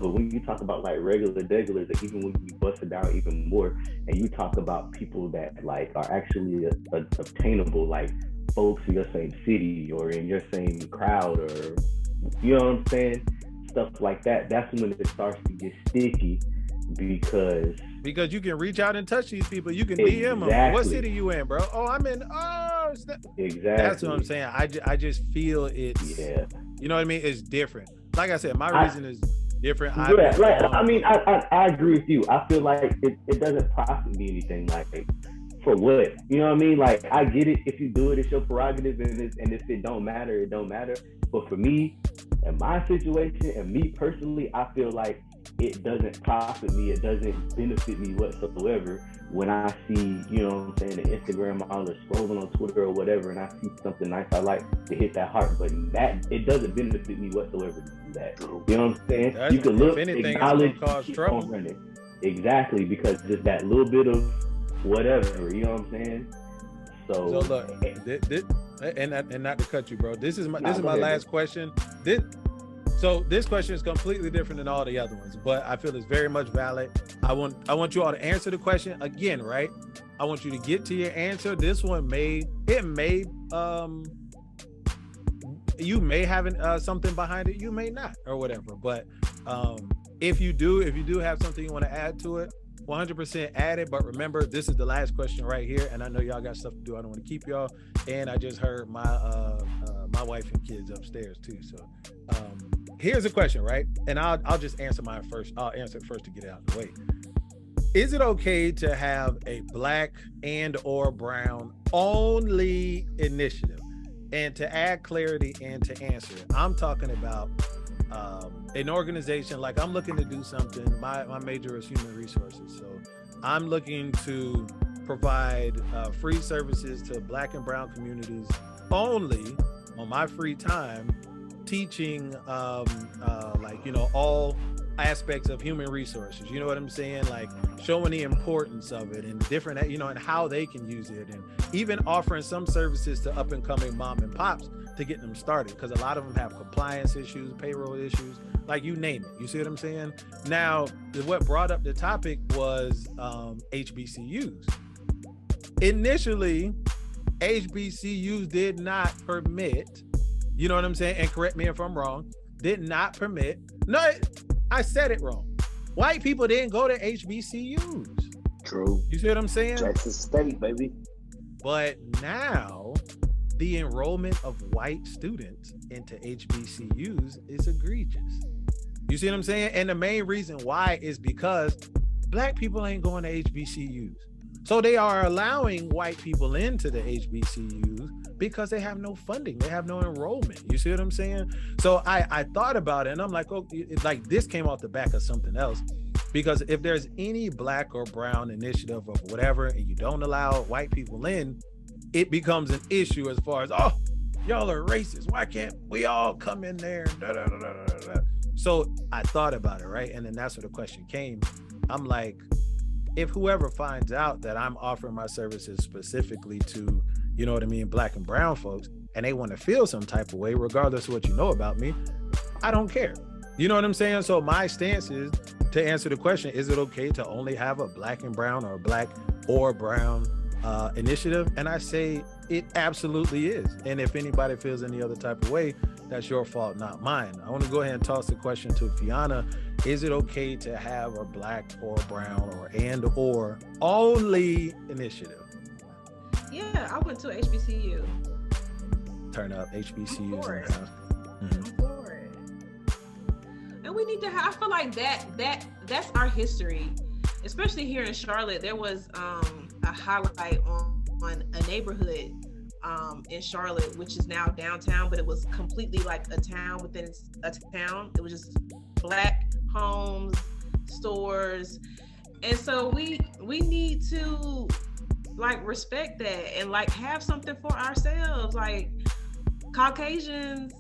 but when you talk about like regular degulars, like even when you bust it down even more, and you talk about people that like are actually obtainable, like folks in your same city or in your same crowd, or you know what I'm saying, stuff like that, that's when it starts to get sticky, because you can reach out and touch these people. You can DM them. What city you in, bro? Oh, I'm in. Oh, exactly. That's what I'm saying. I just feel it's. Yeah. You know what I mean? It's different. Like I said, my reason is different. I agree with you. I feel like it doesn't profit me anything. Like, for what? You know what I mean? Like, I get it. If you do it, it's your prerogative, and if it don't matter, it don't matter. But for me, in my situation, and me personally, I feel like it doesn't profit me, it doesn't benefit me whatsoever when I see, you know what I'm saying, the Instagram or scrolling on Twitter or whatever, and I see something nice I like, to hit that heart button. That it doesn't benefit me whatsoever to do that. You know what I'm saying? You can look, acknowledge, keep on running. Exactly, because just that little bit of whatever, you know what I'm saying? So look, and not to cut you, bro. This is my last question. So this question is completely different than all the other ones, but I feel it's very much valid. I want you all to answer the question again, right? I want you to get to your answer. This one you may have something behind it, you may not, or whatever. But if you do have something you want to add to it, 100% add it. But remember, this is the last question right here, and I know y'all got stuff to do. I don't want to keep y'all. And I just heard my my wife and kids upstairs too. So here's a question, right? And I'll just answer mine first. I'll answer it first to get it out of the way. Is it okay to have a Black and or brown only initiative? And to add clarity and to answer it, I'm talking about an organization, like I'm looking to do something. My major is human resources. So I'm looking to provide free services to Black and brown communities only on my free time, teaching all aspects of human resources. You know what I'm saying? Like showing the importance of it and different, and how they can use it, and even offering some services to up and coming mom and pops to get them started, because a lot of them have compliance issues, payroll issues, like you name it. You see what I'm saying? Now, what brought up the topic was HBCUs. Initially, HBCUs did not permit, you know what I'm saying? And correct me if I'm wrong, did not permit. No, I said it wrong. White people didn't go to HBCUs. True. You see what I'm saying? Texas State, baby. But now the enrollment of white students into HBCUs is egregious. You see what I'm saying? And the main reason why is because Black people ain't going to HBCUs. So they are allowing white people into the HBCUs because they have no funding, they have no enrollment. You see what I'm saying? So I thought about it, and I'm like, oh, like this came off the back of something else. Because if there's any Black or brown initiative or whatever, and you don't allow white people in, it becomes an issue as far as, oh, y'all are racist. Why can't we all come in there? Da, da, da, da, da, da. So I thought about it, right? And then that's where the question came. I'm like, if whoever finds out that I'm offering my services specifically to, you know what I mean, Black and brown folks, and they want to feel some type of way, regardless of what you know about me, I don't care. You know what I'm saying? So my stance is, to answer the question, is it okay to only have a Black and brown or a Black or brown initiative? And I say it absolutely is. And if anybody feels any other type of way, that's your fault, not mine. I want to go ahead and toss the question to Fiona. Is it okay to have a Black or brown or only initiative? Yeah, I went to HBCU. Turn up HBCUs in the house. I'm for it. And we need to have, I feel like that's our history. Especially here in Charlotte, there was a highlight on a neighborhood in Charlotte, which is now downtown, but it was completely like a town within a town. It was just Black homes, stores. And so we need to like respect that and like have something for ourselves. Like Caucasians,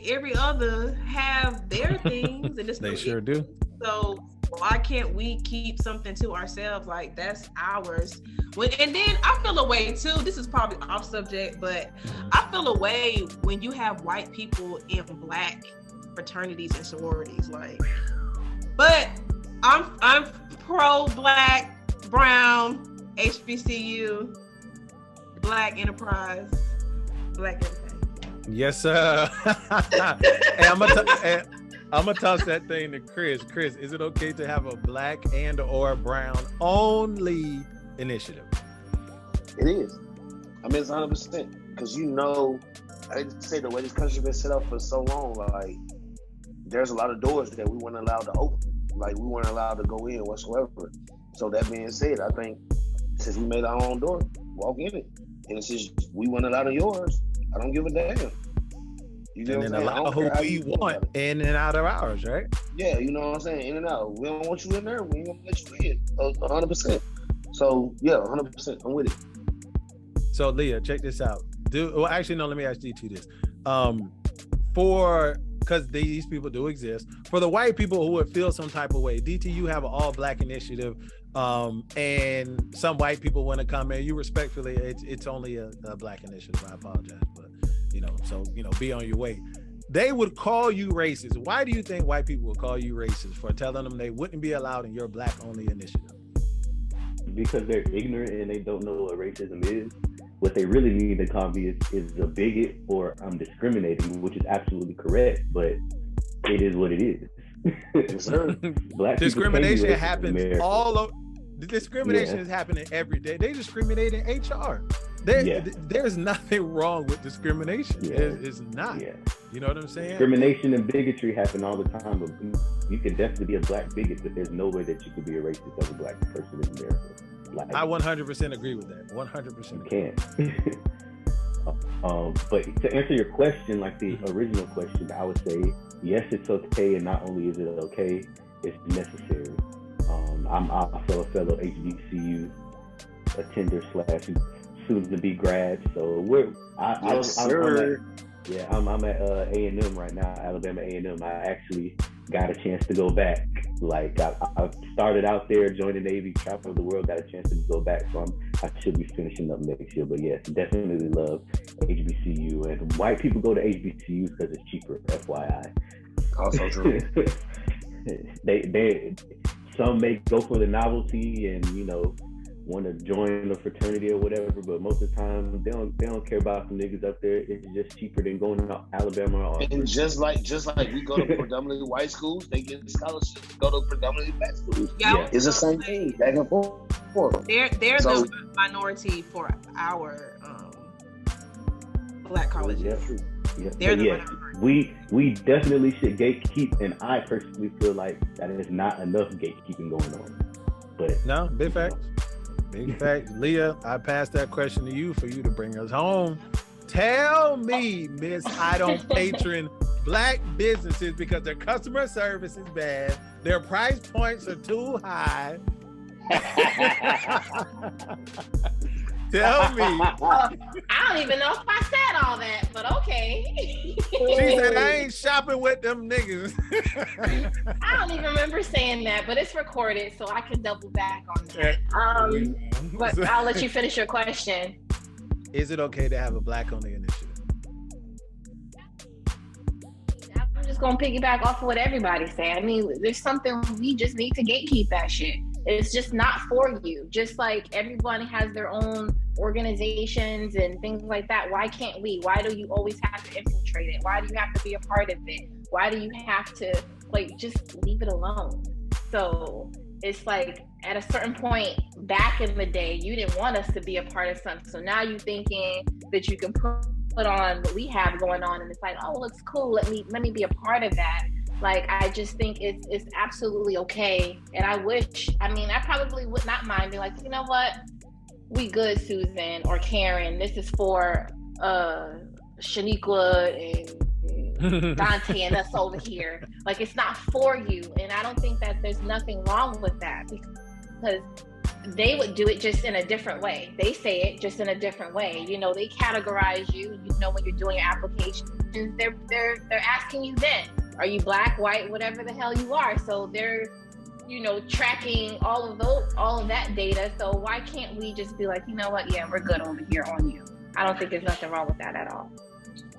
every other have their things, and it's they sure do. So why can't we keep something to ourselves? Like that's ours. And then I feel a way too. This is probably off subject, but I feel a way when you have white people in Black fraternities and sororities. Like, but I'm pro Black, brown, HBCU, Black enterprise, Black everything. Yes, sir. Hey, I'm gonna toss that thing to Chris. Chris, is it okay to have a Black and or brown only initiative? It is. I mean, it's 100%. Because I say the way this country's been set up for so long, like there's a lot of doors that we weren't allowed to open. Like we weren't allowed to go in whatsoever. So that being said, I think since we made our own door, walk in it. And since we weren't allowed in yours, I don't give a damn. You know, and then allow who we want in and out of ours, right? Yeah, you know what I'm saying? In and out. We don't want you in there. We ain't gonna let you in. 100%. So yeah, 100%. I'm with it. So Leah, check this out. Let me ask D2 this. Because these people do exist. For the white people who would feel some type of way, DT, you have an all Black initiative, and some white people want to come in. You respectfully, it's only a Black initiative. I apologize, but so be on your way. they would call you racist. Why do you think white people would call you racist for telling them they wouldn't be allowed in your black only initiative? Because they're ignorant and they don't know what racism is. What they really need to call me is a bigot or I'm discriminating, which is absolutely correct, but it is what it is. Black discrimination happens all over. The discrimination is happening every day. They discriminate in HR. There's nothing wrong with discrimination. It's not. Yeah. You know what I'm saying? Discrimination and bigotry happen all the time. But you can definitely be a black bigot, but there's no way that you could be a racist as a black person in America. Like, I 100% agree with that. 100%. You can't. But to answer your question, like the original question, I would say yes, it's okay, and not only is it okay, it's necessary. I'm also a fellow HBCU attender / soon to be grad, so I'm at A&M right now, Alabama A&M. I actually got a chance to go back. Like I started out there, joined the Navy, traveled the world, got a chance to go back. So I should be finishing up next year. But yes, definitely love HBCU. And white people go to HBCUs because it's cheaper. FYI. Also true. they some may go for the novelty and want to join a fraternity or whatever, but most of the time they don't care about the niggas up there. It's just cheaper than going to Alabama or and just like we go to predominantly white schools, they get scholarships to go to predominantly black schools. Yeah. It's the same thing back and forth. They're the minority for our black colleges. Yeah. They're the minority. We definitely should gatekeep, and I personally feel like that is not enough gatekeeping going on. But no, big facts. Big fact. Leah, I passed that question to you for you to bring us home. Tell me, Miss, I don't patron black businesses because their customer service is bad, their price points are too high. Tell me. I don't even know if I said all that, but okay. She said, I ain't shopping with them niggas. I don't even remember saying that, but it's recorded, so I can double back on that. But I'll let you finish your question. Is it okay to have a black only initiative? I'm just going to piggyback off of what everybody's saying. I mean, there's something we just need to gatekeep that shit. It's just not for you. Just like everyone has their own organizations and things like that. Why can't we? Why do you always have to infiltrate it? Why do you have to be a part of it? Why do you have to just leave it alone? So it's like at a certain point back in the day, you didn't want us to be a part of something. So now you thinking that you can put on what we have going on, and it's like, oh, looks cool. Let me be a part of that. Like, I just think it's absolutely okay. And I probably would not mind being like, you know what? We good, Susan or Karen. This is for Shaniqua and Dante and us over here. Like, it's not for you. And I don't think that there's nothing wrong with that because they would do it just in a different way. They say it just in a different way. They categorize you. When you're doing your applications, they're asking you then. Are you black, white, whatever the hell you are? So they're, tracking all of that data. So why can't we just be like, you know what? Yeah, we're good over here on you. I don't think there's nothing wrong with that at all.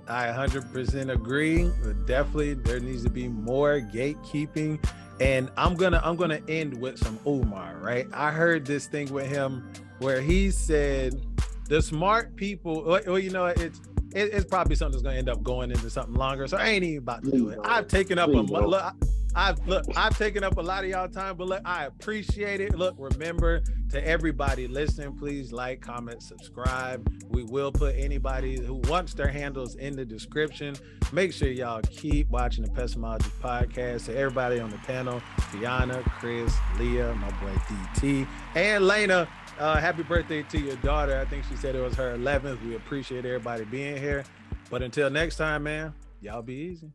I 100% agree. But definitely, there needs to be more gatekeeping. And I'm gonna end with some Umar, right? I heard this thing with him where he said the smart people. Well, it's probably something that's gonna end up going into something longer. So I ain't even about to do it. I've taken up I've taken up a lot of y'all time, but look, I appreciate it. Look, remember to everybody listening, please like, comment, subscribe. We will put anybody who wants their handles in the description. Make sure y'all keep watching the Epistemologist podcast. To everybody on the panel, Fiona, Chris, Leah, my boy DT, and Lena, happy birthday to your daughter. I think she said it was her 11th. We appreciate everybody being here. But until next time, man, y'all be easy.